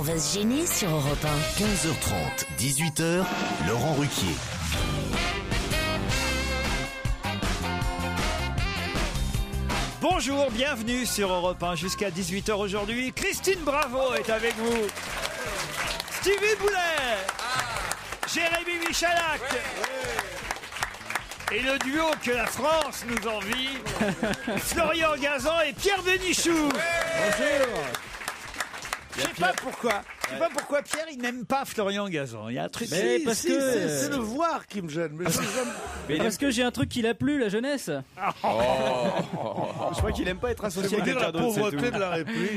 On va se gêner sur Europe 1. 15h30, 18h, Laurent Ruquier. Bonjour, bienvenue sur Europe 1 jusqu'à 18h aujourd'hui. Christine Bravo est avec vous. Stevie Boulet. Jérémy Michalak. Et le duo que la France nous envie, Florian Gazan et Pierre Bénichou. Bonjour. Je sais pas pourquoi Pierre il n'aime pas Florian Gazan. Il y a un truc. Mais parce que c'est le voir qui me gêne. mais parce que j'ai un truc qui l'a plu, la jeunesse. Je crois qu'il aime pas être associé à quelqu'un la d'autre. pauvreté de la République.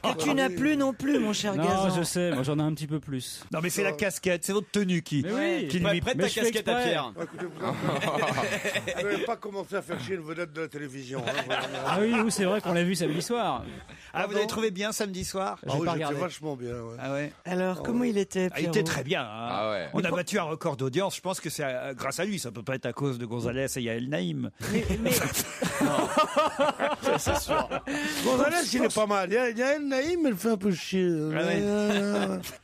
Que tu n'as plus non plus, mon cher Non, Gazan. je sais, moi j'en ai un petit peu plus. Non mais c'est la casquette, c'est votre tenue qui. Mais oui. qui lui. Prête Mais ta je fais casquette à exprès. Pierre. Écoutez, vous n'avez pas commencé à faire chier une vedette de la télévision. Ah oui, c'est vrai qu'on l'a vu samedi soir. Ah, vous l'avez trouvé bien samedi soir? Ah J'ai oui, pas j'étais regardé. vachement bien. Ouais. Ah ouais. Alors, comment il était, Ah, il Pierrot était très bien. Hein. Ah ouais. On a battu un record d'audience. Je pense que c'est grâce à lui. Ça peut pas être à cause de Gonzalez et Yael Naïm. C'est sûr. Gonzalez, il est pas mal. Il y a une Naïm, elle fait un peu chier.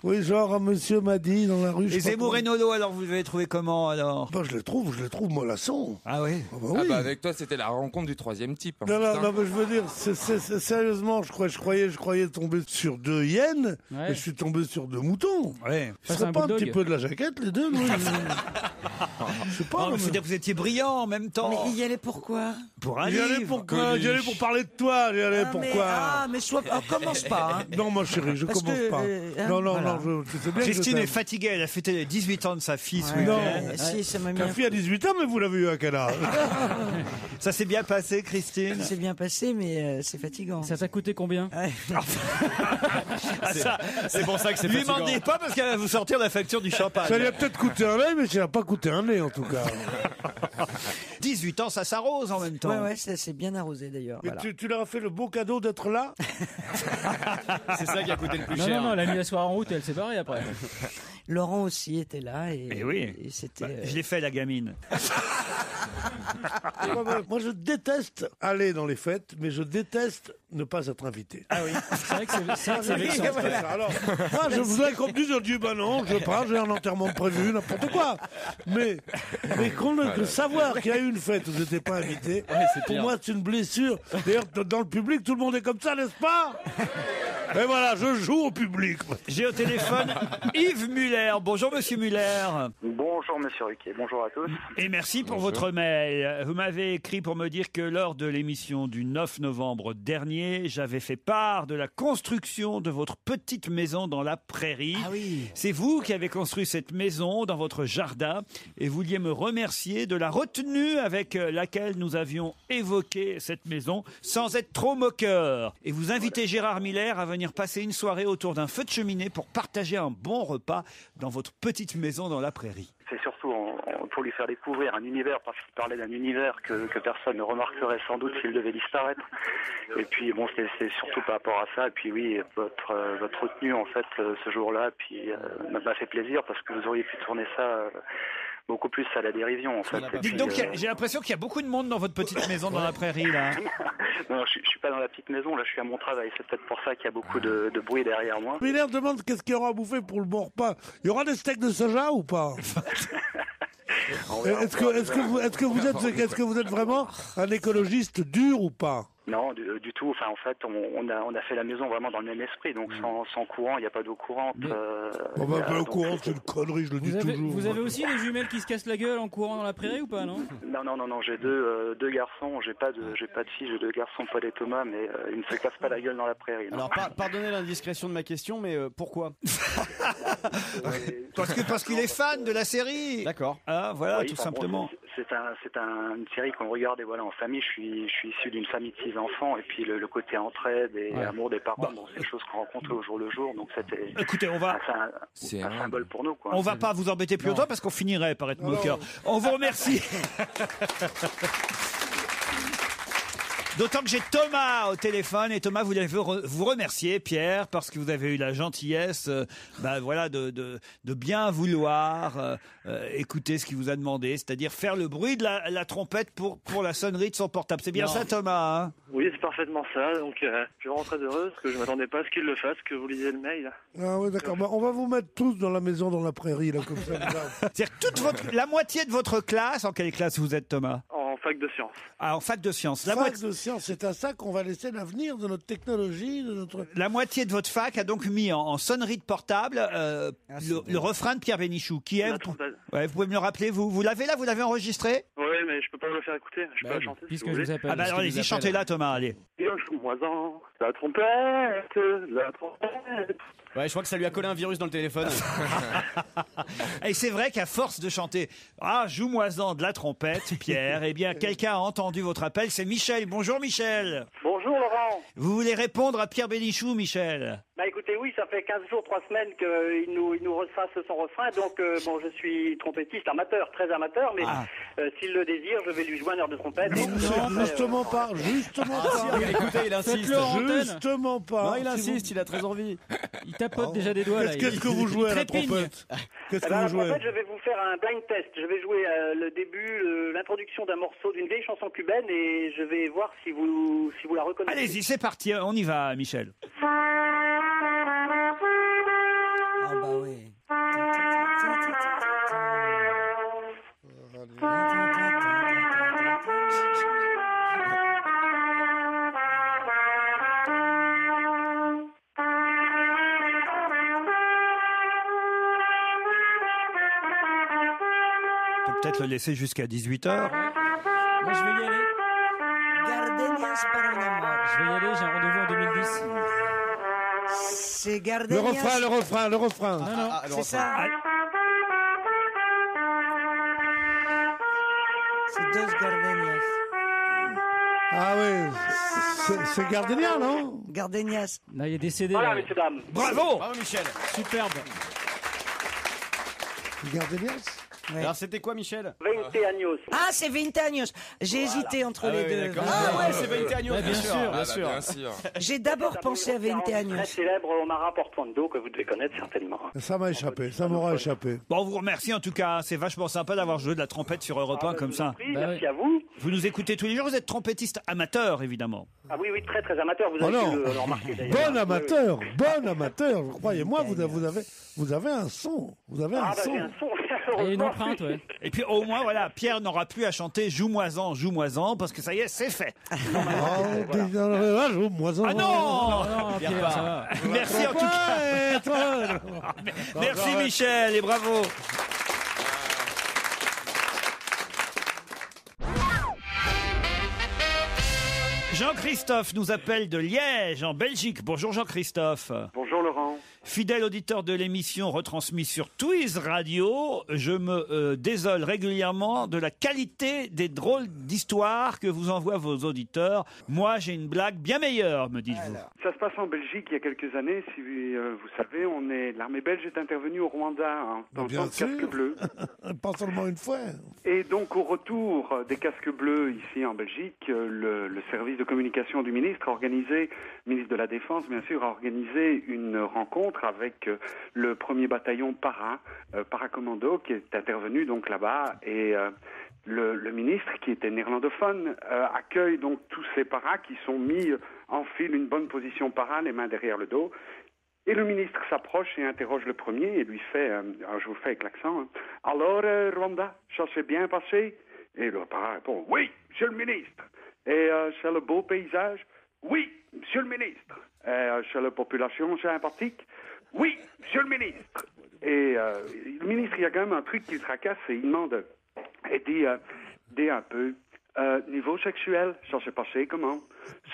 Oui, genre, un monsieur m'a dit dans la rue. je Et sais pas Zemmour quoi. et Nolo, alors vous l'avez trouvé comment alors? Bah, je les trouve mollasson. Ah oui. Ah bah Ah oui. bah avec toi c'était la rencontre du troisième type. Hein, Non, putain. non, mais je veux dire, sérieusement, je croyais tomber sur 2 hyènes, Ouais. et je suis tombé sur 2 moutons. Ouais. Ce c'est serait un pas un bulldog. petit peu de la jaquette, les deux, non? Je sais pas. Oh, mais mais- faut dire que vous étiez brillant en même temps. Mais il y allait pourquoi? Pour un J'y allais livre. pour quoi? J'y allais pour parler de toi, j'y allais pourquoi? mais sois... commence pas, hein. Non, ma chérie, je Parce commence que, pas. hein, Non, voilà. tu sais bien que Christine je est t'aime. fatiguée. Elle a fêté les 18 ans de sa fille ce Ouais. week-end. Non. Si, ça m'a mis Ta un fille a 18 ans, mais vous l'avez eu à quel âge? Ça s'est bien passé, Christine? C'est bien passé, mais c'est fatigant. Ça t'a coûté combien? Ouais. Ah, ça, C'est pour ça que c'est lui fatigant. demandez pas parce qu'elle va vous sortir la facture du champagne. Ça lui a peut-être coûté un nez, mais ça n'a pas coûté un nez, en tout cas. 18 ans, ça s'arrose en même temps. Ouais, ça s'est bien arrosé d'ailleurs. Mais Voilà. tu leur as fait le beau cadeau d'être là? C'est ça qui a coûté le plus Non, cher. elle a mis la soirée en route et elle s'est barrée après. Laurent aussi était là et, Eh oui. et c'était. Bah, je l'ai fait, la gamine. Moi, je déteste aller dans les fêtes, mais je déteste ne pas être invité. Ah oui, c'est vrai que c'est vexant. Alors, moi, je voudrais qu'on me dise, je dis, bah non, je pars, j'ai un enterrement prévu, n'importe quoi. Mais que savoir qu'il y a eu une fête où j'étais pas invité, c'est pour pire. moi, c'est une blessure. D'ailleurs, dans le public, tout le monde est comme ça, n'est-ce pas? Et voilà, je joue au public. J'ai au téléphone Yves Muller. Bonjour, monsieur Muller. Bonjour Monsieur Ruquier, bonjour à tous. Et merci pour votre mail. Vous m'avez écrit pour me dire que lors de l'émission du 9 novembre dernier, j'avais fait part de la construction de votre petite maison dans la prairie. Ah oui. C'est vous qui avez construit cette maison dans votre jardin et vous vouliez me remercier de la retenue avec laquelle nous avions évoqué cette maison sans être trop moqueur. Et vous invitez Gérard Miller à venir passer une soirée autour d'un feu de cheminée pour partager un bon repas dans votre petite maison dans la prairie. C'est surtout pour lui faire découvrir un univers, parce qu'il parlait d'un univers que personne ne remarquerait sans doute s'il devait disparaître. Et puis bon, c'est surtout par rapport à ça. Et puis oui, votre retenue en fait ce jour-là, puis m'a fait plaisir parce que vous auriez pu tourner ça beaucoup plus à la dérision en fait. Et Dites puis, donc, j'ai l'impression qu'il y a beaucoup de monde dans votre petite maison dans la prairie là. non, je suis pas dans la petite maison, là je suis à mon travail. C'est peut-être pour ça qu'il y a beaucoup de bruit derrière moi. Miller demande qu'est-ce qu'il y aura à bouffer pour le bon repas. Il y aura des steaks de soja ou pas? Est-ce que vous êtes vraiment un écologiste dur ou pas? Non, du tout. Enfin, en fait, on a fait la maison vraiment dans le même esprit. Donc, sans courant, il n'y a pas d'eau courante. Bon, bah, au donc, courant, c'est une connerie, je le dis toujours. Vous avez aussi des jumelles qui se cassent la gueule en courant dans la prairie ou pas, non? Non, j'ai deux garçons. J'ai pas de fille, j'ai 2 garçons, Paul et Thomas, mais ils ne se cassent pas la gueule dans la prairie. non. Alors, pardonnez l'indiscrétion de ma question, mais pourquoi? Parce qu'il est fan de la série. D'accord. Ah, voilà, Oui, tout enfin, bon, simplement. c'est une série qu'on regardait voilà en famille. Je suis issu d'une famille de 6 enfants et puis le côté entraide et amour des parents, bon, c'est des choses qu'on rencontre au jour le jour. Donc c'était Écoutez, C'est un symbole pour nous, quoi. on va pas vous embêter plus longtemps parce qu'on finirait par être moqueur. On vous remercie. D'autant que j'ai Thomas au téléphone et Thomas voulait vous remercier, Pierre, parce que vous avez eu la gentillesse, voilà, de bien vouloir écouter ce qu'il vous a demandé, c'est-à-dire faire le bruit de la trompette pour la sonnerie de son portable. C'est bien ça, Thomas, hein? Oui, c'est parfaitement ça. Donc, je suis vraiment très heureux parce que je m'attendais pas à ce qu'il le fasse, que vous lisiez le mail. Ah oui, d'accord. On va vous mettre tous dans la maison, dans la prairie, là, comme ça. C'est-à-dire la moitié de votre classe. En quelle classe vous êtes, Thomas? En fac de sciences. Ah, en fac de sciences. De sciences, c'est à ça qu'on va laisser l'avenir de notre technologie, de notre... La moitié de votre fac a donc mis en sonnerie de portable le refrain de Pierre Bénichou. Qui est vous pouvez me le rappeler, vous l'avez là, vous l'avez enregistré? Oui, mais je peux pas le faire écouter. Je peux pas chanter. Puisque si vous je voulez. vous appelle. Ah bah alors allez-y, chantez-la, Thomas, allez. Joue-moi-en, la trompette. Ouais, je crois que ça lui a collé un virus dans le téléphone. Et c'est vrai qu'à force de chanter « Ah, joue-moi-en de la trompette, Pierre », eh bien, quelqu'un a entendu votre appel, c'est Michel. Bonjour, Michel. Bonjour Laurent. Vous voulez répondre à Pierre Bénichou, Michel? Bah écoutez, oui, ça fait 15 jours, 3 semaines qu'il nous refasse son refrain. Donc, je suis trompettiste amateur, très amateur, mais s'il le désire, je vais lui jouer un air de trompette. Justement pas. Écoutez, il insiste. Faites-le en antenne. Justement pas. Non, il insiste, il a très envie. Il tapote déjà des doigts là. Qu'est-ce que vous jouez à la trompette? Qu'est-ce que vous jouez? En fait, je vais vous faire un blind test. Je vais jouer le début, l'introduction d'un morceau d'une vieille chanson cubaine et je vais voir si vous la reconnaissez. Allez-y, c'est parti, on y va, Michel. Ah bah oui. On peut peut-être le laisser jusqu'à 18h. Moi, je vais y aller. Gardenias para un amor. Je vais y aller, j'ai un rendez-vous en 2010. C'est Le Gardenias. refrain. Non, C'est ça. C'est Dos Gardenias. Ah oui, c'est Gardenia, non? Gardenias. non, il y a des CD Voilà, là. messieurs, dames. Bravo. Bravo, Michel. Superbe. Gardenias? Ouais. Alors, c'était quoi, Michel? 20 años. Ah, c'est 20 años. J'ai hésité entre les deux. d'accord. Ah, Ah ouais, c'est 20 años, Ouais, bien sûr. Ah, bien bah, sûr. bien sûr. J'ai d'abord pensé à 20 Très años. célèbre Omar Portuondo, que vous devez connaître certainement. Ça m'a échappé, ça m'aura échappé. Bon, on vous remercie en tout cas, c'est vachement sympa d'avoir joué de la trompette sur Europe 1 comme ça. Oui, Bah merci oui. à vous. Vous nous écoutez tous les jours, vous êtes trompettiste amateur, évidemment. Ah oui, très très amateur. Vous Oh avez non. pu le remarquer d'ailleurs. Bon amateur, croyez-moi, vous avez un son. Vous avez un Ah bah son. j'ai un son. Il y a une empreinte, ouais. Et puis au moins, voilà, Pierre n'aura plus à chanter Joue-moi-en, parce que ça y est, c'est fait. Ah Ah non, Non, Pierre, ça va. Merci en tout cas. Merci Michel et bravo. Jean-Christophe nous appelle de Liège, en Belgique. Bonjour Jean-Christophe. Bonjour Laurent. Fidèle auditeur de l'émission retransmise sur Twiz Radio, je me désole régulièrement de la qualité des drôles d'histoires que vous envoient vos auditeurs. Moi, j'ai une blague bien meilleure, me dites-vous. Ça se passe en Belgique il y a quelques années. Si vous savez, l'armée belge est intervenue au Rwanda en tant que casque bleu. Pas seulement une fois. Et donc, au retour des casques bleus ici en Belgique, le service de communication du ministre a organisé, ministre de la Défense bien sûr, a organisé une rencontre avec le premier bataillon paracommando qui est intervenu donc là-bas et le ministre qui était néerlandophone accueille donc tous ces paras qui sont mis en file, une bonne position para, les mains derrière le dos. Et le ministre s'approche et interroge le premier et lui fait, je vous fais avec l'accent, hein, alors Rwanda, ça s'est bien passé? Et le para répond, oui, monsieur le ministre. Et c'est le beau paysage? Oui, monsieur le ministre. C'est la population sympathique? Oui, monsieur le ministre. Et le ministre, il y a quand même un truc qui le tracasse et il demande, et dit un peu, niveau sexuel, ça s'est passé comment?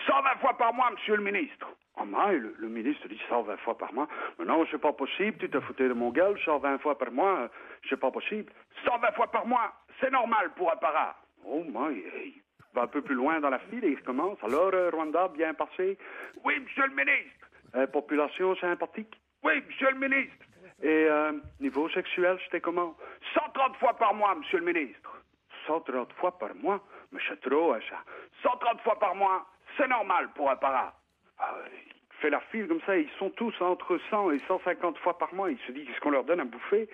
120 fois par mois, monsieur le ministre. Oh my, le ministre dit 120 fois par mois. Mais non, c'est pas possible, tu te foutais de mon gueule, 120 fois par mois, c'est pas possible. 120 fois par mois, c'est normal pour un para. Oh my, il va un peu plus loin dans la file et il recommence. Alors, Rwanda, bien passé? Oui, monsieur le ministre. Population sympathique? Oui, monsieur le ministre. Et niveau sexuel, c'était comment? 130 fois par mois, monsieur le ministre. 130 fois par mois? Mais c'est trop, hein, ça. 130 fois par mois, c'est normal pour un parrain. Il fait la file comme ça, ils sont tous entre 100 et 150 fois par mois. Il se dit, qu'est-ce qu'on leur donne à bouffer?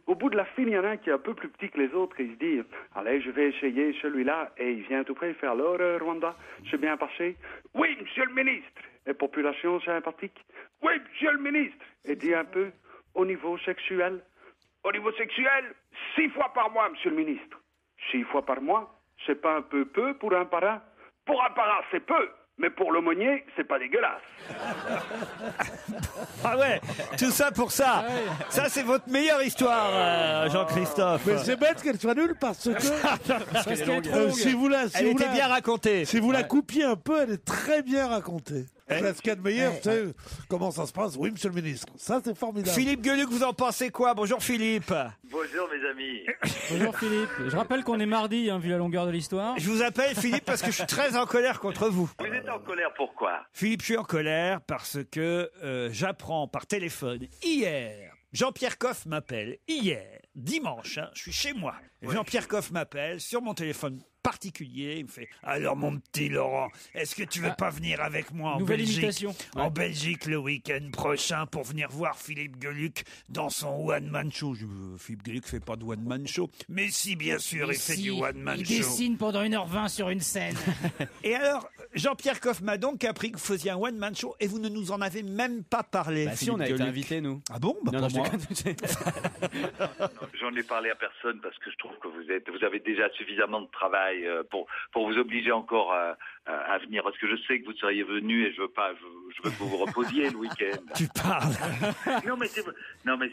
Au bout de la file, il y en a un qui est un peu plus petit que les autres et il se dit, allez, je vais essayer celui-là. Et il vient tout près, il fait, alors, Rwanda, je suis bien passé? Oui, monsieur le ministre. Et population sympathique? Oui, monsieur le ministre. Et dit un peu, au niveau sexuel? Au niveau sexuel, 6 fois par mois, monsieur le ministre. 6 fois par mois, c'est pas un peu pour un parrain? Pour un parrain, c'est peu. Mais pour l'aumônier, c'est pas dégueulasse. Ah ouais, tout ça pour ça. Ça, c'est votre meilleure histoire, Jean-Christophe. Mais c'est bête qu'elle soit nulle parce que si vous la, Elle était bien racontée. Si vous la coupiez un peu, elle est très bien racontée. Ce qu'il y a de meilleur, c'est comment ça se passe. Oui, monsieur le ministre. Ça, c'est formidable. Philippe Gueluc, vous en pensez quoi? Bonjour Philippe. Bonjour mes amis. Bonjour Philippe. Je rappelle qu'on est mardi, vu la longueur de l'histoire. Je vous appelle Philippe parce que je suis très en colère contre vous. Vous êtes en colère pourquoi? Philippe, je suis en colère parce que j'apprends par téléphone hier. Jean-Pierre Coff m'appelle hier, dimanche, je suis chez moi. Jean-Pierre Coff m'appelle sur mon téléphone particulier, il me fait « Alors mon petit Laurent, est-ce que tu veux pas venir avec moi en Nouvelle Belgique imitation. En Belgique le week-end prochain pour venir voir Philippe Gueluc dans son one-man show. » Philippe Gueluc fait pas de one-man show. Mais si, bien sûr, il fait du one-man show. Il dessine pendant 1h20 sur une scène. Et alors, Jean-Pierre Coff m'a donc appris que vous faisiez un one-man show et vous ne nous en avez même pas parlé. Bah si, on a été invités, nous. Ah bon? Bah, Non, pas non, moi. J'en ai parlé à personne parce que je trouve que vous avez déjà suffisamment de travail pour vous obliger encore à venir. Parce que je sais que vous seriez venu et je veux que vous vous reposiez le week-end. Tu parles. Non mais c'est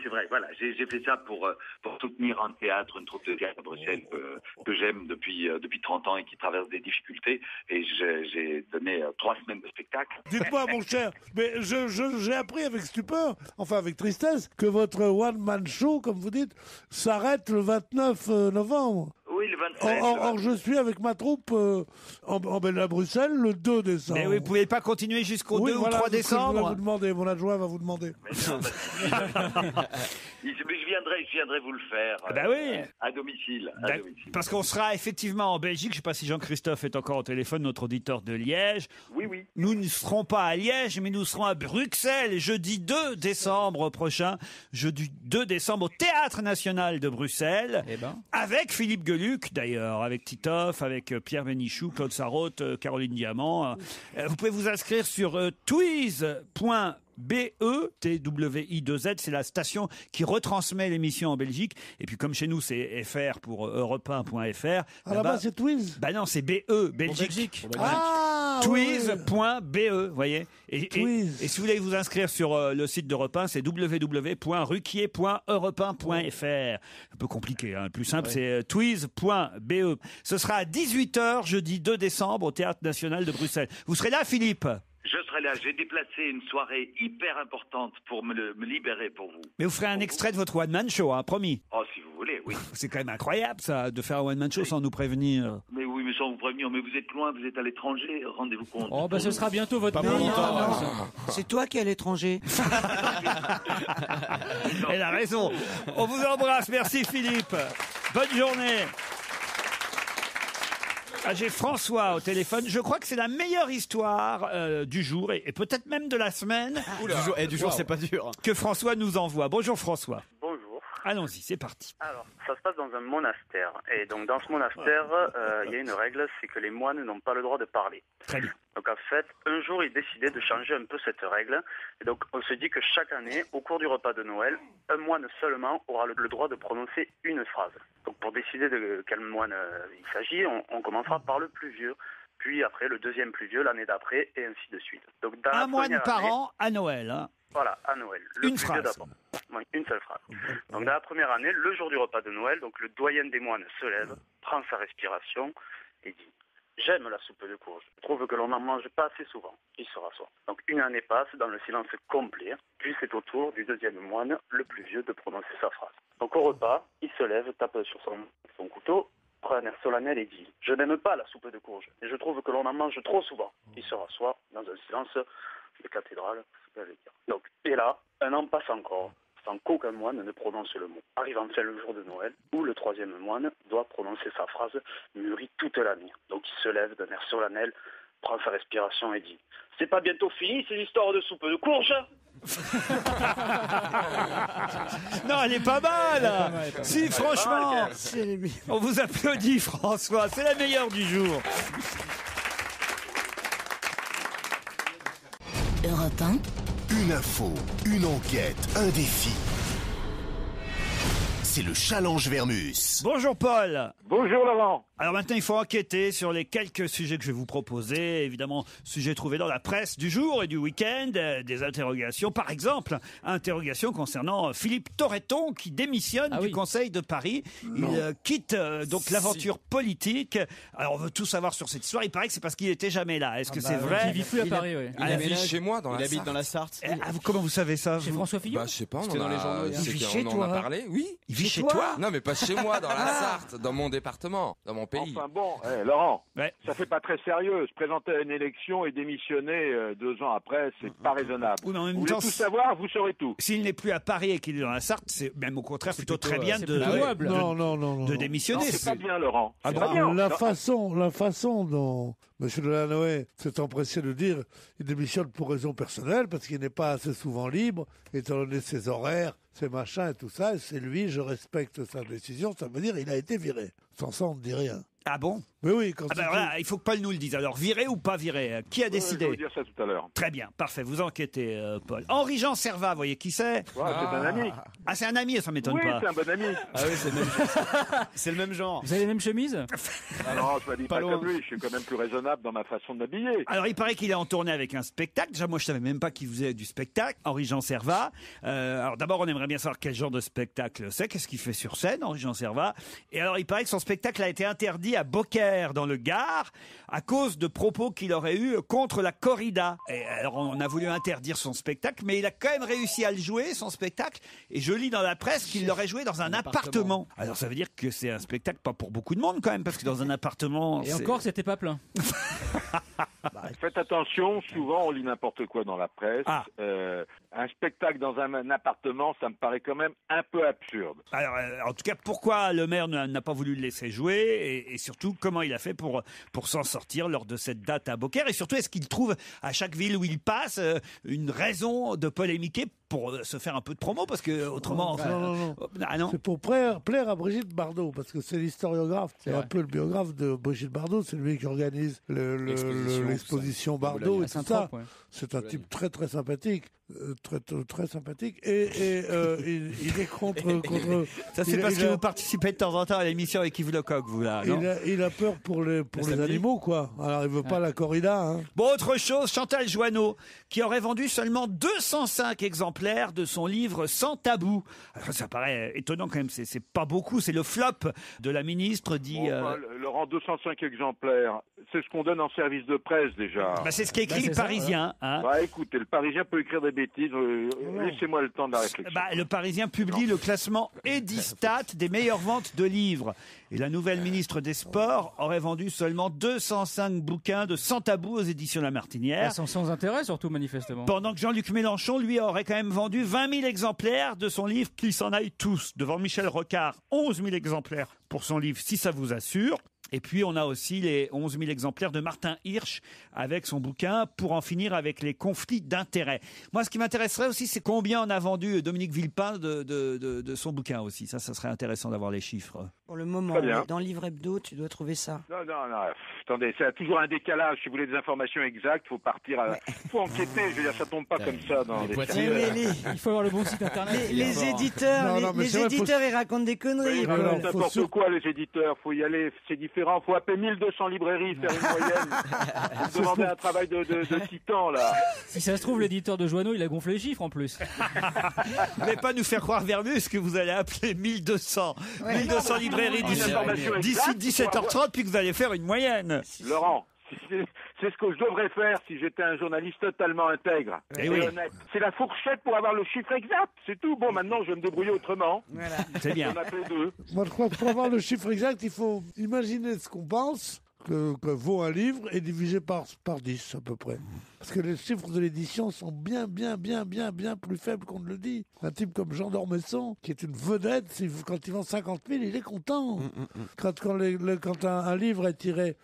vrai. Voilà, j'ai fait ça pour soutenir un théâtre, une troupe de théâtre à Bruxelles que j'aime depuis 30 ans et qui traverse des difficultés. Et j'ai donné 3 semaines de spectacle. Dites-moi, mon cher, mais j'ai appris avec stupeur, enfin avec tristesse, que votre one-man show, comme vous dites, s'arrête le 29 novembre. Oui, le 27. Or, je suis avec ma troupe à Bruxelles le 2 décembre. Mais oui, vous pouvez pas continuer jusqu'au 2 ou 3 décembre. Je vais vous demander, mon adjoint va vous demander. Je viendrai vous le faire. Bah oui. À domicile. Parce qu'on sera effectivement en Belgique. Je ne sais pas si Jean-Christophe est encore au téléphone, notre auditeur de Liège. Oui, oui. Nous ne serons pas à Liège, mais nous serons à Bruxelles jeudi 2 décembre prochain. Jeudi 2 décembre au Théâtre National de Bruxelles. Avec Philippe Gueluc d'ailleurs, avec Titoff, avec Pierre Bénichou, Claude Sarraute, Caroline Diamant. Vous pouvez vous inscrire sur twiz.be, TWI2Z, c'est la station qui retransmet l'émission en Belgique. Et puis comme chez nous c'est FR pour europe1.fr. Ah là-bas c'est Twiz? Bah non, c'est BE, Belgique. Ah, Twiz.be, vous voyez. Et si vous voulez vous inscrire sur le site d'Europe 1, c'est www.ruquier.europe1.fr. Un peu compliqué, hein. Le plus simple c'est twiz.be. Ce sera à 18h jeudi 2 décembre au Théâtre National de Bruxelles. Vous serez là, Philippe? Je serai là. J'ai déplacé une soirée hyper importante pour me libérer pour vous. Mais vous ferez un extrait de votre one-man show, hein, promis. Oh, si vous voulez, oui. C'est quand même incroyable, ça, de faire un one-man show sans nous prévenir. Mais oui, mais sans vous prévenir. Mais vous êtes loin, vous êtes à l'étranger. Rendez-vous compte. Oh, bah ce sera bientôt votre pays. C'est toi qui es à l'étranger. Elle a raison. On vous embrasse. Merci, Philippe. Bonne journée. Ah, j'ai François au téléphone. Je crois que c'est la meilleure histoire du jour et peut-être même de la semaine. Du jour, c'est pas dur. Que François nous envoie. Bonjour François. Bonjour. Allons-y, c'est parti. Alors, ça se passe dans un monastère. Et donc, dans ce monastère, il y a une règle, c'est que les moines n'ont pas le droit de parler. Très bien. Donc, en fait, un jour, ils décidaient de changer un peu cette règle. Et donc, on se dit que chaque année, au cours du repas de Noël, un moine seulement aura le droit de prononcer une phrase. Donc, pour décider de quel moine il s'agit, on commencera par le plus vieux. Puis après, le deuxième plus vieux, l'année d'après, et ainsi de suite. Donc, dans un moine par an à Noël. Hein. Voilà, à Noël. Une phrase. Oui, une seule phrase. Donc dans la première année, le jour du repas de Noël, donc le doyen des moines se lève, prend sa respiration et dit « J'aime la soupe de courge. Je trouve que l'on n'en mange pas assez souvent. » Il se rassoit. Donc une année passe dans le silence complet, puis c'est au tour du deuxième moine, le plus vieux, de prononcer sa phrase. Donc au repas, il se lève, tape sur son couteau, prend un air solennel et dit « Je n'aime pas la soupe de courge, et je trouve que l'on en mange trop souvent. » Il se rassoit dans un silence de cathédrale. Donc, et là, un an passe encore, sans qu'aucun moine ne prononce le mot. Arrive enfin le jour de Noël, où le troisième moine doit prononcer sa phrase mûrie toute l'année. Donc il se lève d'un air solennel, prend sa respiration et dit « C'est pas bientôt fini, ces histoires de soupe de courge ?» Non, elle est pas mal. Si, franchement, on vous applaudit, François. C'est la meilleure du jour. Europe 1. Une info, une enquête, un défi. C'est le challenge Vermus. Bonjour Paul. Bonjour Laurent. Alors maintenant, il faut enquêter sur les quelques sujets que je vais vous proposer. Évidemment, sujets trouvés dans la presse du jour et du week-end. Des interrogations, par exemple, interrogation concernant Philippe Torreton qui démissionne du Conseil de Paris. Il quitte donc l'aventure politique. Alors on veut tout savoir sur cette histoire. Il paraît que c'est parce qu'il n'était jamais là. Est-ce que c'est vrai? Il vit plus à Paris, oui. Il habite chez moi dans la Sarthe. Il habite dans la Sarthe. Comment vous savez ça? Chez François Fillon? Bah, je sais pas, C'était dans les journaux. c'est Il vit qu'on chez en toi. a parlé, oui. Il vit chez toi? Non, mais pas chez moi, dans la Sarthe, dans mon département, dans mon pays. Enfin bon, Laurent, Ouais. ça fait pas très sérieux. Se présenter à une élection et démissionner 2 ans après, c'est pas raisonnable. Oui, mais en même Vous voulez temps, tout savoir, vous saurez tout. S'il n'est plus à Paris et qu'il est dans la Sarthe, c'est même au contraire plutôt très bien c'est de plutôt louable. de démissionner. Non, c'est pas bien, Laurent. Ah C'est pas bon, bien. la Non. façon dont M. Delanoë s'est empressé de dire qu'il démissionne pour raison personnelle, parce qu'il n'est pas assez souvent libre, étant donné ses horaires, ses machins et tout ça, et c'est lui, je respecte sa décision, ça veut dire qu'il a été viré. Sans ça, on ne dit rien. Ah bon? Mais oui, quand Ah ben voilà, il faut que Paul nous le dise. Alors, viré ou pas viré? Qui a Je vais décidé? vous dire ça tout à l'heure. Très bien, parfait, vous enquêtez, Paul. Henri-Jean Servat, vous voyez qui c'est? Ouais, c'est un ami. Ah, c'est un ami, ça m'étonne Oui, pas. c'est un bon ami. Ah oui, c'est le même, c'est le même genre. Vous avez les mêmes chemises? Alors, je ne dis Pas pas loin. comme lui, je suis quand même plus raisonnable dans ma façon de m'habiller. Alors, il paraît qu'il est en tournée avec un spectacle. Déjà, moi, je savais même pas qu'il faisait du spectacle. Henri-Jean Servat. Alors, d'abord, on aimerait bien savoir quel genre de spectacle c'est. Qu'est-ce qu'il fait sur scène, Henri-Jean Servat? Et alors, il paraît que son spectacle a été interdit à Beaucaire, dans le Gard, à cause de propos qu'il aurait eu contre la corrida. Et alors, on a voulu interdire son spectacle, mais il a quand même réussi à le jouer, son spectacle. Et je lis dans la presse qu'il l'aurait joué dans un appartement. Alors, ça veut dire que c'est un spectacle pas pour beaucoup de monde, quand même, parce que dans un appartement. Et encore, c'était pas plein. Faites attention, souvent on lit n'importe quoi dans la presse. Ah. Un spectacle dans un appartement, ça me paraît quand même un peu absurde. Alors, en tout cas, pourquoi le maire n'a pas voulu le laisser jouer et surtout, comment il a fait pour s'en sortir lors de cette date à Beaucaire? Et surtout, est-ce qu'il trouve à chaque ville où il passe une raison de polémiquer pour se faire un peu de promo? Parce que autrement... Non. Ah non? C'est pour plaire à Brigitte Bardot, parce que c'est l'historiographe, c'est un peu le biographe de Brigitte Bardot, c'est lui qui organise l'exposition Bardot et tout ça. C'est un type très très sympathique, très sympathique, et il est contre. Ça c'est parce que vous participez de temps en temps à l'émission avec Yves Lecoq, vous là, non? Il a peur pour les animaux, quoi. Alors il veut pas la corrida. Hein. Bon, autre chose, Chantal Joanneau, qui aurait vendu seulement 205 exemplaires de son livre Sans tabou. Alors, ça paraît étonnant quand même, c'est pas beaucoup, c'est le flop de la ministre, dit... Laurent, 205 exemplaires, c'est ce qu'on donne en service de presse déjà. Bah, c'est ce qu'écrit le Parisien. Hein. Bah écoutez, le Parisien peut écrire des bêtises, laissez-moi le temps de la réflexion. Bah, le Parisien publie le classement Edistat des meilleures ventes de livres. Et la nouvelle ministre des Sports aurait vendu seulement 205 bouquins de Sans tabou aux éditions La Martinière. Sans intérêt, surtout, manifestement. Pendant que Jean-Luc Mélenchon, lui, aurait quand même vendu 20 000 exemplaires de son livre Qu'ils s'en aillent tous. Devant Michel Rocard, 11 000 exemplaires pour son livre Si ça vous assure. Et puis, on a aussi les 11 000 exemplaires de Martin Hirsch avec son bouquin Pour en finir avec les conflits d'intérêts. Moi, ce qui m'intéresserait aussi, c'est combien on a vendu Dominique Villepin de son bouquin aussi. Ça serait intéressant d'avoir les chiffres. Pour le moment, dans le livre hebdo, tu dois trouver ça. Non. Attendez, c'est toujours un décalage. Si vous voulez des informations exactes, faut partir à... faut enquêter. Je veux dire, ça tombe pas comme ça dans les Il faut avoir le bon site internet. Les éditeurs, ils racontent des conneries. Ils racontent n'importe quoi, les éditeurs. Faut y aller, c'est différent. Faut appeler 1200 librairies, faire une moyenne. Vous demandez un travail de titan, là. Si ça se trouve, l'éditeur de Joanneau, il a gonflé les chiffres en plus. Vous n'allez pas nous faire croire, Vermus, que vous allez appeler 1200 librairies d'ici 17h30, puis que vous allez faire une moyenne. Laurent, c'est ce que je devrais faire si j'étais un journaliste totalement intègre et honnête. C'est la fourchette pour avoir le chiffre exact, c'est tout. Bon, maintenant, je vais me débrouiller autrement. C'est bien. On appelle deux. Moi, je crois que pour avoir le chiffre exact, il faut imaginer ce qu'on pense, que vaut un livre est divisé par 10 à peu près. Parce que les chiffres de l'édition sont bien plus faibles qu'on ne le dit. Un type comme Jean d'Ormesson, qui est une vedette, quand il vend 50 000, il est content. Quand un livre est tiré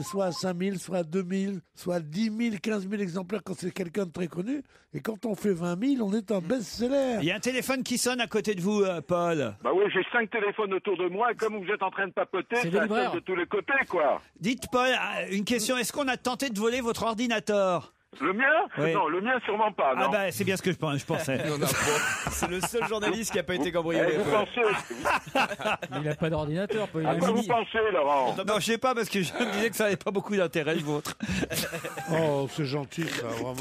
soit à 5 000, soit à 2 000, soit à 10 000, 15 000 exemplaires quand c'est quelqu'un de très connu, et quand on fait 20 000, on est un best-seller. Il y a un téléphone qui sonne à côté de vous, Paul. Bah oui, j'ai 5 téléphones autour de moi, et comme vous êtes en train de papoter, ça sonne de tous les côtés, quoi. Dites, Paul, une question, est-ce qu'on a tenté de voler votre ordinateur ? Le mien ? Oui. Non, le mien sûrement pas, non. Ah bah c'est bien ce que je pensais. C'est le seul journaliste qui n'a pas été cambriolé. Vous pensez Il n'a pas d'ordinateur. À quoi vous pensez, Laurent? Non, je sais pas, parce que je me disais que ça n'avait pas beaucoup d'intérêt, le vôtre. Oh, c'est gentil, ça, vraiment.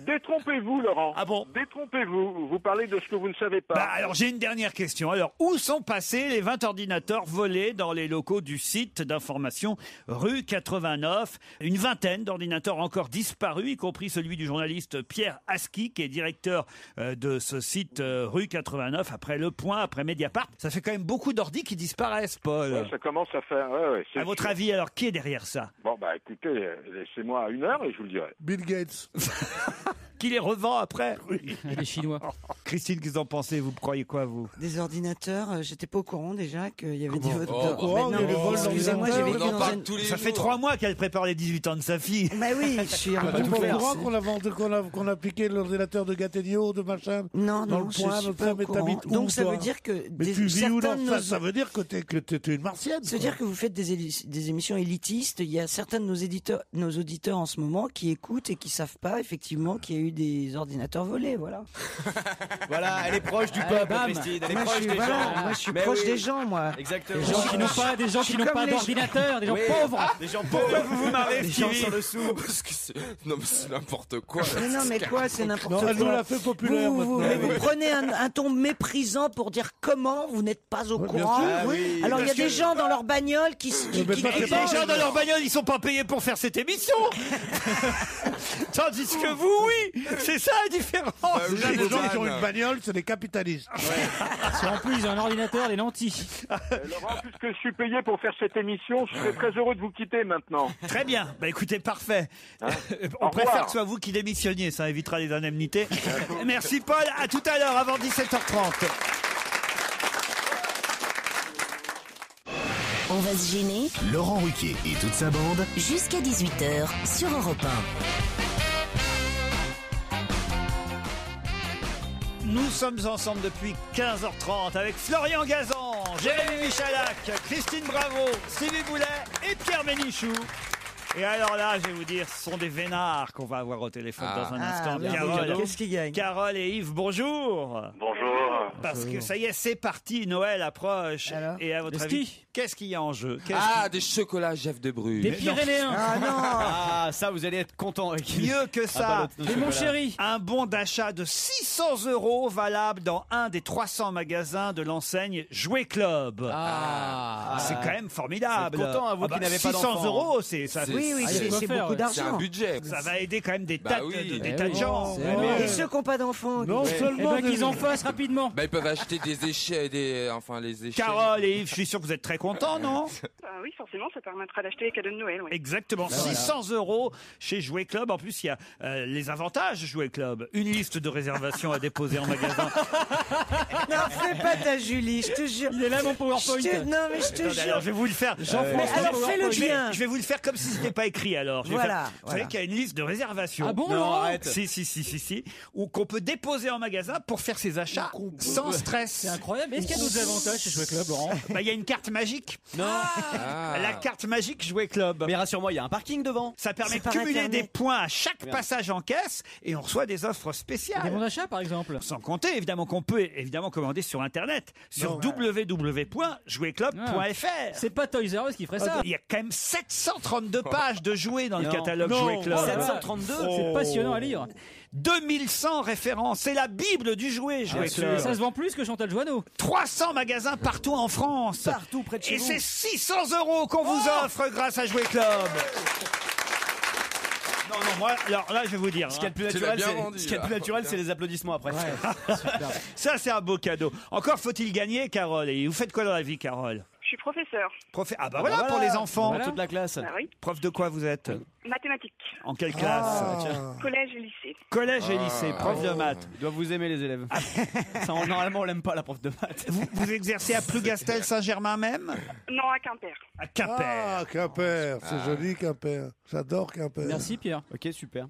Détrompez-vous, Laurent. Ah bon? Détrompez-vous. Vous parlez de ce que vous ne savez pas. Bah, alors, j'ai une dernière question. Alors, où sont passés les 20 ordinateurs volés dans les locaux du site d'information rue 89? Une vingtaine d'ordinateurs encore disparus, y compris celui du journaliste Pierre Aski, qui est directeur de ce site rue 89, après Le Point, après Mediapart. Ça fait quand même beaucoup d'ordis qui disparaissent, Paul. Ouais, ça commence à faire... Ouais, à votre avis, alors, qui est derrière ça? Bon, bah écoutez, laissez-moi 1 heure et je vous le dirai. Bill Gates. Qui les revend après? Oui. Les Chinois. Christine, qu'est-ce que vous en pensez? Vous croyez quoi, vous? Des ordinateurs, j'étais pas au courant déjà qu'il y avait des vols. Excusez-moi, j'ai vécu dans un... Ça fait 3 mois qu'elle prépare les 18 ans de sa fille. Bah oui, je suis un peu Tu es au courant qu'on a piqué l'ordinateur de Gattegno, de machin? Non, dans le je Point, suis pas au courant. Donc ça veut dire que... Mais tu vis où là? Ça veut dire que t'es une martienne. Ça veut dire que vous faites des émissions élitistes. Il y a certains de nos auditeurs en ce moment qui écoutent et qui savent pas effectivement qu'il y a eu des ordinateurs volés, voilà. Voilà, elle est proche du peuple, Christine. Elle est proche des gens. Moi, je suis proche des gens, moi. Exactement. Des gens qui n'ont pas d'ordinateur, des gens pauvres. Des gens pauvres. Vous vous marrez, des gens sur le sous. Non, mais c'est n'importe quoi. Mais non, mais quoi, c'est n'importe quoi. Elle nous l'a fait populaire vous prenez un ton méprisant pour dire comment vous n'êtes pas au courant. Oui, alors, il y a des gens dans leur bagnole qui les gens dans leur bagnole, ils sont pas payés pour faire cette émission. Tandis que vous, oui. C'est ça la différence. Les gens qui ont une bagnole, c'est des capitalistes. En plus, ils ont un ordinateur, des lentilles. Laurent, puisque je suis payé pour faire cette émission, je serais très heureux de vous quitter maintenant. Très bien. Bah écoutez, parfait. On préfère que ce soit vous qui démissionniez, ça évitera les indemnités. Merci Paul, à tout à l'heure avant 17h30. On va se gêner. Laurent Ruquier et toute sa bande. Jusqu'à 18h sur Europe 1. Nous sommes ensemble depuis 15h30 avec Florian Gazan, Jérémy Michalak, Christine Bravo, Sylvie Boulet et Pierre Bénichou. Et alors là, je vais vous dire, ce sont des vénards qu'on va avoir au téléphone dans un instant. Carole, qu'est-ce qu'il gagne? Carole et Yves, bonjour. Bonjour. Parce que ça y est, c'est parti, Noël approche. Alors, et à votre avis, qu'est-ce qu'il y a en jeu? Des chocolats Jeff de Bruges. Des Pyrénéens. Ah non. Ah, ça, vous allez être content. Mieux que ça. Et mon chéri. Un bon d'achat de 600 € valable dans un des 300 magasins de l'enseigne Jouet Club. C'est quand même formidable. Vous êtes content, vous qui n'avez pas d'enfants. 600 €, c'est ça. Oui, c'est beaucoup C'est un d'argent. budget. Ça va aider quand même des tas de gens. Et ceux qui n'ont pas d'enfants. Non seulement qu'ils en fassent rapidement. Bah, ils peuvent acheter des échelles, les échelles. Carole et Yves, je suis sûr que vous êtes très contents, non? Oui, forcément, ça permettra d'acheter les cadeaux de Noël. Oui. Exactement, 600 € chez Jouet Club. En plus, il y a les avantages Jouet Club. Une liste de réservations à déposer en magasin. Non, fais pas ta Julie, je te jure. Il est là mon PowerPoint. Non, mais je te Attendez, jure. alors, je vais vous le faire. Alors fais-le bien. Je vais vous le faire comme si ce n'était pas écrit alors. Voilà. Vous savez qu'il y a une liste de réservations. Ah bon? Non, arrête. Si. Ou qu'on peut déposer en magasin pour faire ses achats sans stress. C'est incroyable. Est-ce qu'il y a d'autres avantages chez Jouet Club, Laurent? Il y a une carte magique. Non. La carte magique Jouet Club. Mais rassure-moi, il y a un parking devant. Ça permet de par cumuler Internet. des points à chaque passage en caisse et on reçoit des offres spéciales. Des bons d'achat, par exemple. Sans compter, évidemment, qu'on peut commander sur Internet, sur www.jouetclub.fr. C'est pas Toys R Us qui ferait ça. Il y a quand même 732 pages de jouets dans le catalogue Jouet Club. 732, c'est passionnant à lire. 2100 références, c'est la Bible du jouet, Jouet Club. Ça se vend plus que Chantal Joanneau. 300 magasins partout en France. Partout près de chez Et vous. c'est 600 € qu'on vous offre grâce à Jouet Club. Non, moi, alors là, je vais vous dire. Ce qu'il y a de plus naturel, c'est les applaudissements après. Ça, c'est un beau cadeau. Encore faut-il gagner, Carole. Et vous faites quoi dans la vie, Carole? Je suis professeur. Ah bah voilà, pour les enfants. Voilà. Toute la classe. Ah oui. Prof de quoi vous êtes? Mathématiques. En quelle classe? Collège et lycée. Collège et lycée, prof de maths. Ils doivent vous aimer, les élèves. Ça, normalement, on l'aime pas, la prof de maths. Vous exercez à Plougastel Saint-Germain même? Non, à Quimper. À Quimper. Ah, Quimper, c'est joli Quimper. J'adore Quimper. Merci Pierre. Ok, super.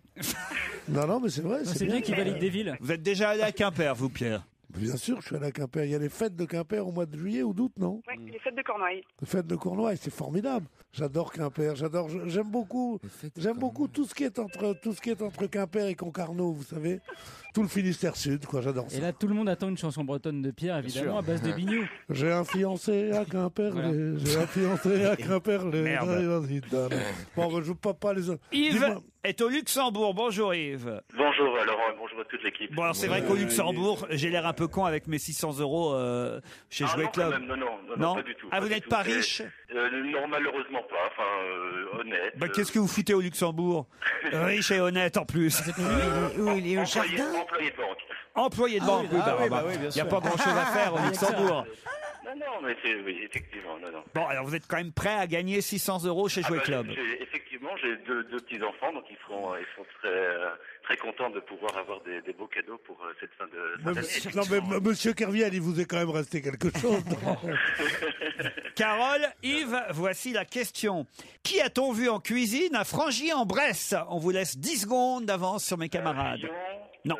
Non, mais c'est vrai. C'est bien qu'il valide des villes. Vous êtes déjà allé à Quimper, vous, Pierre? Bien sûr, je suis allé à Quimper. Il y a les fêtes de Quimper au mois de juillet ou d'août, non? Oui, les fêtes de Cornouailles. Les fêtes de Cornouailles, c'est formidable. J'adore Quimper. J'aime beaucoup tout ce qui est entre Quimper et Concarneau, vous savez. Tout le Finistère Sud, quoi. J'adore ça. Et là, tout le monde attend une chanson bretonne de Pierre, évidemment, à base de bignou. J'ai un fiancé à Quimperlé. Voilà. J'ai un fiancé à Quimperlé. Merde. Vas-y, donne. Bon, je ne peux pas les. Yves Dis-moi. est au Luxembourg. Bonjour Yves. Bonjour, alors bonjour à toute l'équipe. Bon, alors c'est vrai qu'au Luxembourg, j'ai l'air un peu con avec mes 600 € chez Jouet non, Club. quand même, non, pas du tout. Ah, vous n'êtes pas riche? Non, malheureusement pas, enfin, honnête. Bah, qu'est-ce que vous foutez au Luxembourg? Riche et honnête en plus. Il est au jardin. Employé de banque. Employé de banque, il n'y a pas grand-chose à faire au Luxembourg. Non, mais oui, effectivement, non. Bon, alors vous êtes quand même prêt à gagner 600 € chez Jouet Club? Effectivement, j'ai deux petits-enfants, donc ils seront très contents de pouvoir avoir des beaux cadeaux pour cette fin d'année. Non, mais Monsieur Kerviel, il vous est quand même resté quelque chose. Carole, Yves, voici la question. Qui a-t-on vu en cuisine à Frangy-en-Bresse? On vous laisse 10 secondes d'avance sur mes camarades. Non.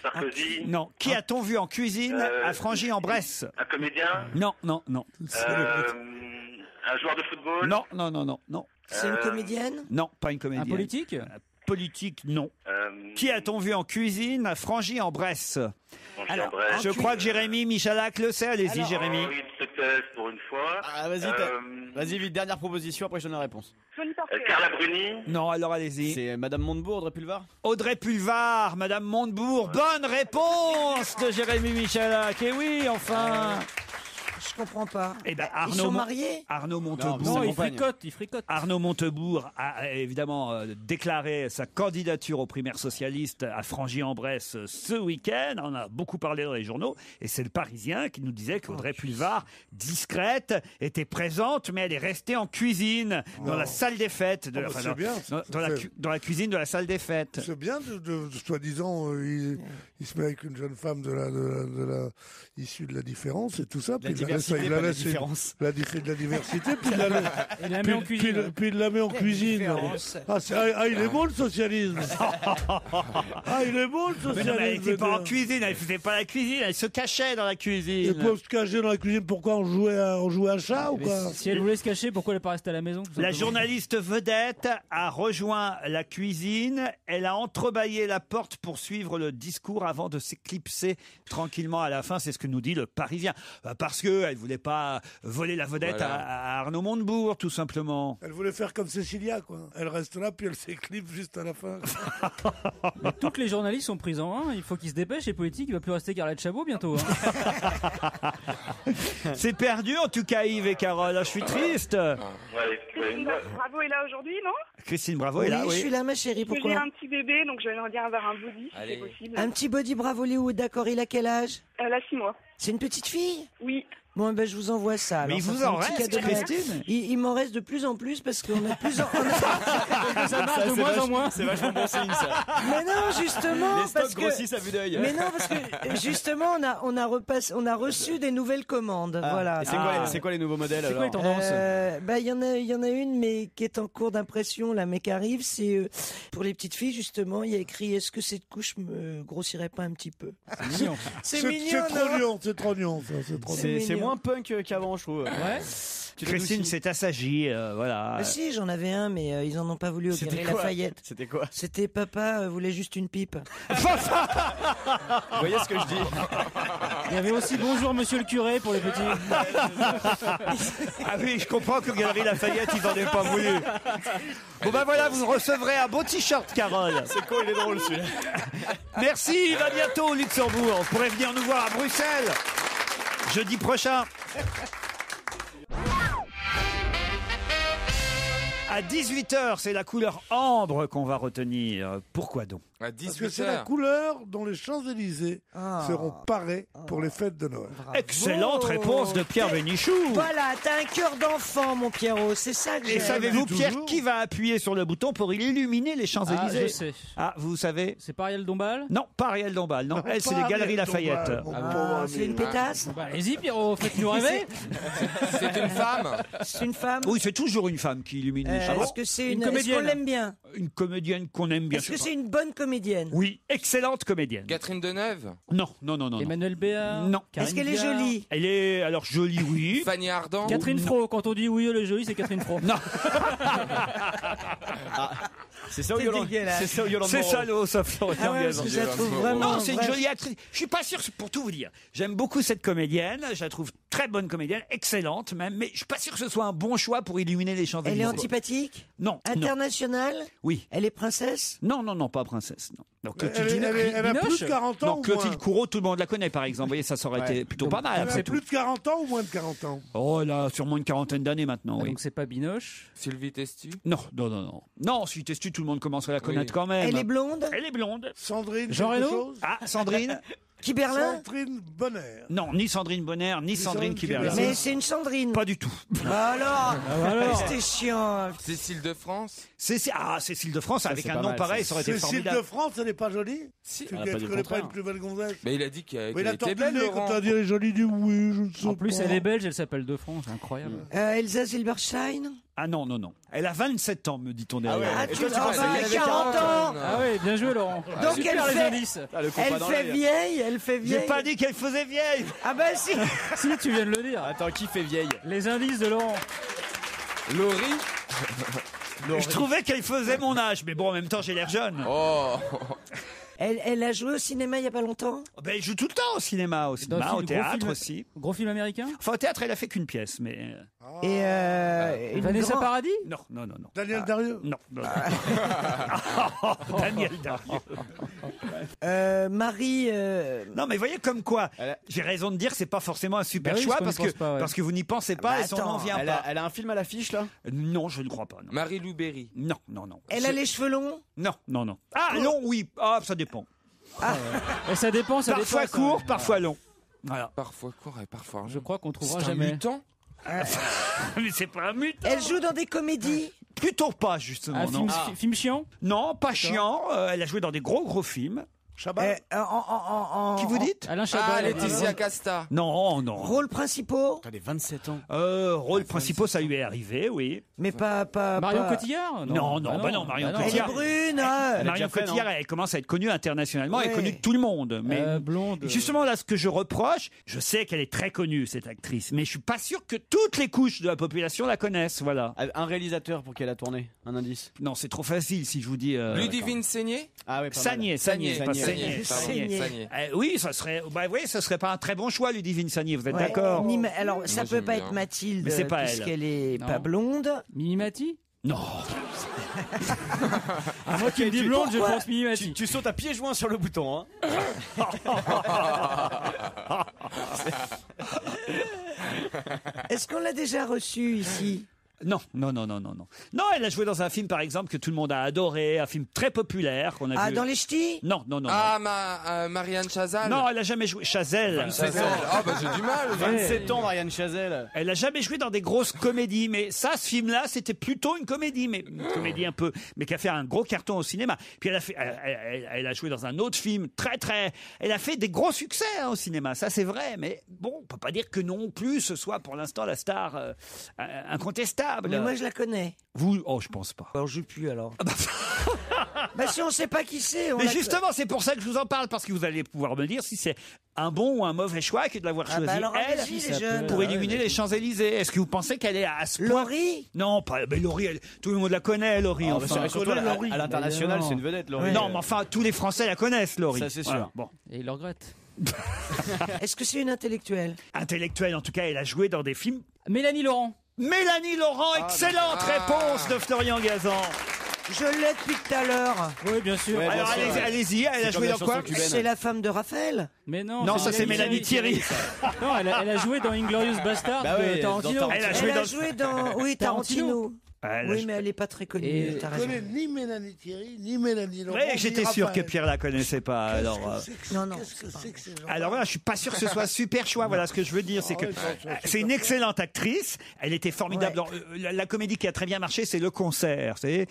Sarkozy. Non. Qui a-t-on vu en cuisine à Frangy-en-Bresse? Un comédien. Non. Un joueur de football. Non. C'est une comédienne? Non, pas une comédienne. Un politique? Politique, non. Qui a-t-on vu en cuisine à Frangy-en-Bresse? Alors, je crois que Jérémy Michalak le sait. Allez-y, Jérémy. Oui, une success pour une fois. Ah, vas-y, vite, dernière proposition, après je donne la réponse. Carla Bruni. Non, alors allez-y. C'est Madame Montebourg, Audrey Pulvar? Audrey Pulvar, Madame Montebourg. Bonne réponse de Jérémy Michalak. Et oui, enfin. Je comprends pas. Eh ben, Ils sont mariés? Arnaud Montebourg. Non, il fricote. Arnaud Montebourg a évidemment déclaré sa candidature aux primaires socialistes à Frangy-en-Bresse ce week-end. On a beaucoup parlé dans les journaux. Et c'est le Parisien qui nous disait qu'Audrey Pulvar, discrète, était présente, mais elle est restée en cuisine, dans la salle des fêtes. C'est bien. Dans la cuisine de la salle des fêtes. C'est bien, soi-disant, il se met avec une jeune femme issue de la différence et tout ça. Puis de la diversité, puis il la met en cuisine. Il est beau le socialisme. Il est beau le socialisme. Mais non, mais elle n'était pas en cuisine, elle faisait pas la cuisine, elle se cachait dans la cuisine. Elle peut se cacher dans la cuisine, pourquoi on jouait à chat ou quoi? Si elle voulait se cacher, pourquoi elle n'est pas restée à la maison? La journaliste vedette a rejoint la cuisine, elle a entrebâillé la porte pour suivre le discours avant de s'éclipser tranquillement à la fin, c'est ce que nous dit le Parisien. Parce qu'elle ne voulait pas voler la vedette à Arnaud Montebourg, tout simplement. Elle voulait faire comme Cécilia, quoi. Elle reste là, puis elle s'éclipse juste à la fin. Mais toutes les journalistes sont prises en un, il faut qu'ils se dépêchent, les politiques, il ne va plus rester qu'Arlette Chabot bientôt. C'est perdu en tout cas, Yves et Carole, je suis triste. Christine Bravo est là aujourd'hui, non? Christine Bravo est là, oui. Je suis là, ma chérie, pourquoi? J'ai un petit bébé, donc j'aimerais bien avoir un body, si c'est possible. Un petit body Bravo Léo, d'accord, il a quel âge? Elle a 6 mois. C'est une petite fille? Oui. Bon, je vous envoie ça. Mais il vous en reste, Christine? Il m'en reste de plus en plus parce qu'on a plus en... Ça marche de moins en moins. C'est vachement bon signe, ça. Mais non, justement, les stocks grossissent à vue d'œil. Mais non, parce que justement, on a reçu des nouvelles commandes. Voilà. C'est quoi les nouveaux modèles? C'est quoi les tendances? Il y en a une, mais qui est en cours d'impression, là, mais qui arrive. C'est pour les petites filles, justement. Il y a écrit: est-ce que cette couche me grossirait pas un petit peu? C'est mignon. C'est mignon. C'est trop mignon, ça. C'est moins punk qu'avant, je trouve. Ouais. Christine s'est assagie, voilà. Si, j'en avais un, mais ils en ont pas voulu au Galerie Lafayette. C'était quoi? C'était papa voulait juste une pipe. Vous voyez ce que je dis? Il y avait aussi bonjour monsieur le curé pour les petits. Ah oui, je comprends que Galerie Lafayette, ils n'en aient pas voulu. Bon voilà, vous recevrez un beau t-shirt, Carole. C'est quoi, il est drôle celui-là. Merci, à bientôt au Luxembourg. Vous pourrez venir nous voir à Bruxelles jeudi prochain. À 18h, c'est la couleur ambre qu'on va retenir. Pourquoi donc? À Parce que c'est la couleur dont les Champs-Élysées seront parés pour les fêtes de Noël. Excellente réponse de Pierre Bénichou. Voilà, t'as un cœur d'enfant, mon Pierrot, c'est ça que j'aime. Et savez-vous, Pierre, qui va appuyer sur le bouton pour illuminer les Champs-Élysées? Ah, je sais. Ah, vous savez? C'est pas Ariel Dombal? Non, pas Ariel Dombal. Non, elle, c'est les Galeries Lafayette. C'est une pétasse? Allez-y, Pierrot, faites-nous rêver. C'est une femme. C'est une femme? Oui, c'est toujours une femme qui illumine les Champs-Élysées. Est-ce que c'est Une est-ce comédienne. qu'on l'aime bien? Une comédienne qu'on aime bien. Est-ce que c'est une bonne comédienne? Oui, excellente comédienne. Catherine Deneuve. Non. Emmanuel Béard? Non. Est-ce qu'elle est jolie? Elle est alors jolie, oui. Fanny Ardant. Catherine Fro, quand on dit oui, elle est jolie, c'est Catherine Fro. Non. C'est ça ou Yolande? C'est ça ou Yolande C'est Moreau? ça le Florian Ah ouais, Gazan. parce que je la trouve vraiment. Non, c'est une jolie actrice. Je suis pas sûr, pour tout vous dire. J'aime beaucoup cette comédienne. Je la trouve très bonne comédienne, excellente même. Mais je suis pas sûr que ce soit un bon choix pour illuminer les Champs-Élysées. Elle est antipathique? Non. Internationale? Oui. Elle est princesse? Non, pas princesse. Non. Donc, Elle a plus de 40 ans non, ou moins? Clotilde Courreau, tout le monde la connaît, par exemple. Vous voyez, ça aurait été plutôt pas mal. Elle Après a tout. plus de 40 ans ou moins de 40 ans? Oh là, sûrement une quarantaine d'années maintenant. Oui. Donc c'est pas Binoche? Sylvie Testu. Non. Non, Sylvie Testu, tout le monde commence à la connaître quand même. Elle est blonde? Elle est blonde. Sandrine Jean quelque Reno? chose? Ah, Sandrine. Kiberlin? Sandrine Bonner. Non, ni Sandrine Bonner, ni Sandrine Kiberlin. Mais c'est une Sandrine. Pas du tout. Bah alors, alors. c'était chiant. Cécile de France. Cécile de France, avec c'est un pas nom mal, pareil, ça. ça aurait été Cécile formidable. de France, elle n'est pas jolie? Si. Tu Elle a ne pas dit le connais pas contraire. une plus belle gonzesse? Mais il a dit qu'elle Mais il a était belle, tortillé quand Laurent. t'as dit les jolis du oui, je ne sais pas. En plus, elle est belge, elle s'appelle De France, c'est incroyable. Elsa Silberstein? Ah non. Elle a 27 ans, me dit-on derrière. Ah, Et tu toi, tu penses elle qu'elle a avait 40 ans. Ah oui, bien joué, Laurent. Donc Super, elle les fait- indices. Ah, le compas Elle dans fait l'œil. vieille, elle fait J'ai vieille. pas dit qu'elle faisait vieille. Ah bah si. Si, tu viens de le dire. Attends, qui fait vieille? Les indices de Laurent. Laurie. Je trouvais qu'elle faisait mon âge, mais bon, en même temps, j'ai l'air jeune. Oh. Elle a joué au cinéma il y a pas longtemps? Ben, elle joue tout le temps au cinéma, Dans le au film, théâtre gros film- aussi. Gros film américain? Enfin, au théâtre, elle a fait qu'une pièce, mais Et une Vanessa grande- Paradis? non. Daniel Darieux? Non. Daniel Darieux. Marie. Non, mais voyez comme quoi, Elle a- j'ai raison de dire que c'est pas forcément un super Bah oui, choix parce qu'on parce n'y pense pas, ouais. parce que vous n'y pensez pas Bah et son nom attends, vient Elle pas. a un film à l'affiche là? Non, je ne crois pas. Non. Marie-Lou Berry. Non. Elle a les cheveux longs? Non. Ah, long, oui. Ah, ça dépend. Et ça dépend, ça Parfois dépend, ça. court, parfois long. Voilà. Parfois court et parfois. Je crois qu'on trouvera C'est un jamais. mutant. Mais c'est pas un mutant. Elle joue dans des comédies? Plutôt pas, justement. Un non. film chiant? Non, pas chiant. Elle a joué dans des gros films. Chabat? Qui vous dites Alain Chabat. Ah, Laetitia Casta. Non. Rôles principaux? T'as des 27 ans. Rôles principaux, ça lui est arrivé, oui. Mais pas. Marion pas- Cotillard? Non, Marion Elle est Cotillard. brune, Elle a Marion déjà fait, Cotillard, elle commence à être connue internationalement, elle est Ouais. connue de tout le monde. Mais Blonde. justement, là, ce que je reproche, je sais qu'elle est très connue, cette actrice, mais je suis pas sûr que toutes les couches de la population la connaissent, voilà. Un réalisateur pour qui elle a tourné. Un indice. Non, c'est trop facile si je vous dis... Ludivine Seigné. Ah ouais, pas mal. Sagné, pas Saigné. Sagné. Oui, ça serait... Bah oui, ça serait pas un très bon choix, Ludivine Sagné, vous êtes Ouais. d'accord? Alors, ça Moi, peut j'aime pas bien. être Mathilde, Mais c'est pas elle. puisqu'elle est Non. pas blonde. Mimimati? Non. Moi qui me dis blonde, je pense Mimimati. Tu sautes à pieds joints sur le bouton, hein. Est-ce qu'on l'a déjà reçue ici? Non. Non, elle a joué dans un film, par exemple, que tout le monde a adoré, un film très populaire qu'on a Ah, vu. dans les ch'tis? Non. Ah, Marianne Chazal. Non, elle a jamais joué. Chazelle. Ah, bah j'ai du mal. 27 ans, Marianne Chazelle. Elle a jamais joué dans des grosses comédies, mais ça, ce film-là, c'était plutôt une comédie, mais une comédie un peu, mais qui a fait un gros carton au cinéma. Puis elle a joué dans un autre film elle a fait des gros succès au cinéma, ça c'est vrai, mais bon, on peut pas dire que non plus ce soit pour l'instant la star incontestable. Mais moi, je la connais. Vous, je pense pas. Alors, je joue plus, alors. Bah, si on sait pas qui c'est, on Mais la- justement, c'est pour ça que je vous en parle, parce que vous allez pouvoir me dire si c'est un bon ou un mauvais choix que de l'avoir Ah choisi bah alors, elle allez-y, les jeunes. pour éliminer les Champs-Élysées. Est-ce que vous pensez qu'elle est à ce point? Laurie? Non, pas. Mais Laurie, tout le monde la connaît, Laurie. Enfin. Surtout à l'international, c'est une vedette, Laurie. Non, mais enfin, tous les Français la connaissent, Laurie. Ça, c'est sûr. Voilà, bon. Et il le regrette. Est-ce que c'est une intellectuelle? Intellectuelle, en tout cas, elle a joué dans des films. Mélanie Laurent. Mélanie Laurent, excellente réponse de Florian Gazan. Je l'ai depuis tout à l'heure. Oui, bien sûr. Ouais, bien Alors sûr, ouais. allez-y, elle a C'est joué comme dans la quoi? chanson cubaine. C'est la femme de Raphaël. Mais non. Non, ça c'est Mélanie Thierry. Non, elle a joué dans Inglorious Bastard Bah de ouais, Tarantino. dans Elle a joué Elle a dans... joué dans... Oui, Tarantino. Oui, mais elle n'est pas très connue. Je connais ni Mélanie Thierry, ni Mélanie Laurent. Oui, j'étais ni sûr Raphaël. que Pierre la connaissait pas. Alors, Qu'est-ce que c'est que ces gens? alors voilà, je suis pas sûr que ce soit un super choix. Voilà ce que je veux dire, c'est que c'est une excellente actrice. Elle était formidable. Dans, la comédie qui a très bien marché, c'est Le Concert, vous savez,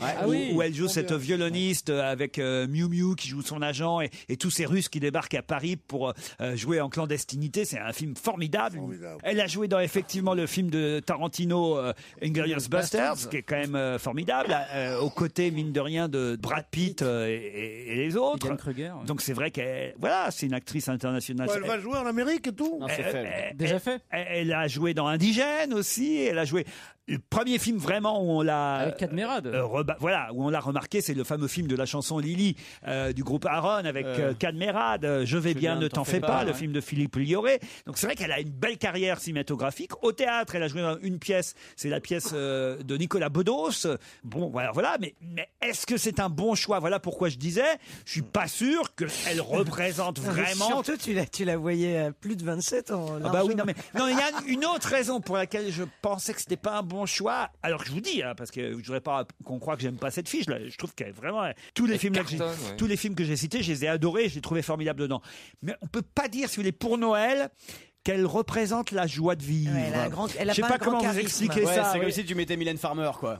où elle joue cette violoniste avec Miu Miu qui joue son agent et tous ces Russes qui débarquent à Paris pour jouer en clandestinité. C'est un film formidable. Elle a joué dans effectivement le film de Tarantino, Inglourious Basterds, qui est quand même formidable, aux côtés mine de rien de Brad Pitt et les autres. Donc c'est vrai qu'elle, voilà, c'est une actrice internationale. Elle va jouer en Amérique et tout. Déjà fait. Elle a joué dans Indigène aussi. Elle a joué. Le premier film vraiment où on l'a avec Cadmerade. Voilà, où on l'a remarqué, c'est le fameux film de la chanson Lily du groupe Aaron avec Cadmerade, Je vais bien, ne t'en fais pas, le film de Philippe Lioré. Donc c'est vrai qu'elle a une belle carrière cinématographique. Au théâtre, elle a joué dans une pièce, c'est la pièce de Nicolas Bedos. Bon, voilà, mais est-ce que c'est un bon choix? Voilà pourquoi je disais, je suis pas sûr qu'elle représente vraiment. Surtout, tu la voyais à plus de 27 ans. Ah bah oui, non, il y a une autre raison pour laquelle je pensais que c'était pas un bon choix. Alors que je vous dis, parce que je voudrais pas qu'on croie que j'aime pas cette fiche. Là, je trouve qu'elle est vraiment tous les films tous les films que j'ai cités, je les ai adorés, je les ai trouvés formidables dedans. Mais on peut pas dire, si vous voulez, pour Noël, qu'elle représente la joie de vivre. Elle a je sais pas comment vous expliquer ça. C'est comme si tu mettais Mylène Farmer, quoi.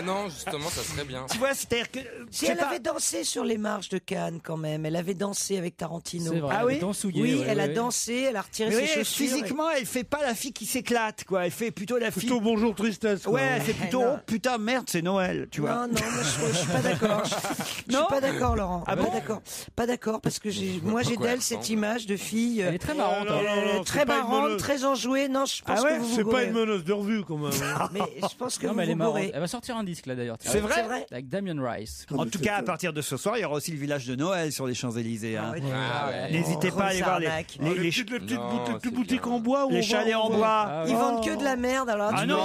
Non, justement, ça serait bien. Tu vois, c'est-à-dire que si elle avait dansé sur les marches de Cannes quand même, elle avait dansé avec Tarantino. C'est vrai, elle a dansé, elle a retiré ses chaussures. Physiquement, elle fait pas la fille qui s'éclate, quoi. Elle fait plutôt la fille. Plutôt bonjour tristesse. Quoi. Ouais, c'est plutôt oh, putain merde, c'est Noël, tu vois. Non, je suis pas d'accord. Je suis pas d'accord, Laurent. Ah bon? Pas d'accord parce que j'ai d'elle cette image de fille. Elle est très marrante. Très marrante, très enjouée. Non, je pense que vous c'est pas une meneuse de revue quand même. Mais je pense que non, vous mais elle est marrante. bourrez. Elle va sortir un disque là d'ailleurs. C'est vrai. Avec Damien Rice. En tout cas, à partir de ce soir, il y aura aussi le village de Noël sur les Champs-Élysées. N'hésitez pas à aller voir les petites boutiques en bois. Les chalets en bois. Ils vendent que de la merde alors. Ah non.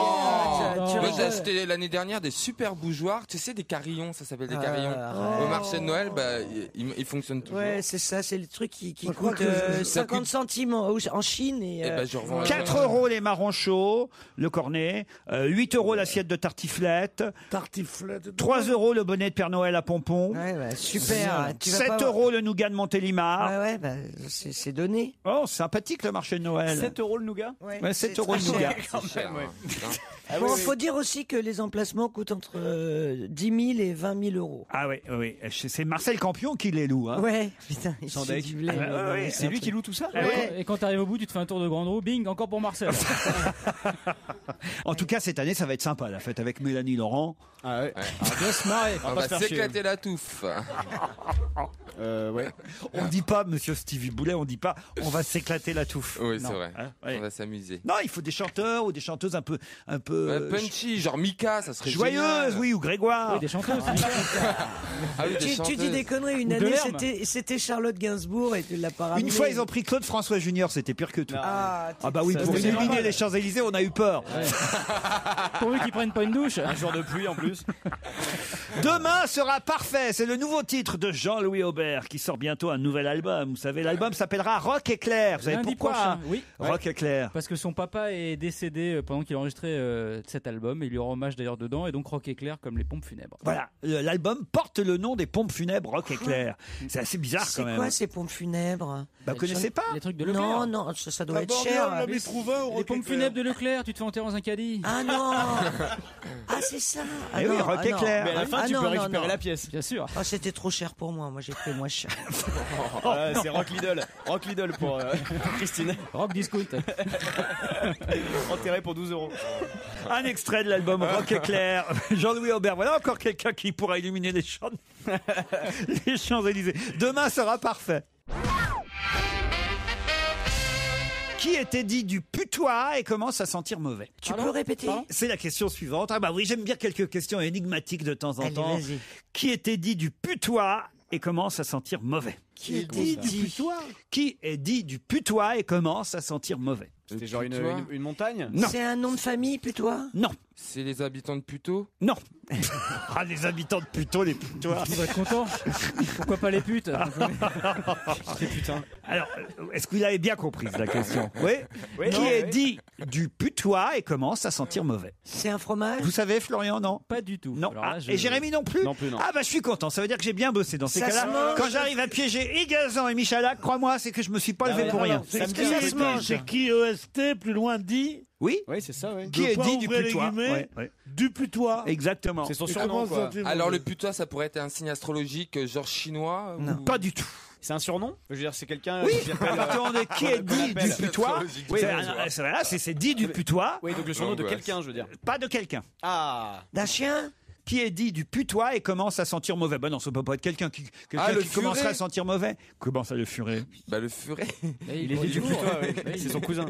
Moi j'ai acheté l'année dernière des super bougeoirs, tu sais, des carillons, ça s'appelle des carillons. Au marché de Noël, ils fonctionnent toujours. Ouais, c'est ça, c'est le truc qui coûte 50 centimes en Chine. Et 4 € les marrons chauds, le cornet, 8 € l'assiette de tartiflette, 3 € le bonnet de Père Noël à pompons, super. 7 € le nougat de Montélimar. C'est donné. Oh, sympathique le marché de Noël. 7 € le nougat. Ouais, 7 € le nougat. Bon, faut dire aussi que les emplacements coûtent entre 10 000 et 20 000 euros. Ah oui. C'est Marcel Campion qui les loue. Hein. Ouais, putain, c'est lui qui loue tout ça. Et quand t'arrives au bout, tu te fais un tour de grande roue, bing, encore pour Marcel. En tout cas, cette année, ça va être sympa, la fête avec Mélanie Laurent. Ah ouais. On va se marrer. On va s'éclater la touffe. On dit pas, monsieur Stevie Boulet, on dit pas, on va s'éclater la touffe. Oui, c'est vrai. On va s'amuser. Non, il faut des chanteurs ou des chanteuses un peu punchy, genre Mika, ça serait joyeuse, génial. Oui, ou Grégoire. Oui, des chanteuses. Tu dis des conneries. Une année, c'était Charlotte Gainsbourg et tu l'as pas ramené. Une fois, ils ont pris Claude François Junior, c'était pire que tout. Ah bah oui, pour illuminer les Champs-Élysées, on a eu peur. Pourvu qu'ils prennent pas une douche. Un jour de pluie en plus. Demain sera parfait. C'est le nouveau titre de Jean-Louis Aubert qui sort bientôt un nouvel album. Vous savez, l'album s'appellera Rock Éclair. Vous savez Lundi pourquoi prochain, oui. Rock Éclair. Parce que son papa est décédé pendant qu'il enregistrait cet album. Et il lui rend hommage d'ailleurs dedans. Et donc Rock Éclair comme les pompes funèbres. Voilà, l'album porte le nom des pompes funèbres Rock Éclair. C'est assez bizarre quand même. C'est quoi ces pompes funèbres? Vous connaissez pas? Les trucs de Leclerc. Non, ça doit être cher. Les pompes funèbres de Leclerc, tu te fais enterrer dans un caddie. Ah non. Ah c'est ça. Eh oui, Rock Éclair. Mais à la fin, tu peux récupérer la pièce. Bien sûr. Ah, c'était trop cher pour moi. Moi, j'ai pris moins cher. C'est Rock Lidl. Rock Lidl pour Christine. Rock Discount. Enterré pour 12 €. Un extrait de l'album Rock Éclair. Jean-Louis Aubert. Voilà encore quelqu'un qui pourra illuminer les Champs-Élysées. Demain sera parfait. Qui était dit du putois et commence à sentir mauvais? Tu peux répéter? C'est la question suivante. Ah bah oui, j'aime bien quelques questions énigmatiques de temps en temps. Vas-y. Qui était dit du putois et commence à sentir mauvais? Qui est dit du putois? Qui est dit du putois et commence à sentir mauvais? C'était genre une montagne? Non. C'est un nom de famille, putois? Non. C'est les habitants de Puteaux? Non. Ah, les habitants de Puteaux, les putois. Tu vas être content. Pourquoi pas les putes? Putain. Alors, est-ce que vous avez bien compris la question? Oui. Qui Non, est oui. dit du putois et commence à sentir mauvais? C'est un fromage? Vous savez, Florian, non? Pas du tout. Non. Alors là, Ah, je- et Jérémy non plus? Non plus, non. Ah bah je suis content, ça veut dire que j'ai bien bossé dans ces Ça se cas-là. mange. Quand j'arrive à piéger et Gazan et Michalak, crois-moi, c'est que je me suis pas levé pour rien. C'est qui EST, plus loin dit? Oui. Oui, c'est ça, oui. Qui est dit du putois? Ouais. Du putois. Exactement. C'est son Et surnom, comment quoi. ça, tu- Alors le putois, ça pourrait être un signe astrologique genre chinois ou... Pas du tout. C'est un surnom? Je veux dire, c'est quelqu'un... Oui, qui à s'appelle, partir de qui est qu'on dit appelle. du putois, Oui, c'est dit du putois, Oui, donc le surnom de L'angoisse. quelqu'un, je veux dire. pas de quelqu'un. Ah. D'un chien? Qui est dit du putois et commence à sentir mauvais. Ben non, ça peut pas être quelqu'un qui le furet. commencerait à sentir mauvais. Comment ça, le furet? Bah le furet. Il est dit du putois, oui. C'est son cousin.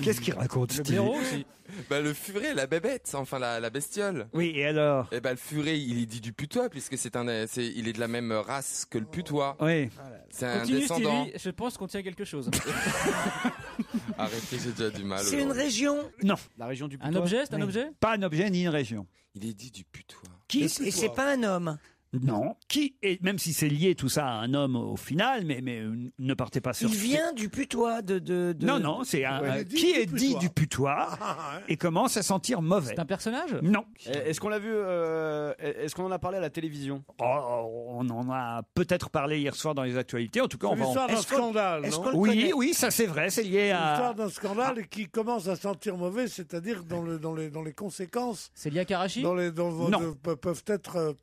Qu'est-ce qu'il raconte, Le Stevie? blaireau aussi. Bah le furet, la bébête, enfin la bestiole. Oui, et alors? Et bah le furet, il est dit du putois puisque il est de la même race que le putois. Oui. C'est un Continue, descendant. Stevie. Je pense qu'on tient quelque chose. Arrêtez, j'ai déjà du mal. C'est une aujourd'hui. région? Non, La région du putois. Un objet, c'est un objet? pas un objet ni une région. Il est dit du putois. Et c'est pas un homme? Non. Qui est, même si c'est lié tout ça à un homme au final, mais ne partez pas sur Il vient du putois de... Non, c'est un. Ouais. Qui est dit du putois et commence à sentir mauvais? C'est un personnage? Non. Est-ce qu'on l'a vu Est-ce qu'on en a parlé à la télévision? Oh, on en a peut-être parlé hier soir dans les actualités. En tout cas, on C'est va. l'histoire d'un Est-ce qu'on- scandale, est-ce non? qu'on le Oui, connaît? oui, ça c'est vrai. C'est lié L'histoire à. d'un scandale qui commence à sentir mauvais, c'est-à-dire dans les conséquences, C'est lié à Karachi? non. Peuvent être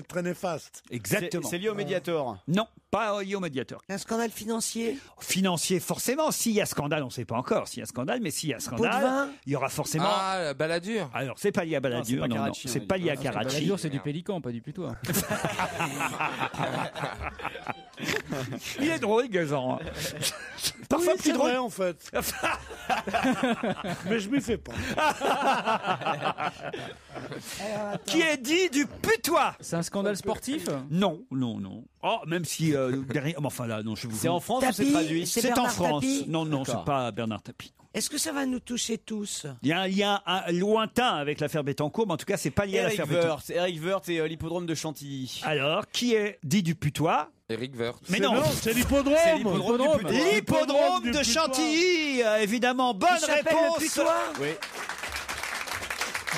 très néfastes. Exactement. C'est lié au Mediator. Non, pas lié au médiateur. Un scandale financier? Financier, forcément. S'il y a scandale, on ne sait pas encore s'il y a scandale, mais s'il y a Pot de scandale, vin? il y aura forcément. Ah, la baladure. Alors, c'est pas lié à Balladur, pas non, Karachi, c'est on pas dit. lié à Ah, Karachi. Balladur, c'est du pélican, pas du putois. Il est drôle, Gazan. Parfois Oui, plus c'est drôle. vrai, en fait. Mais je m'y fais pas. Qui est dit du putois? C'est un scandale sportif? Non. Oh, même si derrière. Enfin là, non, je vous. C'est en France ou c'est Tapie? traduit? C'est C'est en Bernard France. Tapie? Non, c'est D'accord. pas Bernard Tapie. Est-ce que ça va nous toucher tous? Il y a un lien lointain avec l'affaire Bettencourt, mais en tout cas, c'est pas lié à Eric l'affaire Bettencourt. Woerth. Eric Woerth et l'hippodrome de Chantilly. Alors, qui est dit du putois? Eric Woerth. Mais non, C'est l'hippodrome. C'est l'hippodrome du putois. l'hippodrome du de putois. Chantilly. Évidemment, bonne Il s'appelle le réponse. putois? Oui.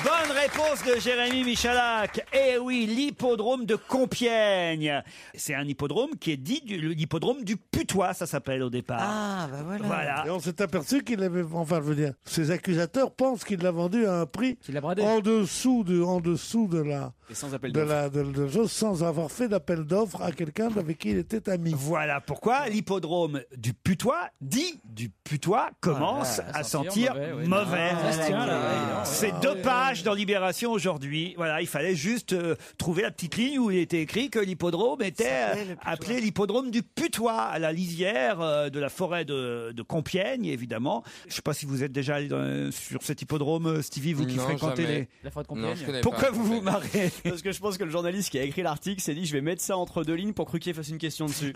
Bonne réponse de Jérémy Michalak. Eh oui, l'hippodrome de Compiègne. C'est un hippodrome qui est dit l'hippodrome du putois, ça s'appelle au départ. Ah, bah voilà. Voilà. Et on s'est aperçu qu'il avait, enfin, je veux dire, ses accusateurs pensent qu'il l'a vendu à un prix Qu'il a bradé? en dessous de la, Et sans appel de d'offres. la, de chose, sans avoir fait d'appel d'offre à quelqu'un avec qui il était ami. Voilà pourquoi l'hippodrome du putois, dit du putois, commence à sentir mauvais. Ça se tient, là, ouais. C'est 2 pages dans Libération aujourd'hui. Voilà, il fallait juste trouver la petite ligne où il était écrit que l'hippodrome était appelé l'hippodrome du putois, à la lisière de la forêt de Compiègne, évidemment. Je ne sais pas si vous êtes déjà allé sur cet hippodrome, Stevie, vous qui Non, fréquentez jamais. les... La forêt de Non, Compiègne? je connais Pourquoi pas. vous vous marrez? Parce que je pense que le journaliste qui a écrit l'article s'est dit je vais mettre ça entre deux lignes pour que Ruquier fasse une question dessus.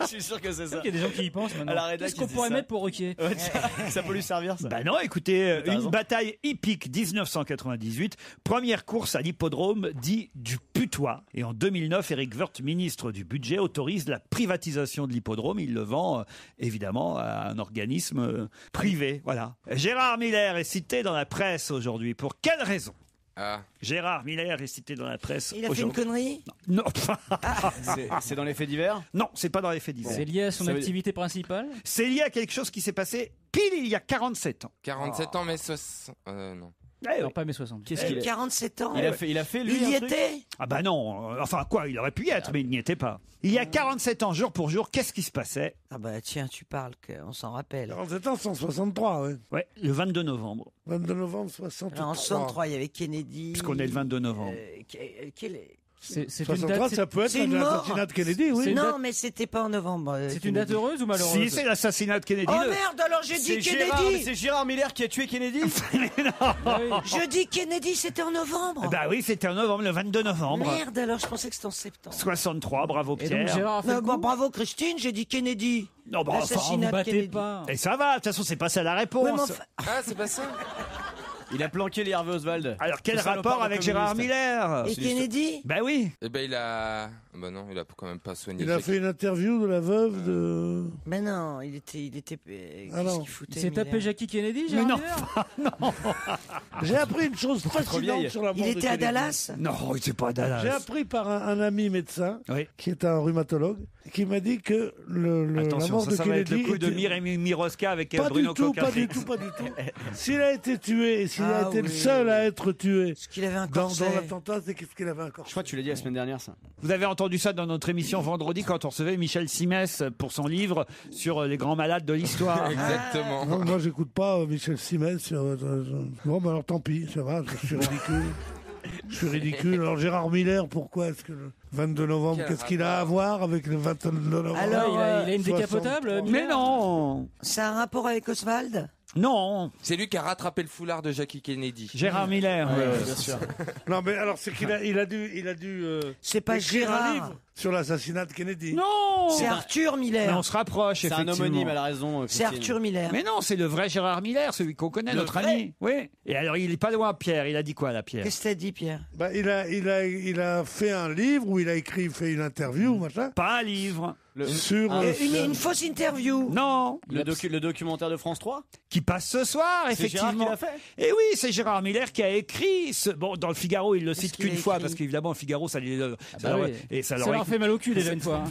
Je suis sûr que c'est ça. Il y a des gens qui y pensent maintenant. À la rédac, Qu'est-ce qu'on ils disent pourrait ça. mettre pour Ruquier? Ouais, ça peut lui servir ça. Bah non, écoutez, T'as une raison. bataille hippique 1998, première course à l'hippodrome dit du putois. Et en 2009, Eric Woerth, ministre du budget, autorise la privatisation de l'hippodrome. Il le vend évidemment à un organisme privé. Voilà. Gérard Miller est cité dans la presse aujourd'hui. Pour quelle raison? Ah. Gérard Miller est cité dans la presse Il a fait une aujourd'hui. connerie? Non, C'est dans les faits divers? non, c'est pas dans les faits divers. C'est lié à son Ça veut- activité principale? C'est lié à quelque chose qui s'est passé pile il y a 47 ans. 47 ans, mais 60... non. Eh Non, oui. pas mes 60. Qu'est-ce qu'il est 47 ans. Il a fait lui Il y un truc était? Ah bah non, enfin quoi, il aurait pu y être, mais il n'y était pas. Il y a 47 ans, jour pour jour, qu'est-ce qui se passait? Ah bah tiens, tu parles, on s'en rappelle. 47 ans, 163, oui. Ouais, le 22 novembre, 22 novembre 63. Alors, en 63, il y avait Kennedy. puisqu'on est le 22 novembre. Qui C'est 63, ça peut être l'assassinat de Kennedy, oui. Non, mais c'était pas en novembre. C'est une date heureuse ou malheureuse? Si, c'est l'assassinat de Kennedy. Oh merde, alors j'ai dit Kennedy. C'est Gérard Miller qui a tué Kennedy. Je dis Kennedy, c'était en novembre. Bah oui, c'était en novembre, le 22 novembre. Merde, alors je pensais que c'était en septembre. 63, bravo Pierre. Bravo Christine, j'ai dit Kennedy. Non, bah, L'assassinat de Kennedy. pas. Et ça va, de toute façon, c'est pas ça la réponse. Ah, c'est pas ça. Il a planqué les Harvey Oswald. Alors, quel rapport avec Gérard Miller? Et Kennedy? Ben oui. Eh ben, il a. Bah non, il a quand même pas soigné. Il a fait une interview de la veuve de. Mais non, il était. Ah non. Il s'est tapé Jackie Kennedy, Mais Gérard non. Miller J'ai appris une chose fascinante sur la mort de Il était à Kennedy. Dallas? Non, il était pas à Dallas. J'ai appris par un ami médecin, Oui. qui est un rhumatologue, qui m'a dit que la Attention, mort de ça va être Kennedy le coup de était- Miroska avec Pas Bruno du tout, Coquin. pas du tout. S'il a été tué, et s'il a été le oui. seul à être tué Qu'il avait un dans corset. l'attentat, c'est qu'il avait un corset. Je crois que tu l'as dit la semaine dernière, ça. Vous avez entendu ça dans notre émission vendredi quand on recevait Michel Simès pour son livre sur les grands malades de l'histoire. Exactement. Non, moi, j'écoute pas Michel Simès. Bon, bah alors tant pis, ça va, je suis ridicule. Je suis ridicule. Alors Gérard Miller, pourquoi est-ce que le 22 novembre, Quel qu'est-ce qu'il a à voir avec le 22 novembre? Alors, il a une décapotable, 63. Mais non. Ça a un rapport avec Oswald? Non. C'est lui qui a rattrapé le foulard de Jackie Kennedy. Gérard Miller. Bien sûr. Non, mais alors c'est qu'il a, il a dû C'est pas écrire un Gérard. livre sur l'assassinat de Kennedy. Non. C'est Arthur Mais Miller. on se rapproche, C'est un effectivement. homonyme, elle a raison. C'est Arthur Miller. Mais non, c'est le vrai Gérard Miller, celui qu'on connaît, notre ami. Oui. Et alors, il est pas loin, Pierre. Il a dit quoi, là, Pierre? Qu'est-ce que t'as dit, Pierre? Bah, il a fait un livre où il a fait une interview, machin, Pas un livre. sur. Une fausse interview. Non. Le documentaire de France 3 Qui passe ce soir, C'est effectivement. Gérard qui l'a fait. Et oui, c'est Gérard Miller qui a écrit ce. Bon, dans le Figaro, il le cite qu'il a qu'une fois, écrit parce qu'évidemment, le Figaro, ça les. Bah oui. Et ça Ça leur leur fait mal au cul déjà une fois.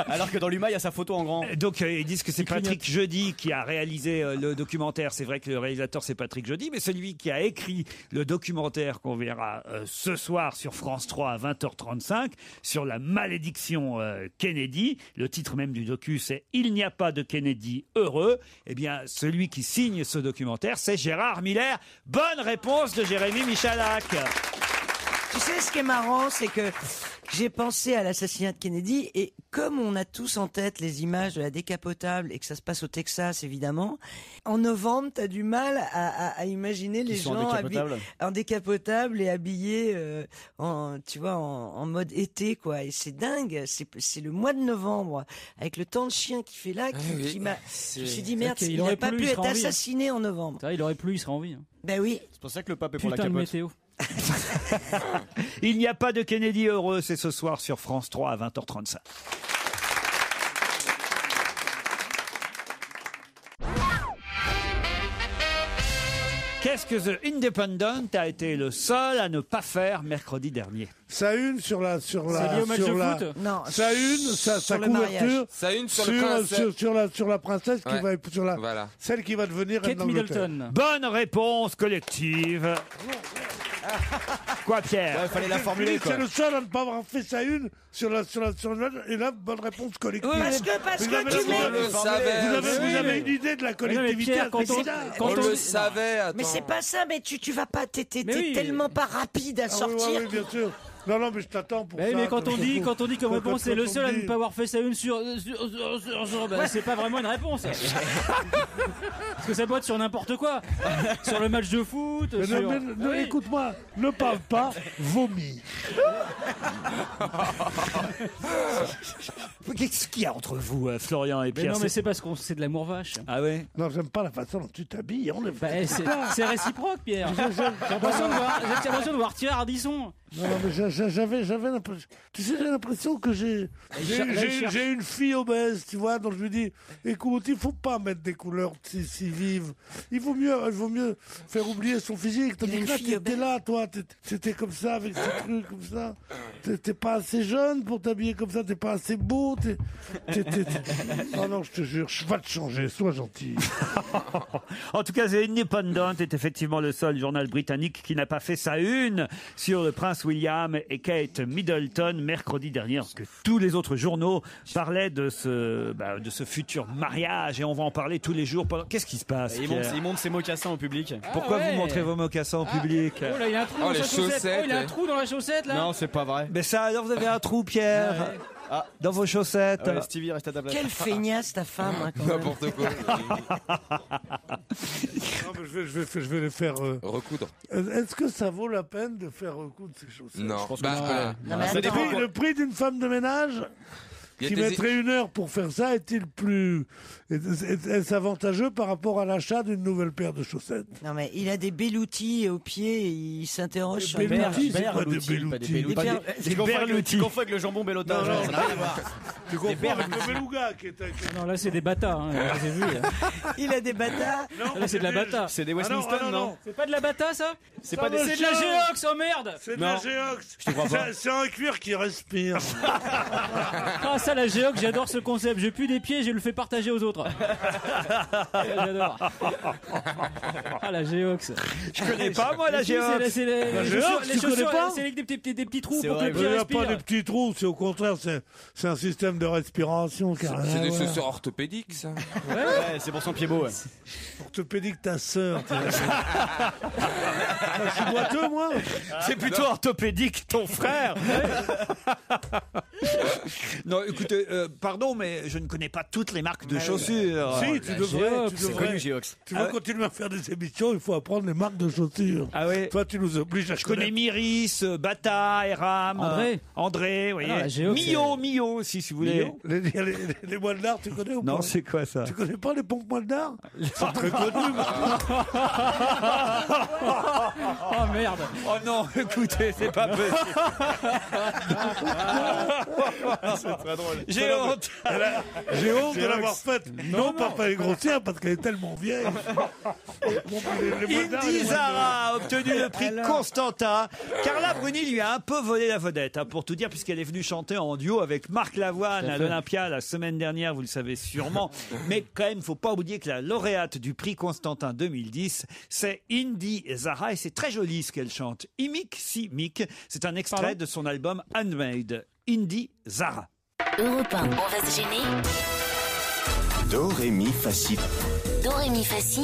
Alors que dans l'UMA, il y a sa photo en grand. Donc ils disent que c'est Patrick Jeudi qui a réalisé le documentaire. C'est vrai que le réalisateur c'est Patrick Jeudi, mais celui qui a écrit le documentaire qu'on verra ce soir sur France 3 à 20h35 sur la malédiction Kennedy. Le titre même du docu c'est Il n'y a pas de Kennedy heureux. Eh bien celui qui signe ce documentaire c'est Gérard Miller. Bonne réponse de Jérémy Michalak. Tu sais, ce qui est marrant, c'est que j'ai pensé à l'assassinat de Kennedy et comme on a tous en tête les images de la décapotable et que ça se passe au Texas, évidemment, en novembre, t'as du mal à imaginer les gens en décapotable et habillés en mode été, quoi. Et c'est dingue, c'est le mois de novembre, avec le temps de chien qui fait là, qui m'a... Je me suis dit, merde, il n'aurait pas pu être assassiné en novembre. Il aurait plu, il serait en vie. Ben oui. C'est pour ça que le pape est pour la Putain de capote. météo. Il n'y a pas de Kennedy heureux, c'est ce soir sur France 3 à 20h35. Qu'est-ce que The Independent a été le seul à ne pas faire mercredi dernier? Sa une sur la C'est lié au match de foot? Non. Sa une, sa sur le couverture. mariage. Ça une sur le prince. Sur la princesse qui Ouais. va sur la Voilà. celle qui va devenir reine Kate d'Angleterre. Middleton. Bonne réponse collective. Quoi, Pierre? Il fallait la formuler, quoi. C'est le seul à ne pas avoir fait sa une sur et là bonne réponse collective. Parce que tu mets... On le savait. Vous avez une idée de la collectivité. Pierre, quand on- On Quand le savait. Attends. Mais c'est pas ça, mais tu vas pas, t'es Mais oui. tellement pas rapide à sortir. Oui, bien sûr. Non, mais je t'attends pour ça. Mais quand on dit comme Quand réponse, c'est le on seul à dit- ne pas avoir fait sa une sur c'est pas vraiment une réponse. Parce que ça peut être sur n'importe quoi. Sur le match de foot. Mais sur... non, écoute-moi, ne parle pas, vomis. Qu'est-ce qu'il y a entre vous, Florian et Mais Pierre? non, mais c'est parce qu'on c'est de l'amour vache. Ah ouais? Non, j'aime pas la façon dont tu t'habilles. C'est réciproque, Pierre. J'ai l'impression de voir Thierry Ardisson. Non, mais j'avais l'impression. Tu sais, j'ai l'impression que j'ai une fille obèse, tu vois, donc je lui dis, écoute, il faut pas mettre des couleurs si vives. Il vaut mieux faire oublier son physique. Tandis que là, t'es là, toi, t'étais comme ça, avec ces trucs comme ça. T'es pas assez jeune pour t'habiller comme ça, t'es pas assez beau. non, Oh non, je te jure, je vais te changer, sois gentil. En tout cas, The Independent est effectivement le seul journal britannique qui n'a pas fait sa une sur le prince William et Kate Middleton mercredi dernier, parce que tous les autres journaux parlaient de ce futur mariage, et on va en parler tous les jours. Qu'est-ce qui se passe? Il montre ses mocassins au public. Pourquoi vous montrez vos mocassins au public? Oh là, il y a un trou dans sa chaussette. Oh, il a un trou dans la chaussette là. Non, c'est pas vrai. Mais ça, alors vous avez un trou, Pierre, dans vos chaussettes. Ouais, Stevie, reste à ta place. Quelle feignasse ta femme, hein, quand même. N'importe quoi. Non, mais je vais les faire recoudre. Est-ce que ça vaut la peine de faire recoudre ces chaussettes? Non. Je pense que Non, mais attends. Le prix d'une femme de ménage qui mettrait 1 heure pour faire ça est-ce avantageux par rapport à l'achat d'une nouvelle paire de chaussettes? Non, mais il a des belloutis aux pieds, et il s'interroge sur Des le belloutis, c'est quoi des belloutis? Tu confonds avec le jambon bellotage. Non, Ça n'a rien à voir. Tu comprends avec le beluga qui est... Non, là c'est des bâtas, hein, j'ai vu. Il a des bâtards. Là c'est de la bata. C'est des Westminster, non? C'est pas de la bata ça? C'est pas des. C'est de la Géox, oh merde! C'est de la Géox. Je te crois pas. C'est un cuir qui respire. Ah ça la Géox, j'adore ce concept. J'ai plus des pieds, je le fais partager aux autres. J'adore. Ah la Géox. Je connais pas moi la Géox. C'est les Géox, tu connais pas? c'est avec des petits trous C'est pour que le vrai, pied Il n'y a pas respire. des petits trous, c'est au contraire, c'est un système de respiration. C'est des chaussures orthopédiques, ça. Ouais, c'est pour son pied beau. Ouais. Orthopédique ta sœur. Je suis boiteux, moi. C'est plutôt orthopédique ton frère. Non, écoutez, pardon, mais je ne connais pas toutes les marques de chaussures. Si, tu devrais. C'est connu, Géox. Tu veux continuer à faire des émissions, il faut apprendre les marques de chaussures. Ah oui. Toi, tu nous obliges à Je connais Myris, Bata, Eram, André, vous voyez. Ah, la Géox, Mio aussi, si vous voulez. Les moelles d'art, tu connais ou pas? Non, c'est quoi ça? Tu connais pas les pompes moelles d'art? C'est très connu. Oh merde. Oh non, écoutez, c'est pas possible. C'est très drôle. J'ai honte. J'ai honte de l'avoir faite. Non, pas les grossières, parce qu'elle est tellement vieille. Indy Zara a obtenu le prix Constantin. Carla Bruni lui a un peu volé la vedette, hein, pour tout dire, puisqu'elle est venue chanter en duo avec Marc Lavoine à l'Olympia la semaine dernière, vous le savez sûrement. Mais quand même, il ne faut pas oublier que la lauréate du prix Constantin 2010, c'est Indy Zara, et c'est très joli ce qu'elle chante. Imic si mic, c'est un extrait de son album Handmade. Indy Zara. Europe 1, on va se gêner. Do, ré, mi, fa, si. Do, ré, mi, fa, si.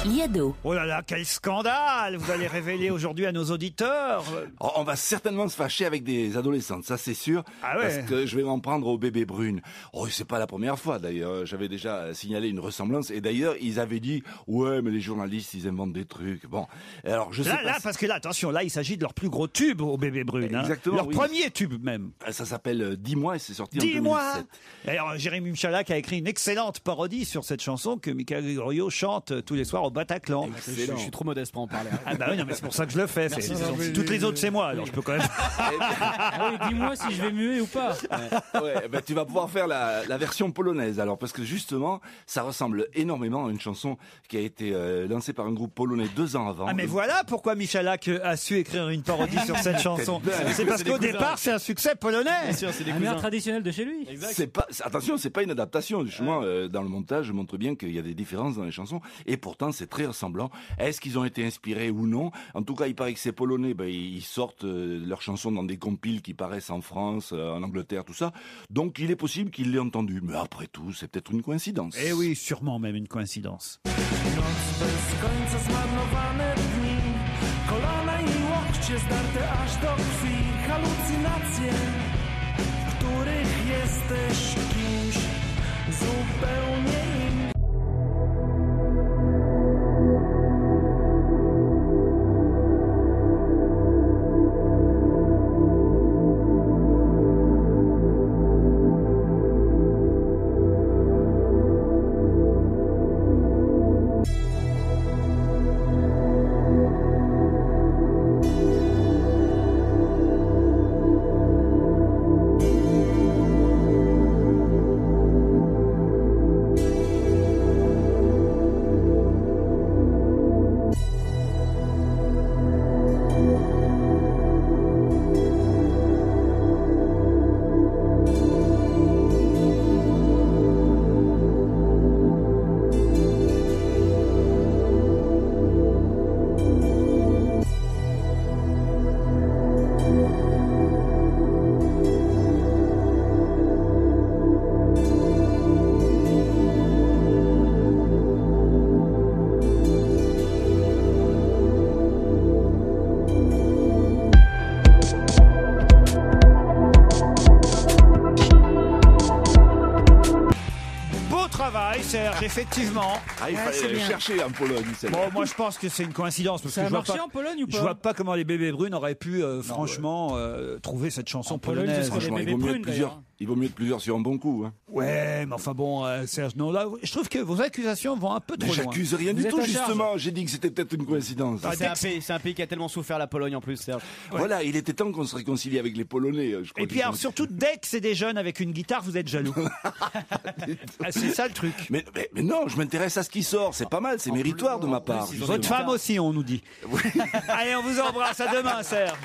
Liado. Oh là là, quel scandale vous allez révéler aujourd'hui à nos auditeurs. Oh, on va certainement se fâcher avec des adolescentes, ça c'est sûr. Ah ouais. Parce que je vais m'en prendre au bébé brune. Oh, c'est pas la première fois d'ailleurs. J'avais déjà signalé une ressemblance. Et d'ailleurs, ils avaient dit, ouais, mais les journalistes, ils inventent des trucs. Bon, alors je sais pas. Là, parce que là, attention, là, il s'agit de leur plus gros tube au bébé brune. Exactement. Leur premier tube même. Ça s'appelle 10 mois et c'est sorti en 2007. 10 mois. Alors, Jérémy Michalak a écrit une excellente parodie sur cette chanson que Michael Gregorio chante tous les soirs au Bataclan. Je suis trop modeste pour en parler. Ah bah oui, non, mais c'est pour ça que je le fais. Toutes les autres, c'est moi, alors je peux quand même. Ah oui, dis-moi si je vais muer ou pas. Ouais, bah, tu vas pouvoir faire la version polonaise, alors, parce que justement, ça ressemble énormément à une chanson qui a été lancée par un groupe polonais 2 ans avant. Ah, mais voilà pourquoi Michalak a su écrire une parodie sur cette chanson. C'est parce qu'au départ, c'est un succès polonais. Bien sûr, c'est des Un air traditionnel de chez lui. Attention, c'est pas une adaptation. Justement, dans le montage, je montre bien qu'il y a des différences dans les chansons, et pourtant, c'est très ressemblant. Est-ce qu'ils ont été inspirés ou non? En tout cas, il paraît que ces Polonais, ils sortent leurs chansons dans des compiles qui paraissent en France, en Angleterre, tout ça. Donc, il est possible qu'ils l'aient entendu. Mais après tout, c'est peut-être une coïncidence. Eh oui, sûrement même une coïncidence. Oui, Serge, effectivement. Ah, il fallait aller chercher en Pologne. Bon, moi je pense que c'est une coïncidence. Parce Ça que a marché en Pologne ou pas? Je vois pas comment les bébés brunes auraient pu, franchement, trouver cette chanson polonaise. Franchement, il vaut mieux être plusieurs sur un bon coup. Hein. Ouais, mais enfin bon, Serge, non, là, je trouve que vos accusations vont un peu trop loin. J'accuse rien du tout, justement. J'ai dit que c'était peut-être une coïncidence. C'est un pays qui a tellement souffert, la Pologne en plus, Serge. Ouais. Voilà, il était temps qu'on se réconcilie avec les Polonais. Et puis alors, surtout, dès que c'est des jeunes avec une guitare, vous êtes jaloux. C'est ça le truc. Mais non, je m'intéresse à ce qui sort. C'est pas mal, c'est méritoire de ma part. Votre femme aussi, on nous dit. Allez, on vous embrasse. À demain, Serge.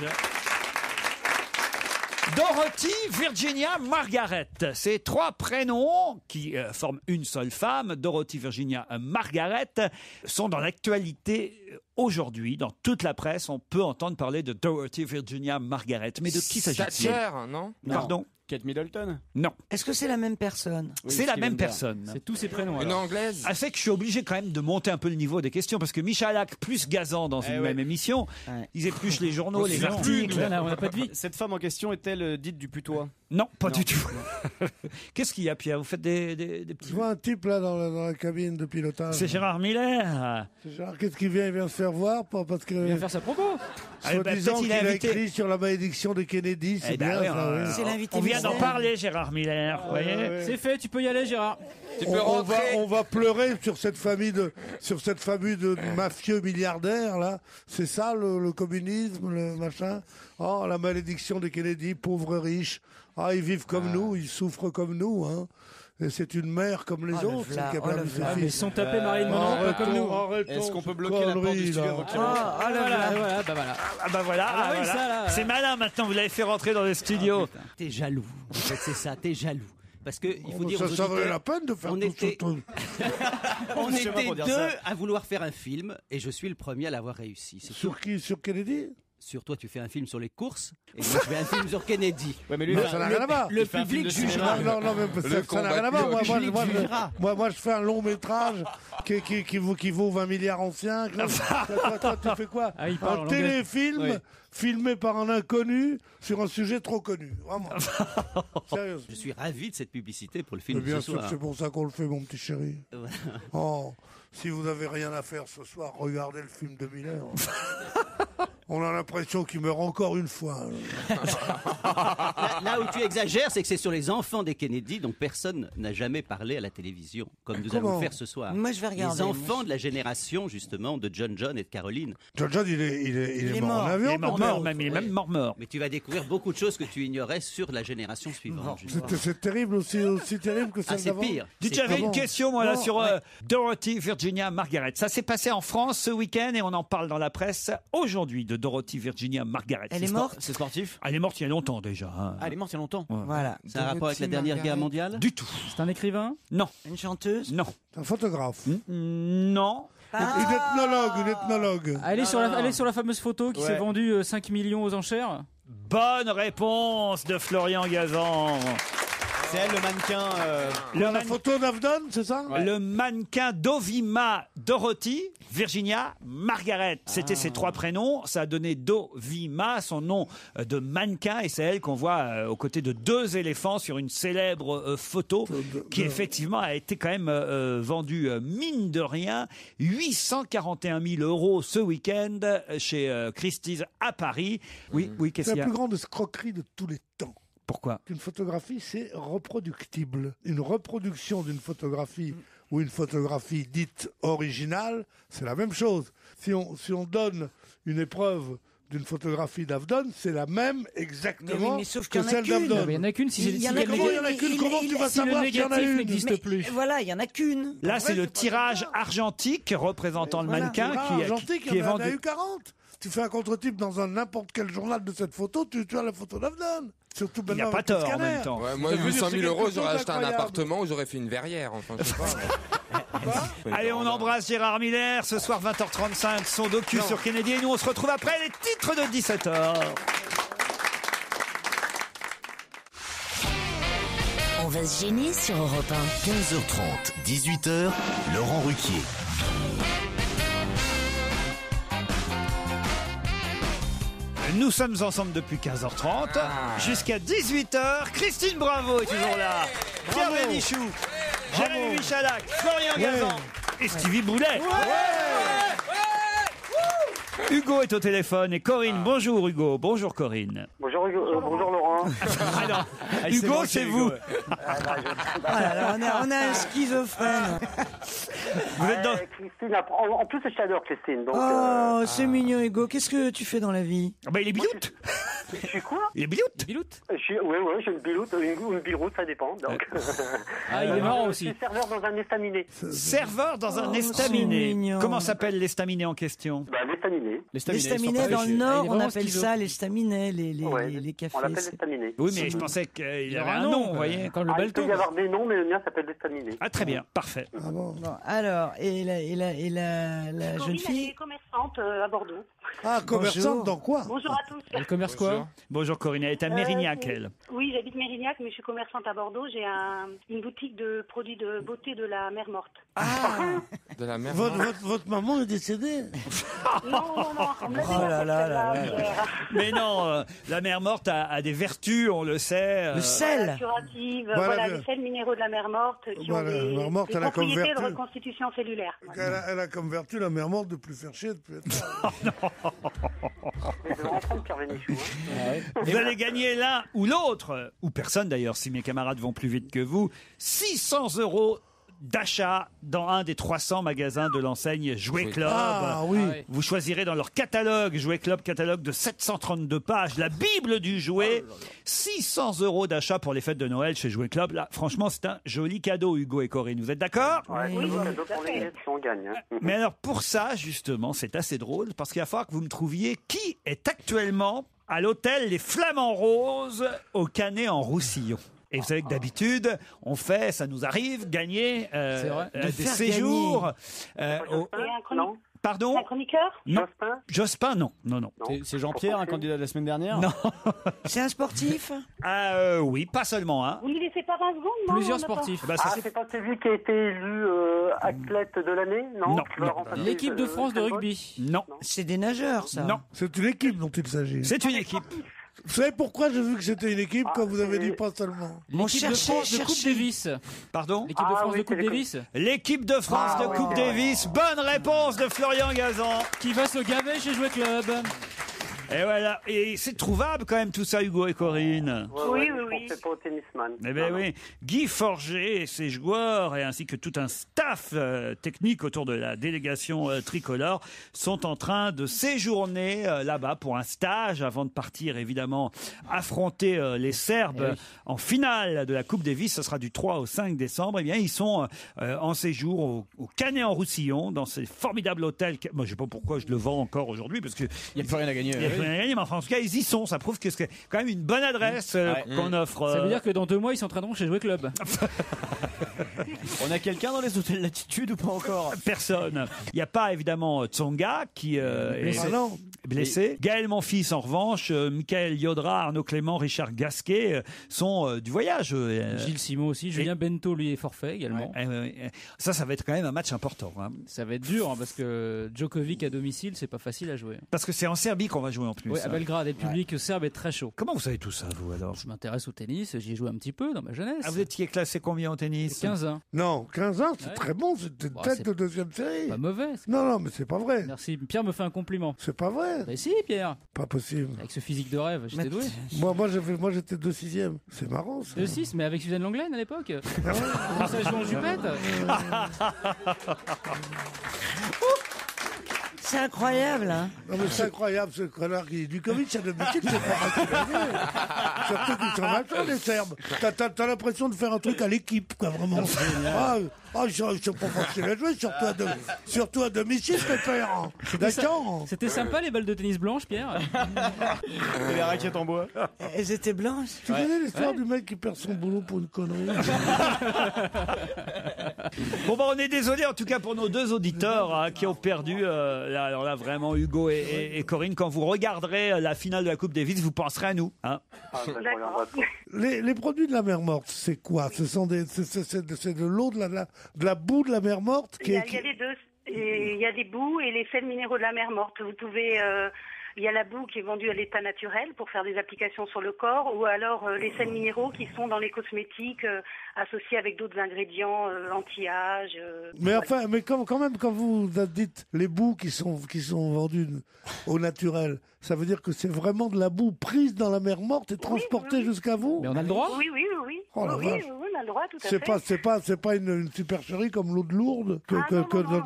Dorothy, Virginia, Margaret. Ces trois prénoms qui forment une seule femme, Dorothy, Virginia, Margaret, sont dans l'actualité aujourd'hui. Dans toute la presse, on peut entendre parler de Dorothy, Virginia, Margaret. Mais de qui s'agit-il? Thatcher, non? Pardon? Kate Middleton? Non. Est-ce que c'est la même personne? Oui, c'est la même personne. C'est tous ces prénoms. Une anglaise? Ah, c'est que je suis obligé quand même de monter un peu le niveau des questions parce que Michalak plus Gazan dans une même émission, ils épluchent les journaux, les articles. On n'a pas de vie. Cette femme en question est-elle dite du putois? Non, pas du tout. Qu'est-ce qu'il y a, Pierre? Vous faites des petits... Je vois un type là dans la cabine de pilotage. C'est Gérard Miller. C'est Gérard, qu'est-ce qu'il vient? Il vient se faire voir parce que... Il vient faire sa propos. Soi-disant qu'il a écrit sur la malédiction de Kennedy. C'est bien ça. C'est l'invité. On vient d'en parler, Gérard Miller. Vous voyez. C'est fait, tu peux y aller, Gérard. On va pleurer sur cette famille de mafieux milliardaires là. C'est ça le communisme, le machin. Oh, la malédiction de Kennedy, pauvres riches. Ah, ils vivent comme nous, ils souffrent comme nous, hein. Et c'est une mère comme les autres. Ils sont tapés Marilyn Monroe, pas comme nous. Est-ce qu'on peut bloquer la porte du studio? Voilà. C'est malin maintenant, vous l'avez fait rentrer dans le studio. T'es jaloux. En fait, c'est ça, t'es jaloux. Parce que il faut dire ça valait la peine de faire tout ça. On était deux à vouloir faire un film et je suis le premier à l'avoir réussi. Sur qui? Sur Kennedy? Sur toi, tu fais un film sur les courses et moi, je fais un film sur Kennedy. Ouais, mais lui, ça n'a rien à voir. Le public jugera. Non, mais ça n'a rien à voir. Moi, je fais un long métrage qui vaut 20 milliards anciens. Toi, tu fais quoi? Un téléfilm filmé par un inconnu sur un sujet trop connu. Vraiment. Sérieusement. Je suis ravi de cette publicité pour le film. Bien sûr, c'est pour ça qu'on le fait, mon petit chéri. Oh, si vous n'avez rien à faire ce soir, regardez le film de Miller. On a l'impression qu'il meurt encore une fois. Là où tu exagères, c'est que c'est sur les enfants des Kennedy dont personne n'a jamais parlé à la télévision, comme nous allons faire ce soir. Moi, je vais regarder. Les enfants de la génération, justement, de John et de Caroline. John, il est mort en avion. Il est même mort. Mais tu vas découvrir beaucoup de choses que tu ignorais sur la génération suivante. C'est terrible, aussi terrible que celle d'avant. C'est pire. Dites, j'avais une question, moi, là, sur Dorothy, Virginia, Margaret. Ça s'est passé en France ce week-end et on en parle dans la presse aujourd'hui de Dorothy, Virginia, Margaret. Elle est morte? C'est sportif? Elle est morte il y a longtemps déjà. Hein. Ah, elle est morte il y a longtemps. Voilà. C'est un rapport avec la dernière guerre mondiale? Du tout. C'est un écrivain? Non. Une chanteuse? Non. Un photographe? Non. Une ethnologue. Elle est sur la fameuse photo qui s'est vendue 5 millions aux enchères? Bonne réponse de Florian Gazan. C'est elle, le mannequin. La photo d'Avdon, c'est ça? Le mannequin Dovima Dorothy, Virginia, Margaret. C'était ses trois prénoms. Ça a donné Dovima, son nom de mannequin. Et c'est elle qu'on voit aux côtés de deux éléphants sur une célèbre photo qui effectivement a été quand même vendue, mine de rien, 841 000 € ce week-end chez Christie's à Paris. Oui, qu'est-ce qu'il y a? C'est la plus grande escroquerie de tous les temps. Pourquoi? Une photographie, c'est reproductible. Une reproduction d'une photographie ou une photographie dite originale, c'est la même chose. Si on donne une épreuve d'une photographie d'Avdon, c'est la même exactement que celle d'Avdon. Il y en a qu'une. Il y en a qu'une. Comment tu vas savoir qu'il y en a une? N'existe plus. Voilà, il y en a qu'une. Là, c'est le tirage argentique représentant le mannequin qui est vendu. Il y en a eu 40. Tu fais un contre-type dans n'importe quel journal de cette photo, tu as la photo d'Avdon. Surtout il n'y a pas tort en même temps. Ouais, moi, 800 000 €, j'aurais acheté un appartement ou j'aurais fait une verrière. Enfin, je sais pas. Allez, on embrasse Gérard Miller. Ce soir, 20h35, son docu sur Kennedy. Et nous, on se retrouve après les titres de 17h. On va se gêner sur Europe 1. 15h30, 18h, Laurent Ruquier. Nous sommes ensemble depuis 15h30 jusqu'à 18h. Christine Bravo est toujours là. Pierre Bénichou, Jérémy Michalak, Florian Gazan et Stevie Boulet. Hugo est au téléphone et Corinne. Bonjour Hugo. Bonjour Corinne. Bonjour Hugo. Bonjour Laurent. Hugo, c'est vous. On a un schizophrène. Vous êtes dans... Christine, en plus j'adore Christine. Donc, c'est mignon Hugo. Qu'est-ce que tu fais dans la vie? Il est biloute. Je suis quoi? Il est biloute. Oui, j'ai une biloute, une biloute, ça dépend. Donc. Il est marrant aussi. Je suis serveur dans un estaminet. Serveur dans un estaminet. mignon. Comment s'appelle l'estaminet en question? L'estaminet. L'estaminet dans le Nord, on appelle ça l'estaminet, les cafés. On l'appelle l'estaminet. Oui, mais je pensais qu'il avait un nom, vous voyez. Comme le Il peut y avoir des noms, mais le mien s'appelle l'estaminet. Ah, très bien, parfait. Bon, alors, et la jeune fille? Elle est commerçante à Bordeaux. Ah, commerçante dans quoi? Bonjour à tous. Elle commerce quoi? Bonjour Corinne, elle est à Mérignac, elle. Oui, j'habite Mérignac, mais je suis commerçante à Bordeaux. J'ai une boutique de produits de beauté de la mer morte. De la mer. Votre maman est décédée? Non. On me l'a dit, celle-là, hier. Mais non, la mer morte a des vertus, on le sait. Le sel. Curatives, Voilà, les sels minéraux de la mer morte qui ont la mer morte, des elle a comme propriétés de vertu. reconstitution cellulaire. Elle a comme vertu, la mer morte, de plus faire chier, de plus être... Vous allez gagner l'un ou l'autre, ou personne d'ailleurs, si mes camarades vont plus vite que vous, 600 € d'achat dans un des 300 magasins de l'enseigne Jouet Club. Ah oui. Vous choisirez dans leur catalogue, Jouet Club, catalogue de 732 pages, la Bible du jouet. 600 € d'achat pour les fêtes de Noël chez Jouet Club. Là, franchement, c'est un joli cadeau, Hugo et Corinne. Vous êtes d'accord? Oui, cadeau pour les si on gagne. Mais alors, pour ça, justement, c'est assez drôle, parce qu'il va falloir que vous me trouviez qui est actuellement à l'hôtel Les Flamants Roses au Canet en Roussillon. Et vous savez que d'habitude, on fait, ça nous arrive, gagner des séjours. Pardon? Un chroniqueur? Non. Jospin, non. C'est Jean-Pierre, un candidat de la semaine dernière? Non. C'est un sportif? Oui, pas seulement un. Vous ne laissez pas 20 secondes, non? Plusieurs sportifs. C'est pas celui qui a été élu athlète de l'année? Non. L'équipe de France de rugby? Non. C'est des nageurs, ça? Non. C'est une équipe dont il s'agit. C'est une équipe. Vous savez pourquoi j'ai vu que c'était une équipe quand vous avez dit pas seulement? L'équipe de France de Coupe Davis. Pardon? L'équipe de France de Coupe Davis. L'équipe de France de Coupe Davis. Bonne réponse de Florian Gazan. Qui va se gaver chez Jouet Club. Et voilà. Et c'est trouvable quand même tout ça, Hugo et Corinne. Oui. C'est pas au tennisman. Eh bien oui, Guy Forger et ses joueurs, et ainsi que tout un staff technique autour de la délégation tricolore, sont en train de séjourner là-bas pour un stage avant de partir, évidemment, affronter les Serbes en finale de la Coupe Davis. Ce sera du 3 au 5 décembre. Eh bien, ils sont en séjour au Canet en Roussillon, dans ces formidables hôtels. Moi, je ne sais pas pourquoi je le vends encore aujourd'hui, parce qu'il n'y a plus rien à gagner. Mais enfin, en tout cas, ils y sont. Ça prouve que c'est quand même une bonne adresse qu'on offre. Ça veut dire que dans 2 mois, ils s'entraîneront chez Jouet Club. On a quelqu'un dans les hôtels Latitude ou pas encore? Personne. Il n'y a pas évidemment Tsonga qui est blessé. Gaël Monfils, en revanche, Michael Yodra, Arnaud Clément, Richard Gasquet sont du voyage. Gilles Simon aussi. Julien Bento, lui, est forfait également. Ça va être quand même un match important. Ça va être dur parce que Djokovic à domicile, c'est pas facile à jouer. Parce que c'est en Serbie qu'on va jouer en plus. Oui, à Belgrade. Et le public serbe est très chaud. Comment vous savez tout ça, vous, alors? Je m'intéresse au tennis. J'y ai joué un petit peu dans ma jeunesse. Vous étiez classé combien au tennis? 15 ans. Non, 15 ans, c'est très bon. C'était une tête de deuxième série. Pas mauvais. Non, mais c'est pas vrai. Merci. Pierre me fait un compliment. C'est pas vrai. Mais si, Pierre. Pas possible. Avec ce physique de rêve, j'étais doué. Moi, j'étais 2/6. C'est marrant, ça. 2/6, mais avec Suzanne Langlaine à l'époque. Comment ça joue en jupette? C'est incroyable, hein. Non, mais c'est incroyable, ce connard qui du Covid, ça d'habitude, c'est pas facile. Surtout qu'ils sont malins, les Serbes. T'as l'impression de faire un truc à l'équipe, quoi, vraiment. Ils sont pas faciles à jouer, surtout à domicile, préfère. D'accord. C'était sympa, les balles de tennis blanches, Pierre. Et les raquettes en bois. Elles étaient blanches. Tu connais l'histoire du mec qui perd son boulot pour une connerie? Bon, on est désolé en tout cas pour nos 2 auditeurs qui ont perdu. Alors là, vraiment, Hugo et Corinne, quand vous regarderez la finale de la Coupe Davis, vous penserez à nous. Hein. Les produits de la mer morte, c'est quoi? C'est de l'eau, de la boue de la mer morte? Il y a les deux. Il y a des boues et les sels minéraux de la mer morte. Vous pouvez Il y a la boue qui est vendue à l'état naturel pour faire des applications sur le corps, ou alors les sels minéraux qui sont dans les cosmétiques associés avec d'autres ingrédients anti-âge. Mais enfin, mais quand même, quand vous dites les boues qui sont vendues au naturel, ça veut dire que c'est vraiment de la boue prise dans la mer morte et transportée jusqu'à vous? Mais on a le droit? Oui. Oh la vache. Oui, on a le droit, tout à C'est fait. c'est pas une supercherie comme l'eau de Lourdes dont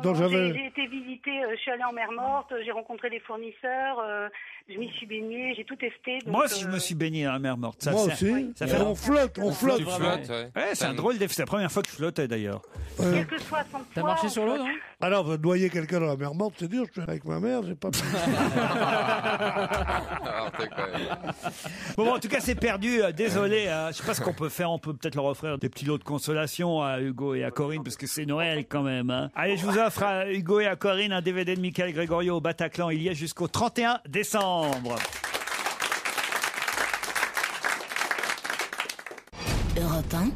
Non, j'avais. j'ai été visiter, je suis allée en mer morte, j'ai rencontré les fournisseurs, je m'y suis baignée, j'ai tout testé. Donc, Moi aussi, je me suis baigné dans la mer morte. Moi aussi. Ça fait... On flotte. Tu flottes, Ouais, c'est un drôle d'effet. C'est la première fois que je flottais d'ailleurs. Quel que soit son poids. T'as marché sur l'eau, non? Alors, noyer quelqu'un dans la mer morte, c'est dur. Je suis avec ma mère, j'ai pas pu. Bon, en tout cas, c'est perdu. Désolé. Je sais pas ce qu'on peut faire. On peut peut-être leur offrir des petits lots de consolation à Hugo et à Corinne, parce que c'est Noël quand même. Hein. Allez, je vous offre à Hugo et à Corinne un DVD de Michael Gregorio au Bataclan. Il y est jusqu'au 31 décembre. Europe 1.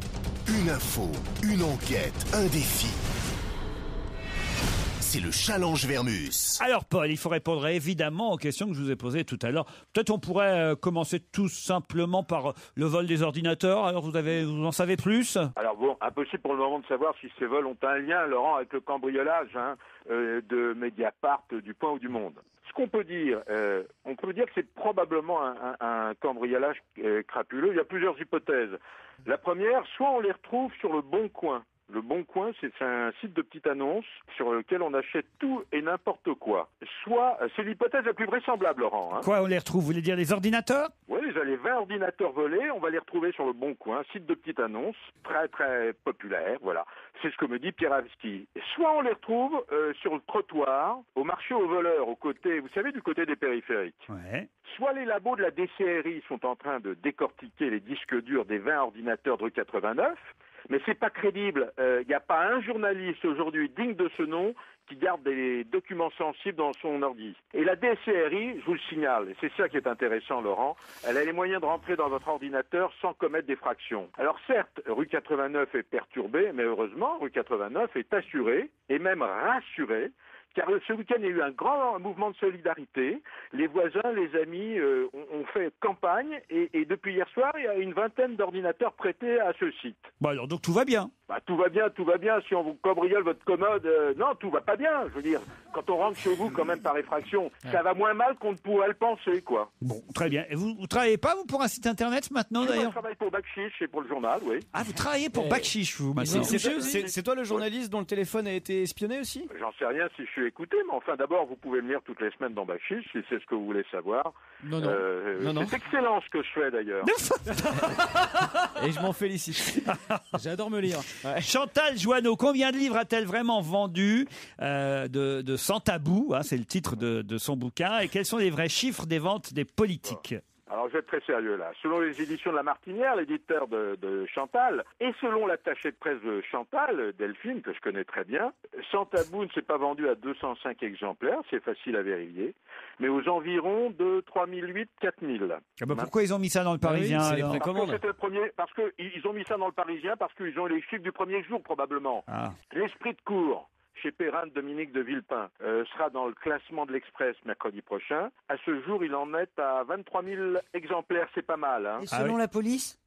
Une info, une enquête, un défi. C'est le challenge Vermus. Alors Paul, il faut répondre évidemment aux questions que je vous ai posées tout à l'heure. Peut-être on pourrait commencer tout simplement par le vol des ordinateurs. Alors vous en savez plus? Alors bon, impossible pour le moment de savoir si ces vols ont un lien, Laurent, avec le cambriolage de Mediapart, du Point ou du Monde. Ce qu'on peut dire, que c'est probablement un cambriolage crapuleux. Il y a plusieurs hypothèses. La première, soit on les retrouve sur le Bon Coin. Le Bon Coin, c'est un site de petites annonces sur lequel on achète tout et n'importe quoi. Soit, c'est l'hypothèse la plus vraisemblable, Laurent. Hein. Quoi, on les retrouve? Vous voulez dire les ordinateurs? Oui, les 20 ordinateurs volés, on va les retrouver sur le Bon Coin, site de petites annonces, très très populaire, voilà. C'est ce que me dit Pierre Avski. Soit on les retrouve sur le trottoir, au marché aux voleurs, au côté, vous savez, du côté des périphériques. Ouais. Soit les labos de la DCRI sont en train de décortiquer les disques durs des 20 ordinateurs de rue 89, mais c'est pas crédible. Il n'y a pas un journaliste aujourd'hui digne de ce nom qui garde des documents sensibles dans son ordi. Et la DCRI, je vous le signale, et c'est ça qui est intéressant, Laurent, elle a les moyens de rentrer dans votre ordinateur sans commettre des fractions. Alors certes, rue 89 est perturbée, mais heureusement, rue 89 est assurée, et même rassurée, car ce week-end, il y a eu un grand mouvement de solidarité. Les voisins, les amis ont fait campagne et depuis hier soir, il y a une vingtaine d'ordinateurs prêtés à ce site. Bon alors, donc tout va bien. Bah, tout va bien. Si on vous cambriole votre commode, non, tout va pas bien. Je veux dire, quand on rentre chez vous, quand même par effraction, ça va moins mal qu'on ne pourrait le penser, quoi. Bon, très bien. Et vous travaillez pas, vous, pour un site internet maintenant, d'ailleurs? Je travaille pour Bakchiche et pour le journal, oui. Ah, vous travaillez pour Bakchiche, vous? C'est toi le journaliste dont le téléphone a été espionné aussi? J'en sais rien si je suis écouté, mais enfin, d'abord, vous pouvez venir toutes les semaines dans Bakchiche, si c'est ce que vous voulez savoir. Non. C'est excellent ce que je fais, d'ailleurs. Et je m'en félicite. J'adore me lire. Ouais. Chantal Joanneau, combien de livres a-t-elle vraiment vendu de Sans Tabou, hein, c'est le titre de son bouquin, et quels sont les vrais chiffres des ventes des politiques? Alors, je vais être très sérieux là. Selon les éditions de La Martinière, l'éditeur de Chantal, et selon l'attaché de presse de Chantal, Delphine, que je connais très bien, Sans Tabou ne s'est pas vendu à 205 exemplaires, c'est facile à vérifier, mais aux environs de 3008, 4000. Ah bah pourquoi ils ont mis ça dans le Parisien? Parce que c'était le premier, parce qu'ils ont mis ça dans le Parisien, parce qu'ils ont les chiffres du premier jour probablement. Ah. L'esprit de cours chez Perrin Dominique de Villepin sera dans le classement de l'Express mercredi prochain. À ce jour, il en est à 23 000 exemplaires, c'est pas mal. Hein. Et selon la police?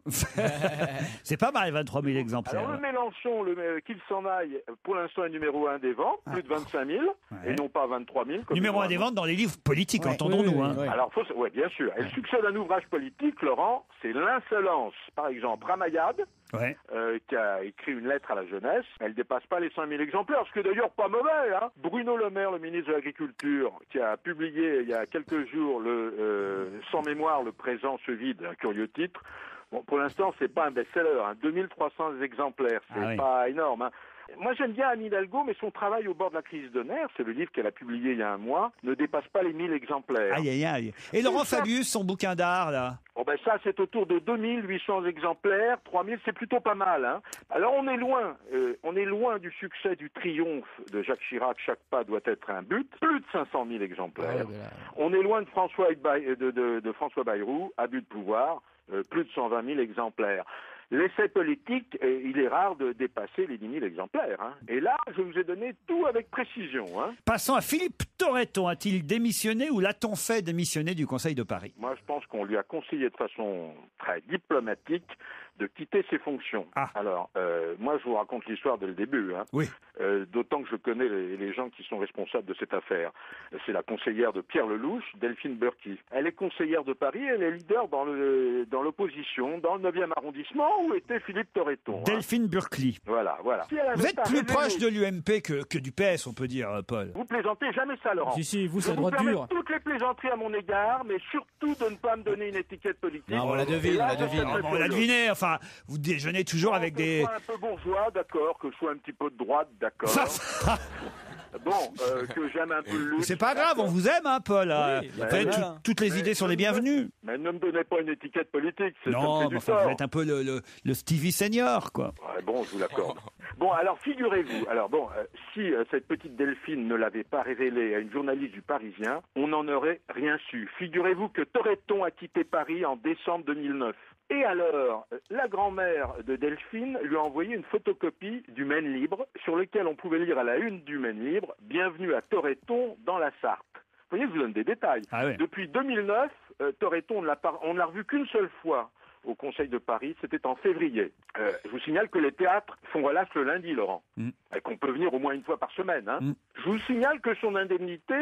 C'est pas mal, 23 000 exemplaires. Alors le Mélenchon, qu'il s'en aille, pour l'instant est numéro 1 des ventes, plus de 25 000, et non pas 23 000. Numéro 1 des ventes dans les livres politiques, entendons-nous. Hein. Alors, oui, bien sûr. Et le succès d'un ouvrage politique, Laurent, c'est l'insolence. Par exemple, Ramayad, qui a écrit une lettre à la jeunesse, elle dépasse pas les 5 000 exemplaires, ce qui est d'ailleurs pas mauvais. Hein. Bruno Le Maire, le ministre de l'Agriculture, qui a publié il y a quelques jours Sans mémoire, le présent se vide, un curieux titre. Bon, pour l'instant, c'est pas un best-seller, hein. 2300 exemplaires, c'est pas énorme. Hein. Moi, j'aime bien Anne Hidalgo, mais son travail au bord de la crise de nerfs, c'est le livre qu'elle a publié il y a un mois, ne dépasse pas les 1000 exemplaires. Aïe, aïe, aïe. Et Laurent Fabius, son bouquin d'art, là? Oh ben ça, c'est autour de 2800 exemplaires, 3000, c'est plutôt pas mal. Hein. Alors, on est loin du succès, du triomphe de Jacques Chirac, chaque pas doit être un but, plus de 500 000 exemplaires. On est loin de François Bayrou, abus de pouvoir, plus de 120 000 exemplaires. L'essai politique, il est rare de dépasser les 10 000 exemplaires. Hein. Et là, je vous ai donné tout avec précision. Hein. Passons à Philippe Torreton. A-t-il démissionné ou l'a-t-on fait démissionner du Conseil de Paris? Moi, je pense qu'on lui a conseillé de façon très diplomatique de quitter ses fonctions. Alors, moi, je vous raconte l'histoire dès le début. Hein. Oui. D'autant que je connais les gens qui sont responsables de cette affaire. C'est la conseillère de Pierre Lelouch, Delphine Burki. Elle est conseillère de Paris, elle est leader dans l'opposition, dans le 9e arrondissement, où était Philippe Torreton. Delphine Burki. Voilà. Si vous êtes plus proche de l'UMP que du PS, on peut dire, Paul. Vous plaisantez jamais ça, Laurent. Si, vous, c'est je droite vous dure. toutes les plaisanteries à mon égard, mais surtout de ne pas me donner une étiquette politique. Non, on la devine, On l'a deviné, enfin, vous déjeunez toujours avec des... Que je sois un peu bourgeois, d'accord, que je sois un petit peu de droite, d'accord. Que j'aime un peu le luxe. C'est pas grave, on vous aime, hein, Paul. Oui, toutes les idées sont les bienvenues. Mais ne me donnez pas une étiquette politique, Non, mais enfin, vous êtes un peu le Stevie Senior, quoi. Ouais, bon, je vous l'accorde. Bon, alors figurez-vous, si cette petite Delphine ne l'avait pas révélé à une journaliste du Parisien, on n'en aurait rien su. Figurez-vous que Torreton a quitté Paris en décembre 2009. Et alors, la grand-mère de Delphine lui a envoyé une photocopie du Maine Libre, sur lequel on pouvait lire à la une du Maine Libre « Bienvenue à Torreton dans la Sarthe ». Vous voyez, je vous donne des détails. Ah oui. Depuis 2009, Torreton, on ne l'a revu qu'une seule fois au Conseil de Paris, c'était en février. Je vous signale que les théâtres font relâche le lundi, Laurent, et qu'on peut venir au moins une fois par semaine. Hein. Je vous signale que son indemnité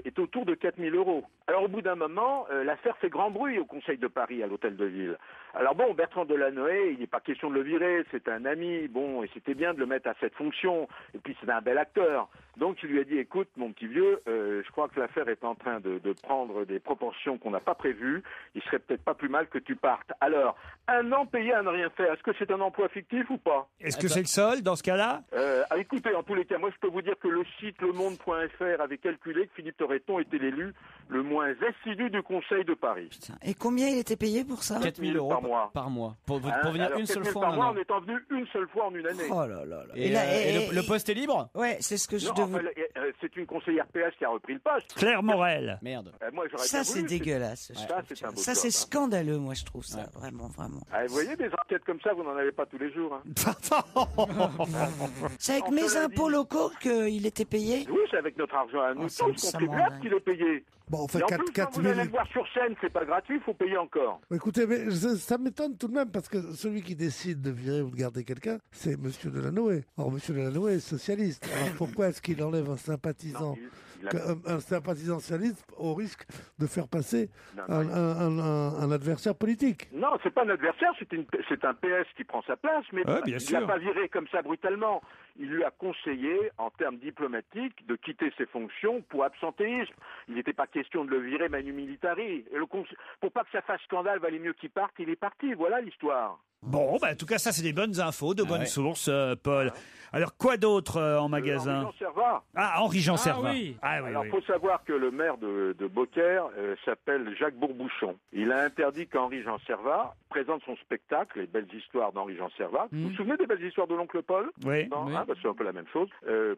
est autour de 4 000 €. Alors au bout d'un moment, l'affaire fait grand bruit au Conseil de Paris, à l'Hôtel de Ville. Alors bon, Bertrand Delanoë, il n'est pas question de le virer, c'est un ami, bon, et c'était bien de le mettre à cette fonction, et puis c'est un bel acteur. Donc il lui a dit, écoute mon petit vieux, je crois que l'affaire est en train de prendre des proportions qu'on n'a pas prévues, il serait peut-être pas plus mal que tu partes. Alors, un an payé à ne rien faire, est-ce que c'est un emploi fictif ou pas? Est-ce que c'est le seul dans ce cas-là? Écoutez, en tous les cas, moi je peux vous dire que le site lemonde.fr avait calculé que Philippe Torreton était l'élu le moins assidu du Conseil de Paris. Putain. Et combien il était payé pour ça? 4 000 € par mois. Pour venir alors, une seule fois par en mois, un an. on est en venu une seule fois en une année. Oh là là là. Et le poste est libre? Ouais, c'est ce que je Non, devais... c'est une conseillère PS qui a repris le poste. Claire Morel. Merde. Moi, j'aurais Ça, bien c'est voulu, dégueulasse. Ça, c'est un beau Ça, job, c'est hein. scandaleux, moi, je trouve ça. Vraiment, vraiment. Vous voyez, des enquêtes comme ça, vous n'en avez pas tous les jours. Hein. C'est avec mes impôts locaux qu'il était payé? Oui, c'est avec notre argent à nous ça tous, me contribuables, semble qu'il est payé. Bon, on fait Et en 4 plus, quand vous 000... allez le voir sur scène, c'est pas gratuit, il faut payer encore. Écoutez, mais ça m'étonne tout de même, parce que celui qui décide de virer ou de garder quelqu'un, c'est M. Delanoë. Or, M. Delanoë est socialiste. Alors pourquoi est-ce qu'il enlève un sympathisant un sympathisant socialiste au risque de faire passer un adversaire politique? Non, c'est pas un adversaire, c'est un PS qui prend sa place, mais bien il sûr. l'a pas viré comme ça brutalement. Il lui a conseillé, en termes diplomatiques, de quitter ses fonctions pour absentéisme. Il n'était pas question de le virer manu militari. Et pour pas que ça fasse scandale, valait mieux qu'il parte, il est parti. Voilà l'histoire. Bon, en tout cas, ça, c'est des bonnes infos, de bonnes sources, Paul. Alors, quoi d'autre en magasin? Henri-Jean Servat. Henri-Jean Servat. Oui. Alors, faut savoir que le maire de Beaucaire s'appelle Jacques Bourbouchon. Il a interdit qu'Henri-Jean Servat présente son spectacle, Les Belles Histoires d'Henri-Jean Servat. Vous vous souvenez des Belles Histoires de l'oncle Paul? Oui. Non, c'est un peu la même chose.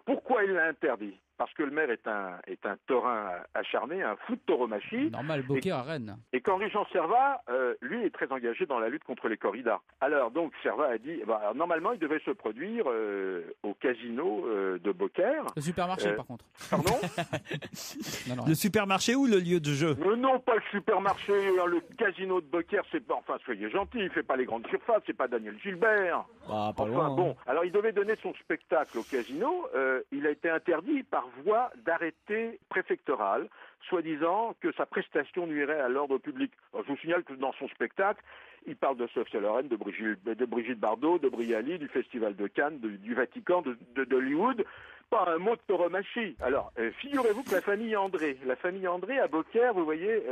Pourquoi il l'a interdit? Parce que le maire est un taurin acharné, un fou de tauromachie. Normal, Beaucaire à Rennes. Et qu'Henri-Jean Servat, lui, est très engagé dans la lutte contre les corridas. Alors, donc, Servat a dit, normalement, il devait se produire au casino de Beaucaire. Le supermarché, par contre. Pardon? Non, Le supermarché ou le lieu de jeu? Non, pas le supermarché, le casino de Beaucaire, c'est pas... Enfin, soyez gentils, il fait pas les grandes surfaces, c'est pas Daniel Gilbert. Pas loin, hein. Bon, alors il devait donner son spectacle au casino, il a été interdit par voie d'arrêté préfectoral, soi-disant que sa prestation nuirait à l'ordre public. Alors, je vous signale que dans son spectacle, il parle de Sophia Loren, de Brigitte Bardot, de Brialy, du Festival de Cannes, du Vatican, d'Hollywood. Pas un mot de tauromachie. Alors, figurez-vous que la famille André à Beaucaire, vous voyez,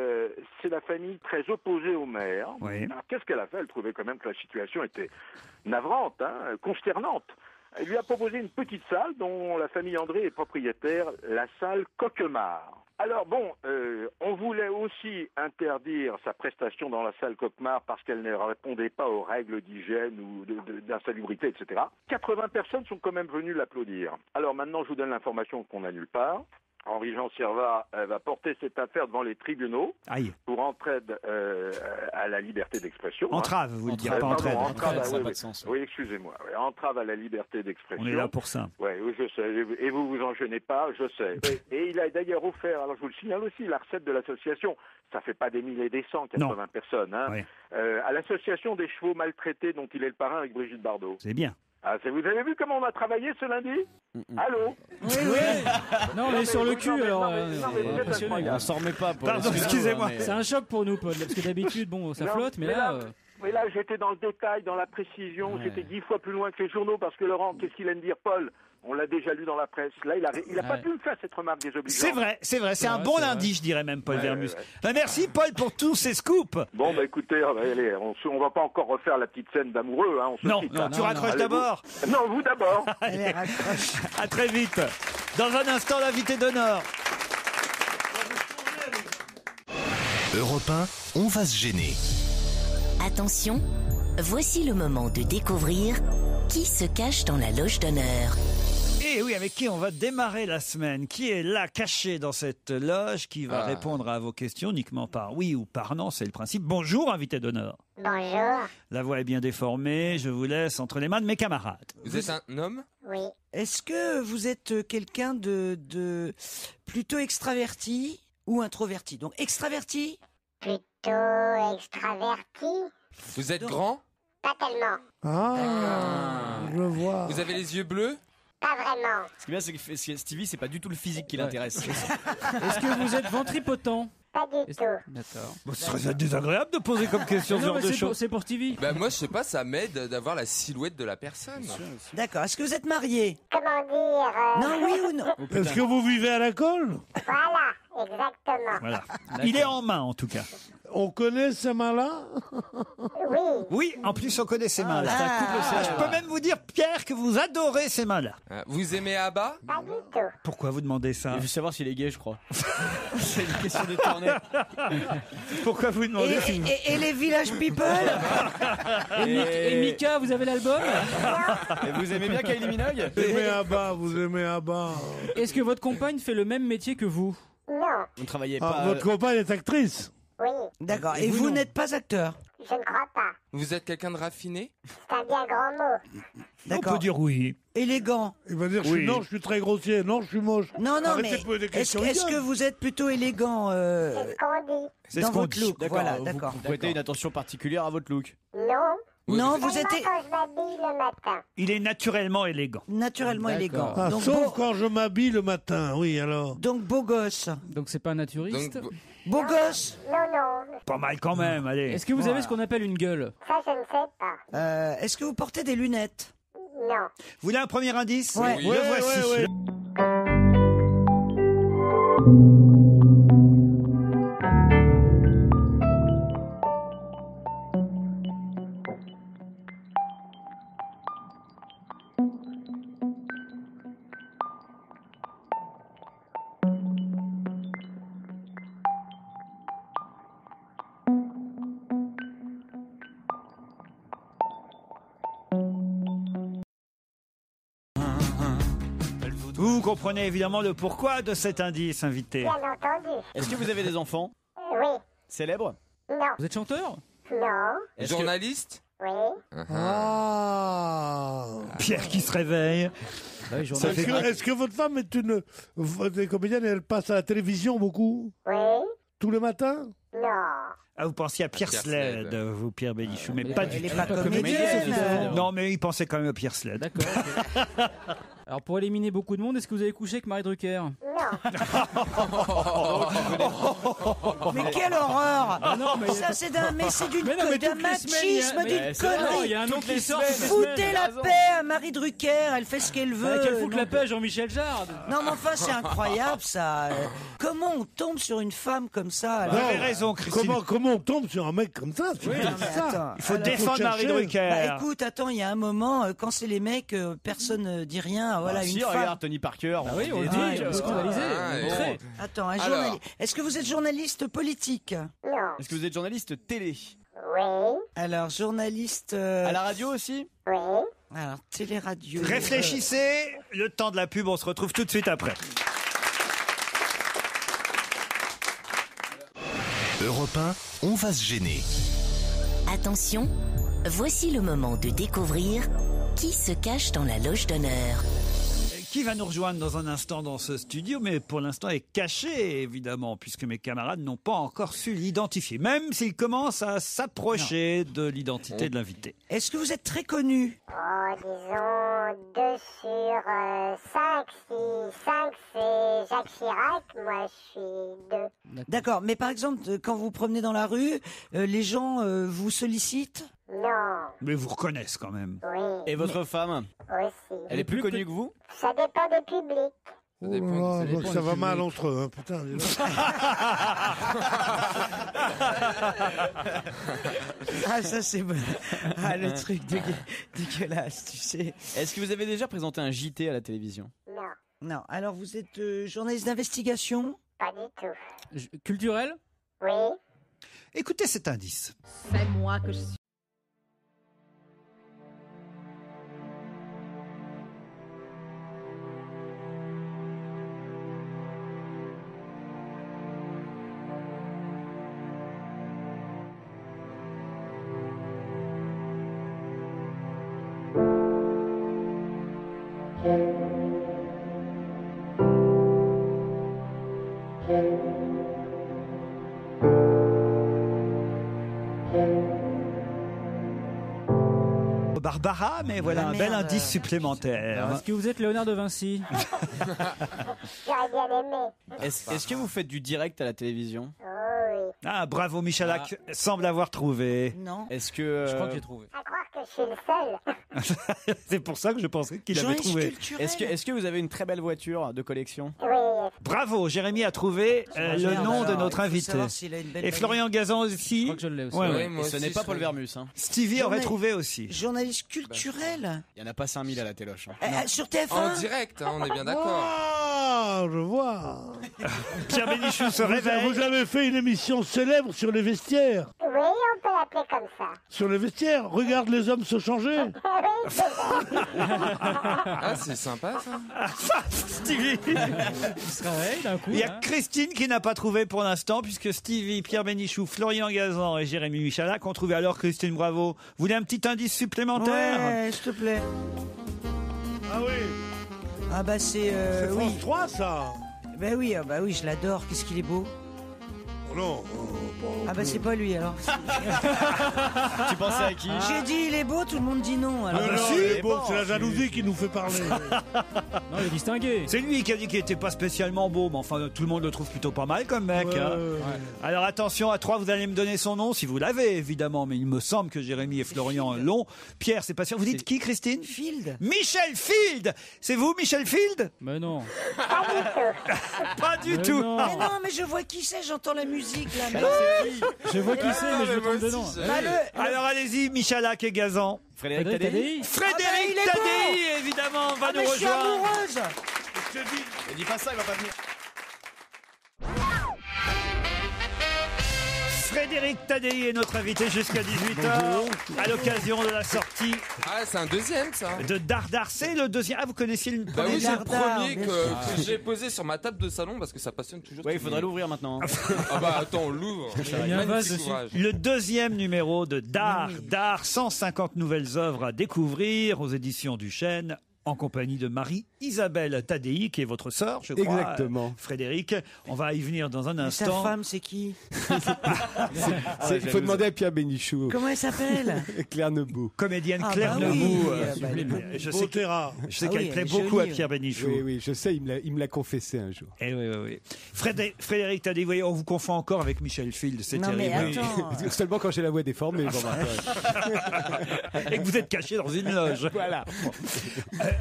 c'est la famille très opposée au maire. Oui. Alors, qu'est-ce qu'elle a fait? Elle trouvait quand même que la situation était navrante, consternante. Elle lui a proposé une petite salle dont la famille André est propriétaire, la salle Coquemar. Alors bon, on voulait aussi interdire sa prestation dans la salle Coquemar parce qu'elle ne répondait pas aux règles d'hygiène ou d'insalubrité, etc. 80 personnes sont quand même venues l'applaudir. Alors maintenant, je vous donne l'information qu'on n'a nulle part. Henri-Jean Servat va porter cette affaire devant les tribunaux pour entraide à la liberté d'expression. Entrave, vous le dites, pas entraide. Entrave, ça n'a pas de sens. Oui, excusez-moi. Oui, entrave à la liberté d'expression. On est là pour ça. Oui, je sais. Et vous vous en gênez pas, je sais. Et il a d'ailleurs offert, alors je vous le signale aussi, la recette de l'association. Ça fait pas des milliers et des cents, 80 personnes. Hein, à l'association des chevaux maltraités dont il est le parrain avec Brigitte Bardot. C'est bien. Ah, vous avez vu comment on a travaillé ce lundi? Allô? Oui. Non, on est sur le cul, alors. On s'en remet pas, Paul. Pardon, excusez-moi. C'est un choc pour nous, Paul, parce que d'habitude, bon, ça flotte, mais là. Mais là, j'étais dans le détail, dans la précision. J'étais 10 fois plus loin que les journaux parce que Laurent, qu'est-ce qu'il aime dire, Paul? On l'a déjà lu dans la presse. Là, il a pas pu me faire cette remarque désobligeante. C'est vrai. C'est un bon lundi, je dirais même, Paul Vermus. Merci, Paul, pour tous ces scoops. Bon, écoutez, allez, on va pas encore refaire la petite scène d'amoureux. Hein, non, tu raccroches d'abord. Non, vous d'abord. Allez, raccroche. À très vite. Dans un instant, l'invité d'honneur. Europe 1, on va se gêner. Attention, voici le moment de découvrir qui se cache dans la loge d'honneur. Et oui, avec qui on va démarrer la semaine? Qui est là, caché dans cette loge, qui va répondre à vos questions uniquement par oui ou par non, c'est le principe. Bonjour, invité d'honneur. Bonjour. La voix est bien déformée, je vous laisse entre les mains de mes camarades. Vous êtes un homme? Oui. Est-ce que vous êtes quelqu'un de plutôt extraverti ou introverti? Donc extraverti? Plutôt extraverti. Vous êtes grand? Pas tellement. Je vois. Vous avez les yeux bleus? Pas vraiment. Ce qui est bien, c'est que Stevie, c'est pas du tout le physique qui l'intéresse. Est-ce que vous êtes ventripotent? Pas du tout. D'accord. Bon, ce serait désagréable de poser comme question ce genre de choses. C'est pour Stevie. Moi, je sais pas, ça m'aide d'avoir la silhouette de la personne. D'accord. Est-ce que vous êtes marié? Comment dire Non, oui ou non? Est-ce que vous vivez à la colle? Voilà, exactement. Voilà. Il est en main, en tout cas. On connaît ces mains-là? Oui. Oui, en plus, on connaît ces mains-là. Je peux même vous dire, Pierre, que vous adorez ces mains-là. Vous aimez Abba? Pas du tout. Pourquoi vous demandez ça? Je veux savoir s'il est gay, je crois. C'est une question détournée. Pourquoi vous demandez Et les Village People? Et Mika, vous avez l'album? Et vous aimez bien Kylie Minogue? Vous aimez Abba. Est-ce que votre compagne fait le même métier que vous? Non. Vous ne travaillez pas. Votre compagne est actrice? Oui. D'accord. Et vous n'êtes pas acteur? Je ne crois pas. Vous êtes quelqu'un de raffiné? C'est un bien grand mot. On peut dire oui. Élégant? Il va dire Oui. non, je suis très grossier. Non, je suis moche. Non, Arrêtez mais de poser des questions est-ce que idiotes. vous êtes plutôt élégant C'est ce qu'on dit. C'est dans ce qu'on votre dit. look? Voilà, d'accord. Vous prêtez une attention particulière à votre look. Non. Non, vous êtes Seulement quand je m'habille le matin. Il est naturellement élégant. naturellement élégant. Ah, Donc, sauf quand je m'habille le matin, oui, alors. donc beau gosse. Donc c'est pas un naturiste. Donc, Beau gosse? Non. Pas mal quand même, allez. Est-ce que vous avez ce qu'on appelle une gueule? Ça, je ne sais pas. Est-ce que vous portez des lunettes? Non. Vous voulez un premier indice? Ouais. Le voici. Vous comprenez évidemment le pourquoi de cet indice, invité. Bien entendu. Est-ce que vous avez des enfants? Oui. Célèbres? Non. Vous êtes chanteur? Non. journaliste? Oui. Ah. Pierre qui se réveille. Est-ce que votre femme est une comédienne et elle passe à la télévision beaucoup? Oui. Tous les matins? Non. Ah, vous pensiez à Pierre Sled, vous, Pierre Bénichou, mais pas du Elle tout. est pas comédienne. Non, mais il pensait quand même à Pierre Sled. D'accord. Alors pour éliminer beaucoup de monde, est-ce que vous avez couché avec Marie Drucker? Mais quelle horreur! Ah non, mais Ça, c'est d'un machisme, toutes les semaines, d'une c'est vrai, connerie. il y a un nom qui sort. Foutez la paix à Marie Drucker, elle fait ce qu'elle veut. Qu'elle foute la paix à Jean-Michel Jarre. Non, mais enfin, c'est incroyable, ça. Comment on tombe sur une femme comme ça? Vous avez raison, Christine. Comment on tombe sur un mec comme ça? Oui, non, mais attends. Il faut défendre Marie Drucker. Bah, écoute, attends, il y a un moment, quand c'est les mecs, personne ne dit rien. Voilà, Si, une femme. regarde Tony Parker. Bah oui, on le dit, scandalisé. Attends, un Alors. journaliste. Est-ce que vous êtes journaliste politique? Non. Est-ce que vous êtes journaliste télé? Oui. Alors, journaliste. À la radio aussi? Oui. Alors, télé-radio. Réfléchissez, le temps de la pub, on se retrouve tout de suite après. Europe 1, on va se gêner. Attention, voici le moment de découvrir qui se cache dans la loge d'honneur. Qui va nous rejoindre dans un instant dans ce studio, mais pour l'instant est caché, évidemment, puisque mes camarades n'ont pas encore su l'identifier, même s'ils commencent à s'approcher de l'identité de l'invité. Est-ce que vous êtes très connu? Oh, disons 2 sur 5. Si 5 c'est Jacques Chirac, moi je suis 2. D'accord, mais par exemple, quand vous promenez dans la rue, les gens vous sollicitent? Non. Mais vous reconnaissent quand même. Oui. Et votre femme Aussi. Elle est plus connue que vous? Ça dépend des publics. Oh là, ça va mal entre eux, hein, putain. dis donc. Ah, ça c'est bon. Ah, le truc dégueulasse, tu sais. Est-ce que vous avez déjà présenté un JT à la télévision? Non. Non, alors vous êtes journaliste d'investigation? Pas du tout. Culturel? Oui. Écoutez cet indice. C'est moi que je suis. Barbara, mais voilà un bel indice supplémentaire. Est-ce que vous êtes Léonard de Vinci? J'aurais bien aimé. Est-ce que vous faites du direct à la télévision? Oh oui. Ah, bravo, Michalak semble avoir trouvé. Non. Est-ce que... Je crois que j'ai trouvé. À croire que je suis le seul. C'est pour ça que je pensais qu'il avait trouvé. Est-ce que vous avez une très belle voiture de collection? Oui. Bravo, Jérémy a trouvé le nom de notre il faut invité. savoir s'il a une belle Et Florian Gazan aussi. Je crois que je l'ai aussi. Ouais, Oui, ouais. mais ce n'est pas Paul Vermus. Hein. Stevie aurait trouvé aussi. Journaliste culturel. Il n'y en a pas 5000 à la téloche. Hein. Sur TF1? En direct, hein, on est bien d'accord. Ah, je vois. Pierre Bénichou se réveille. Vous avez fait une émission célèbre sur les vestiaires. Oui, on peut l'appeler comme ça. Sur les vestiaires, regarde les hommes se changer. Oui, c'est ça. Ah, c'est sympa ça. Stevie. Il se réveille d'un coup. Il y a hein. Christine qui n'a pas trouvé pour l'instant, puisque Stevie, Pierre Bénichou, Florian Gazan et Jérémy Michalak ont trouvé. Alors, Christine, bravo. Vous voulez un petit indice supplémentaire? Ouais, s'il te plaît. Ah oui. Ah bah c'est... C'est France oui. 3, ça. Bah oui, je l'adore. Qu'est-ce qu'il est beau. Oh non. Ah bah c'est pas lui alors. Tu pensais à qui? J'ai dit il est beau, tout le monde dit non. Alors. Non, si, c'est bon, c'est la jalousie qui nous fait parler. Non, il est distingué. C'est lui qui a dit qu'il n'était pas spécialement beau, mais enfin, tout le monde le trouve plutôt pas mal comme mec. hein. Alors attention, à 3, vous allez me donner son nom, si vous l'avez évidemment, mais il me semble que Jérémy et Florian l'ont. Pierre, c'est pas sûr. Vous dites qui, Christine? Field. Michel Field. C'est vous, Michel Field? Mais non. Pas du Mais tout. non. Mais non, mais je vois qui c'est, j'entends la musique là. Mais... Je vois qui c'est, mais je me trompe de nom. Alors allez-y, Michalak et Gazan. Frédéric Tadei? Frédéric il est Tadei, évidemment, va nous je suis rejoindre. amoureuse. Ne dis pas ça, il va pas venir. Frédéric Tadei est notre invité jusqu'à 18h à l'occasion de la sortie Ah, c'est un deuxième ça. de Dardar. C'est le deuxième. Ah, vous connaissiez le Bah premier? oui, c'est le Dardar, premier bien que sûr. j'ai posé sur ma table de salon parce que ça passionne toujours. Ouais, il tout faudrait le monde. l'ouvrir maintenant. Ah bah attends, on l'ouvre. Il y a un vase Magnifique dessus. ouvrage. Le deuxième numéro de Dardar, 150 nouvelles œuvres à découvrir aux éditions du Chêne, en compagnie de Marie-Isabelle Tadei, qui est votre sœur, je crois. Exactement. Frédéric, on va y venir dans un Ta instant. femme, c'est qui? Il faut demander à Pierre Bénichou. Comment elle s'appelle? Claire Nebaud. Comédienne Ah, Claire bah oui. Nebaud. Bah, elle est Je Beau sais, terrain. je sais Ah qu'elle oui, plaît elle est beaucoup jolie. à Pierre Bénichou. Oui, oui, je sais, il me l'a confessé un jour. Eh oui, oui, oui. Frédéric Tadei, vous voyez, on vous confond encore avec Michel Field, c'est Non, mais terrible. attends. Seulement quand j'ai la voix déformée. Bon, bah, Et que vous êtes caché dans une loge. voilà.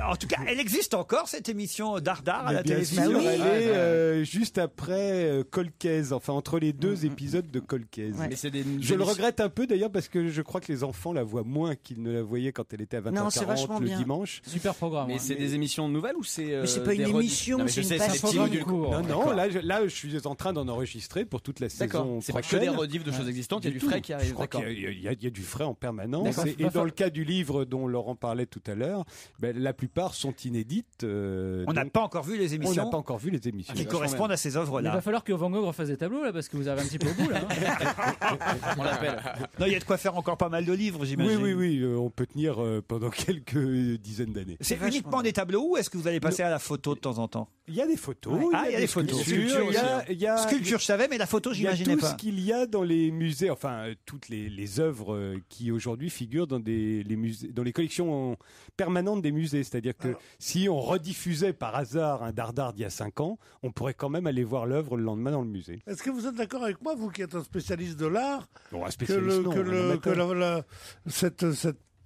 En tout cas, elle existe encore, cette émission Dardar à la Bien télévision. sûr, Bah oui. elle est juste après Colcaise, enfin entre les deux épisodes de Colcaise. Ouais. Mais c'est des Je le regrette un peu d'ailleurs parce que je crois que les enfants la voient moins qu'ils ne la voyaient quand elle était à Non, c'est 20h40 vachement le bien. dimanche. Super programme. Mais hein. c'est des émissions nouvelles ou c'est Mais c'est pas une des émission, Non, mais c'est je une sais, c'est des petits passion. modules courts. Non, non, D'accord. là, je suis en train d'en enregistrer pour toute la D'accord. saison C'est pas que prochaine. des rediffs de choses existantes, il y a du frais qui arrive. Je crois D'accord. qu'il y a du frais en permanence. D'accord. Et dans le cas du livre dont Laurent parlait tout à l'heure, ben, la plupart sont inédites suite. On n'a pas encore vu les émissions. On n'a pas encore vu les émissions. Qui correspondent à ces œuvres-là. Il va falloir que Van Gogh refasse des tableaux là, parce que vous arrivez un petit peu au bout là. On l'appelle. Non, il y a de quoi faire encore pas mal de livres, j'imagine. Oui, on peut tenir pendant quelques dizaines d'années. C'est uniquement des tableaux ou est-ce que vous allez passer à la photo de temps en temps? Il y a des photos. Il y a des photos. Sculpture, je savais, mais la photo, j'imaginais pas. Il y a tout ce qu'il y a dans les musées, enfin toutes les œuvres qui aujourd'hui figurent dans les musées, dans les collections permanentes des musées. C'est-à-dire que si on rediffusait par hasard un Dardar d'il y a 5 ans, on pourrait quand même aller voir l'œuvre le lendemain dans le musée. Est-ce que vous êtes d'accord avec moi, vous qui êtes un spécialiste de l'art, cette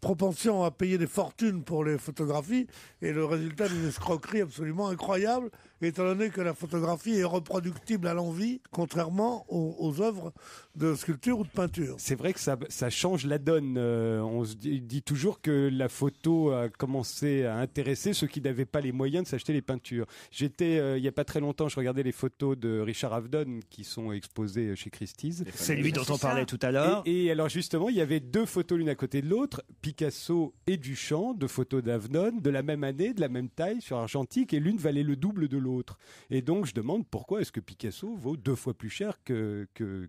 propension à payer des fortunes pour les photographies est le résultat d'une escroquerie absolument incroyable, étant donné que la photographie est reproductible à l'envi, contrairement aux œuvres de sculpture ou de peinture. C'est vrai que ça change la donne. On se dit toujours que la photo a commencé à intéresser ceux qui n'avaient pas les moyens de s'acheter les peintures. J'étais, il n'y a pas très longtemps, je regardais les photos de Richard Avedon qui sont exposées chez Christie's. C'est lui dont on parlait tout à l'heure. Et alors justement, il y avait 2 photos l'une à côté de l'autre, Picasso et Duchamp, 2 photos d'Avedon, de la même année, de la même taille, sur argentique, et l'une valait le double de l'autre. Et donc je demande pourquoi est-ce que Picasso vaut 2 fois plus cher que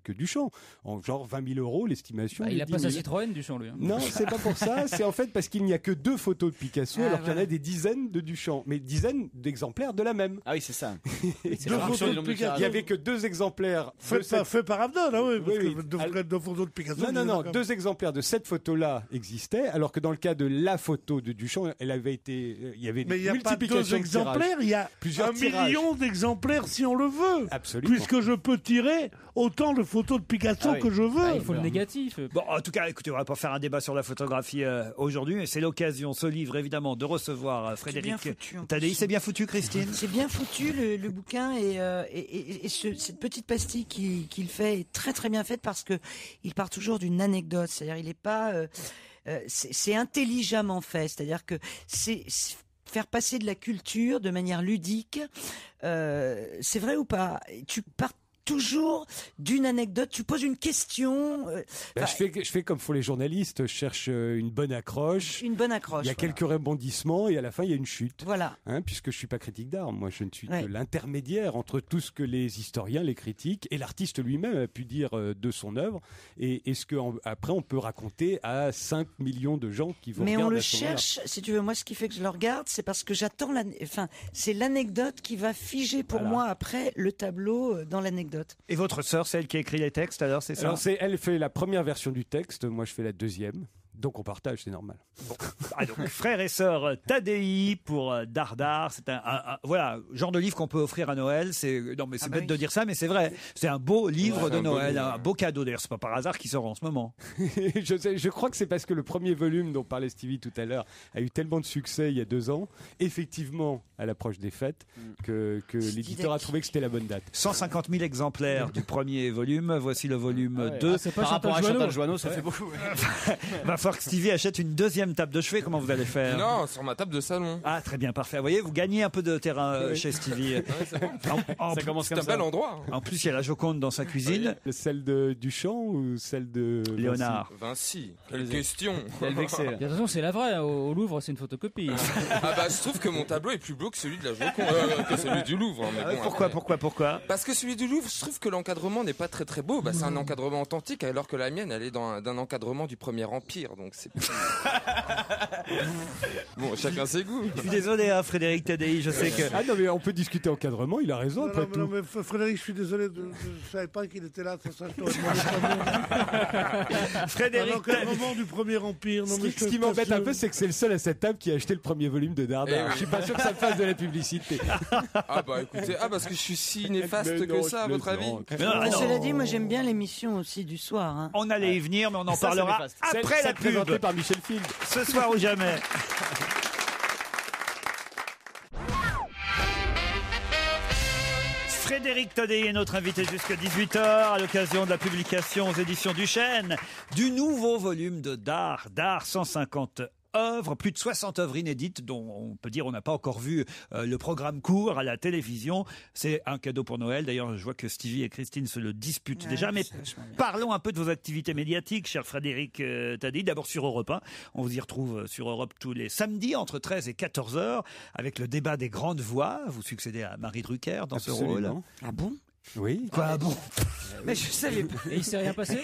Duchamp. En genre 20 000 euros, l'estimation. Il n'a pas sa Citroën, Duchamp, lui. Non, c'est pas pour ça. C'est en fait parce qu'il n'y a que 2 photos de Picasso, alors qu'il y en a des dizaines de Duchamp, mais dizaines d'exemplaires de la même. Ah oui, c'est ça. Il n'y avait que 2 exemplaires. Fait par Avedon, parce que 2 photos de Picasso. Non, 2 exemplaires de cette photo-là existaient, alors que dans le cas de la photo de Duchamp, elle avait été, il y avait mais il n'y a pas 2 exemplaires, il y a plusieurs 1 million d'exemplaires si on le veut. Absolument. Puisque je peux tirer autant de photos de Picasso que je veux. Il faut le négatif. Bon, en tout cas, écoutez, on va pas faire un débat sur la photographie aujourd'hui, mais c'est l'occasion, ce livre évidemment, de recevoir Frédéric Tadei. C'est bien foutu, Christine. C'est bien foutu le bouquin et cette petite pastille qu'il fait est très très bien faite parce que il part toujours d'une anecdote. C'est-à-dire, il est pas, c'est intelligemment fait. C'est-à-dire que c'est faire passer de la culture de manière ludique. C'est vrai ou pas? Tu pars toujours d'une anecdote, tu poses une question. Je fais comme font les journalistes, je cherche une bonne accroche. Une bonne accroche. Il y a quelques rebondissements et à la fin il y a une chute. Voilà. Puisque je suis pas critique d'art, moi je ne suis que l'intermédiaire entre tout ce que les historiens, les critiques et l'artiste lui-même a pu dire de son œuvre et ce que après on peut raconter à 5 millions de gens qui vont. Mais on le cherche, si tu veux. Moi, ce qui fait que je le regarde, c'est parce que j'attends c'est l'anecdote qui va figer pour moi après le tableau dans l'anecdote. Et votre sœur, c'est elle qui écrit les textes, alors c'est ça? Alors elle fait la première version du texte, moi je fais la deuxième. Donc on partage, c'est normal. Bon. Donc frère et sœur Tadei pour Dardar, c'est voilà, genre de livre qu'on peut offrir à Noël. Non mais c'est bête de dire ça, mais c'est vrai. C'est un beau livre de Noël, un beau cadeau. D'ailleurs, c'est pas par hasard qu'il sort en ce moment. Je crois que c'est parce que le premier volume dont parlait Stevie tout à l'heure a eu tellement de succès il y a 2 ans, effectivement à l'approche des fêtes, que l'éditeur a trouvé que c'était la bonne date. 150 000 exemplaires du premier volume. Voici le volume 2. C'est pas par rapport à Chantal Joanneau, ça fait beaucoup. Va falloir que Stevie achète une 2e table de chevet. Comment vous allez faire? Non, sur ma table de salon. Ah, très bien, parfait. Vous voyez, vous gagnez un peu de terrain chez Stevie. C'est un bel endroit. En plus, il y a la Joconde dans sa cuisine. Celle de Duchamp ou celle de Léonard? Vinci. Quelle question. Attention, c'est la vraie. Au Louvre, c'est une photocopie. Je trouve que mon tableau est plus beau que celui de la Joconde, que celui du Louvre. Mais bon, pourquoi? Parce que celui du Louvre, je trouve que l'encadrement n'est pas très très beau. C'est un encadrement authentique, alors que la mienne, elle est d'un encadrement du Premier Empire. Donc c'est bon, chacun ses goûts. Je suis désolé, Frédéric Tadei, je sais que. Ah non, mais on peut discuter encadrement, il a raison après tout. Non, mais Frédéric, je suis désolé, je savais pas qu'il était là, ça je t'aurais demandé. Frédéric L'encadrement du Premier Empire. Non, ce qui m'embête un peu, c'est que c'est le seul à cette table qui a acheté le premier volume de Dardar. Je suis pas sûr que ça me fasse de la publicité. Écoutez, parce que je suis si néfaste que ça, à votre avis? Cela dit, moi j'aime bien l'émission aussi du soir. On allait y venir, mais on en parlera après la pub. Présenté par Michel Field. Ce soir ou jamais. Frédéric Tadei est notre invité jusqu'à 18h à l'occasion de la publication aux éditions Duchesne du nouveau volume de Dardar 150 œuvres, plus de 60 œuvres inédites dont on peut dire on n'a pas encore vu le programme court à la télévision. C'est un cadeau pour Noël. D'ailleurs, je vois que Stevie et Christine se le disputent déjà. Mais parlons un peu de vos activités médiatiques, cher Frédéric Taddy. D'abord sur Europe 1. On vous y retrouve sur Europe tous les samedis entre 13 et 14 heures avec le débat des grandes voix. Vous succédez à Marie Drucker dans ce rôle. Ah bon? Oui. Quoi, ah bon? Mais je savais pas. Et il s'est rien passé?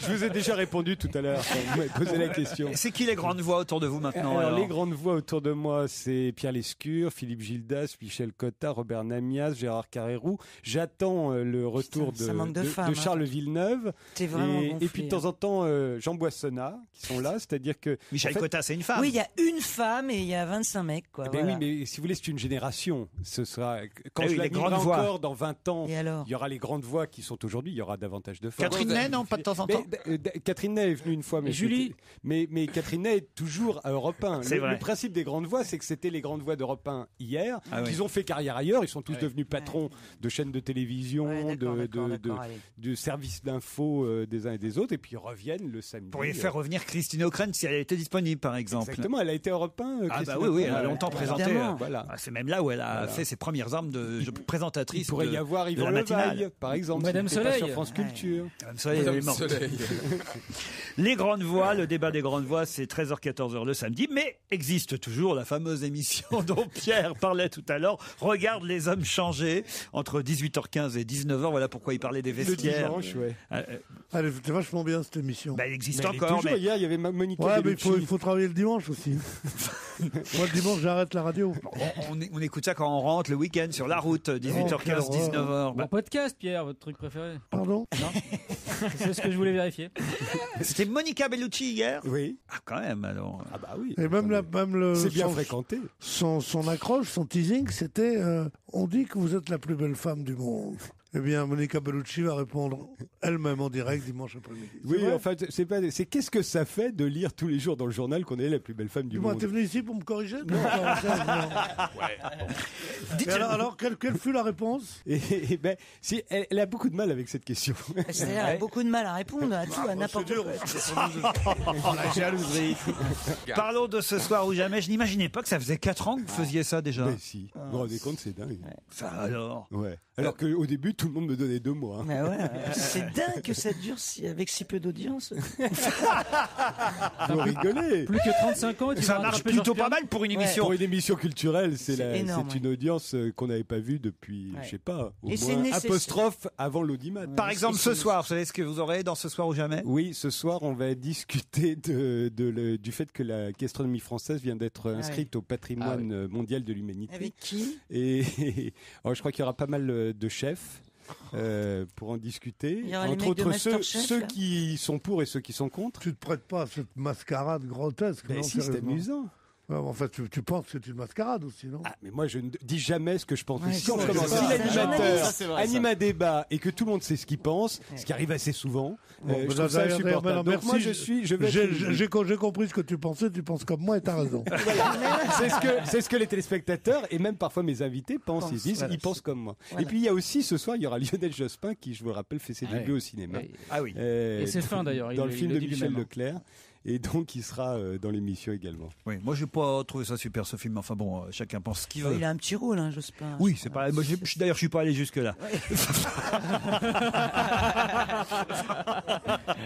Je vous ai déjà répondu tout à l'heure quand vous m'avez posé la question. C'est qui les grandes voix autour de vous maintenant? Alors, les grandes voix autour de moi, c'est Pierre Lescure, Philippe Gildas, Michel Cotta, Robert Namias, Gérard Carrérou. J'attends le retour de Charles Villeneuve. T'es vraiment et gonflé, puis de temps en temps, Jean Boissonnat, qui sont là. C'est-à-dire que... Michel Cotta, c'est une femme. Oui, il y a une femme et il y a 25 mecs. Quoi, Ben voilà. oui, mais si vous voulez, c'est une génération. Ce sera... Quand Eh je oui, les l'animerai grandes voix. encore dans 20 ans, Et alors il y aura les grandes voix qui sont aujourd'hui, il y aura davantage de femmes. Catherine Ney, non, pas de temps en temps. Catherine Ney est venue une fois, mais Julie. Mais Catherine Ney est toujours à Europe 1. C'est vrai. Le principe des grandes voix, c'est que c'était les grandes voix d'Europe 1 hier, Ah oui. qu'ils ont fait carrière ailleurs. Ils sont tous devenus patrons de chaînes de télévision, d'accord, de services d'info des uns et des autres, et puis ils reviennent le samedi. Vous pourriez faire revenir Christine O'Krent si elle était disponible, par exemple. Exactement, elle a été à Europe 1. Ah Christine bah oui, elle a O'Krent. longtemps présenté. Voilà. C'est même là où elle a fait ses premières armes de présentatrice. Il pourrait y avoir Yvon Levaille, par exemple. Madame s'il n'était pas Soleil. sur France Culture. Madame Soleil, elle est morte. Les grandes voix, le débat des grandes voix, c'est 13h-14h le samedi, mais existe toujours la fameuse émission dont Pierre parlait tout à l'heure. Regarde les hommes changer entre 18h15 et 19h. Voilà pourquoi il parlait des vestiaires. Le dimanche, ouais. Elle était vachement bien cette émission. Ben, elle existe Mais elle est encore. toujours. Hier, il y avait Monica Ouais, mais Bellucci. il faut travailler le dimanche aussi. Moi, le dimanche, j'arrête la radio. On écoute ça quand on rentre le week-end sur la route, 18h15, 19h. Bon podcast, Pierre, votre truc préféré? Pardon? Non. C'est ce que je voulais vérifier. C'était Monica Bellucci hier? Oui. Ah, quand même, alors. Ah bah oui. Et C'est bien fréquenté. Son accroche, son teasing, c'était on dit que vous êtes la plus belle femme du monde. Eh bien, Monica Bellucci va répondre elle-même en direct dimanche après-midi. Oui, en fait, c'est qu'est-ce que ça fait de lire tous les jours dans le journal qu'on est la plus belle femme du Dis-moi, monde? t'es venu ici pour me corriger? Non. Alors, quelle fut la réponse? Et ben, si, elle a beaucoup de mal avec cette question. C'est-à-dire, elle a beaucoup de mal à répondre à tout, à n'importe quoi. La jalousie. Parlons de ce soir ou jamais. Je n'imaginais pas que ça faisait 4 ans que vous faisiez ça déjà. Mais si, vous vous rendez compte, c'est dingue. Ça alors. Ouais. Alors qu'au début, tout le monde me donnait 2 mois. Hein. Mais ouais, c'est dingue que ça dure avec si peu d'audience. Faut rigoler. Plus que 35 ans, et tu Ça vas marche rattraper plutôt Jean-Pierre. pas mal pour une émission. Pour une émission culturelle, c'est énorme, une audience qu'on n'avait pas vue depuis, je sais pas, au Et c'est moins nécessaire. apostrophe avant l'audimat. Par exemple, ce soir, vous savez ce que vous aurez dans Ce soir ou jamais? Oui, ce soir, on va discuter du fait que la gastronomie française vient d'être inscrite au patrimoine mondial de l'humanité. Avec qui? Et alors, je crois qu'il y aura pas mal de chefs. Pour en discuter, Il y aura les entre mecs de autres ceux Masterchef, là. qui sont pour et ceux qui sont contre. Tu te prêtes pas à cette mascarade grotesque. Ben non, si, c'est sérieusement. amusant. Ouais, en fait, tu penses que c'est une mascarade aussi, non? Ah, mais moi, je ne dis jamais ce que je pense. Ouais, si on c'est commence, ça. si C'est l'animateur ça, anime un débat et que tout le monde sait ce qu'il pense, ce qui arrive assez souvent, je trouve ça d'ailleurs, insupportable. Donc merci. moi, je vais être- J'ai compris ce que tu pensais, tu penses comme moi et t'as raison. c'est ce que les téléspectateurs et même parfois mes invités pensent. Ils disent, ils pensent comme moi. Voilà. Et puis il y a aussi ce soir, il y aura Lionel Jospin qui, je vous le rappelle, fait ses débuts au cinéma. Ah oui. Et c'est fin, d'ailleurs, Dans il- le il film le de dit Michel lui-même. Leclerc. Et donc il sera dans l'émission également. Oui, moi j'ai pas trouvé ça super ce film. Enfin bon, chacun pense ce qu'il veut. Il a un petit rôle, hein, Jospin. Oui, c'est pas. Moi, d'ailleurs, je suis pas allé jusque là.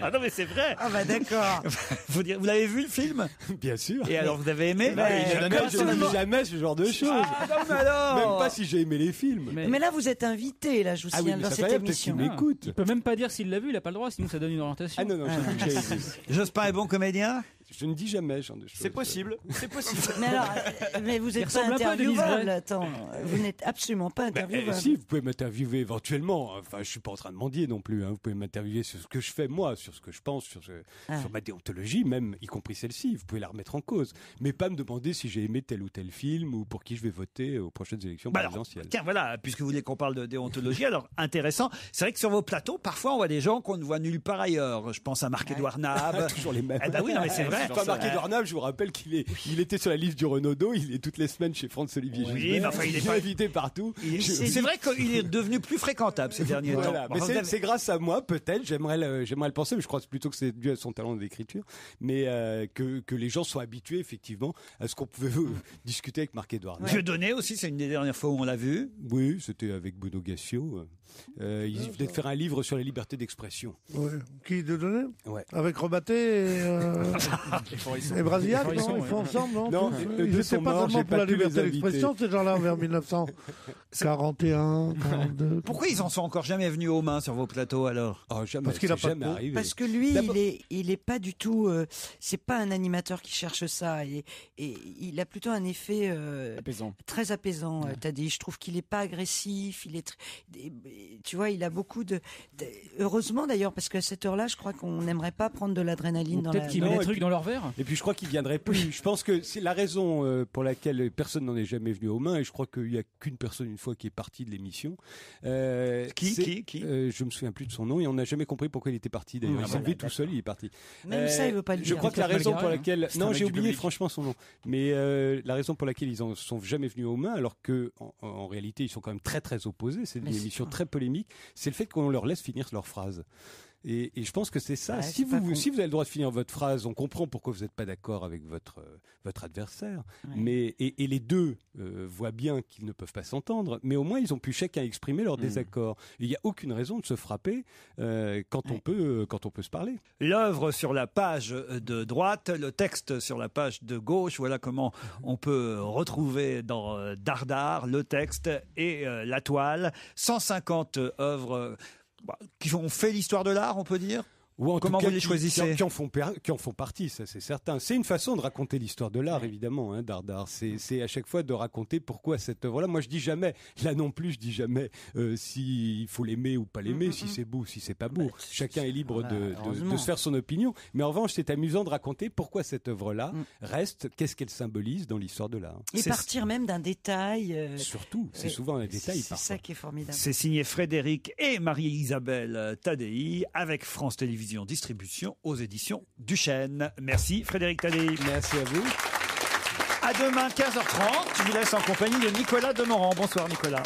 Ah non, mais c'est vrai. Ah bah d'accord. Vous l'avez vu le film? Bien sûr. Et alors, vous avez aimé? Je ne dis jamais ce genre de choses. Ah non, mais alors. Même pas si j'ai aimé les films. Mais là, vous êtes invité, là, je vous Ah oui, signale, mais dans ça cette va, peut-être émission. qu'il m'écoute. Il peut même pas dire s'il l'a vu, il a pas le droit, sinon ça donne une orientation. Ah non, non, j'ai vu. Jospin est bon comédien? Je ne dis jamais ce genre de choses. C'est possible, c'est possible. Mais alors, mais vous Il êtes pas ressemble un peu à Denise interviewable, Gray. attends. Vous n'êtes absolument pas interviewable. Si, vous pouvez m'interviewer éventuellement. Enfin, je suis pas en train de mendier non plus. Hein. Vous pouvez m'interviewer sur ce que je fais moi, sur ce que je pense, sur ma déontologie, même y compris celle-ci. Vous pouvez la remettre en cause, mais pas me demander si j'ai aimé tel ou tel film ou pour qui je vais voter aux prochaines élections présidentielles. Tiens, voilà, puisque vous voulez qu'on parle de déontologie, alors intéressant. C'est vrai que sur vos plateaux, parfois, on voit des gens qu'on ne voit nulle part ailleurs. Je pense à Marc-Édouard Nab. Toujours les mêmes. Eh ben oui, non, mais c'est vrai. vrai. Enfin, Marc-Édouard Naves, je vous rappelle il était sur la liste du Renaudot, il est toutes les semaines chez Franz-Olivier Gisbert. Oui, mais enfin, il est pas invité partout. C'est vrai qu'il est devenu plus fréquentable ces derniers temps. Mais c'est grâce à moi, peut-être, j'aimerais le penser, mais je crois plutôt que c'est dû à son talent d'écriture, mais que les gens sont habitués effectivement à ce qu'on pouvait discuter avec Marc-Édouard Naves. Dieudonné aussi, c'est une des dernières fois où on l'a vu. Oui, c'était avec Bruno Gassio. Il venait de faire un livre sur la liberté d'expression. Ouais. Qui Dieudonné? Ouais. Avec Robaté et Brasillac, non? Ils font ensemble, non? Non, ils n'étaient pas seulement pour la liberté d'expression, ces gens-là, vers 1941, 42. Pourquoi ils en sont encore jamais venus aux mains sur vos plateaux alors? Jamais. Parce qu'il a pas jamais arrivé. Parce que lui, il est pas du tout. C'est pas un animateur qui cherche ça. Et il a plutôt un effet très apaisant. T'as dit, je trouve qu'il est pas agressif. Il est, tu vois, il a beaucoup de. Heureusement d'ailleurs, parce qu'à cette heure-là, je crois qu'on n'aimerait pas prendre de l'adrénaline dans la. Peut-être qu'il met des trucs dans leur verre. Et puis je crois qu'il viendrait plus. Je pense que c'est la raison pour laquelle personne n'en est jamais venu aux mains. Et je crois qu'il y a qu'une personne une fois qui est partie de l'émission. Qui je me souviens plus de son nom et on n'a jamais compris pourquoi il était parti. D'ailleurs, il s'est levé tout seul, il est parti. Même ça, il veut pas le dire. Je crois que la raison pour laquelle, non, j'ai oublié public. franchement son nom, mais la raison pour laquelle ils en sont jamais venus aux mains, alors que en réalité ils sont quand même très très opposés. C'est une émission très polémique. C'est le fait qu'on leur laisse finir leur phrase. Et je pense que c'est ça. Ouais, si vous avez le droit de finir votre phrase, on comprend pourquoi vous n'êtes pas d'accord avec votre adversaire. Ouais. Mais et les deux voient bien qu'ils ne peuvent pas s'entendre. Mais au moins ils ont pu chacun exprimer leur désaccord. Il n'y a aucune raison de se frapper quand on peut se parler. L'œuvre sur la page de droite, le texte sur la page de gauche. Voilà comment on peut retrouver dans Dardar le texte et la toile. 150 œuvres qui ont fait l'histoire de l'art, on peut dire. Ou en Comment tout cas, vous les choisissez? qui en font partie, ça c'est certain. C'est une façon de raconter l'histoire de l'art, évidemment, hein, Dardar. C'est à chaque fois de raconter pourquoi cette œuvre-là. Moi, je dis jamais, là non plus, je dis jamais s'il faut l'aimer ou pas l'aimer, si c'est beau ou si c'est pas beau. Chacun est libre de se faire son opinion. Mais en revanche, c'est amusant de raconter pourquoi cette œuvre-là reste, qu'est-ce qu'elle symbolise dans l'histoire de l'art. Et partir même d'un détail. Surtout, c'est souvent un détail. C'est ça qui est formidable. C'est signé Frédéric et Marie-Isabelle Tadei avec France Télévisions Distribution aux éditions Duchesne. Merci Frédéric Tadei. Merci à vous. À demain 15h30. Je vous laisse en compagnie de Nicolas Demorand. Bonsoir Nicolas.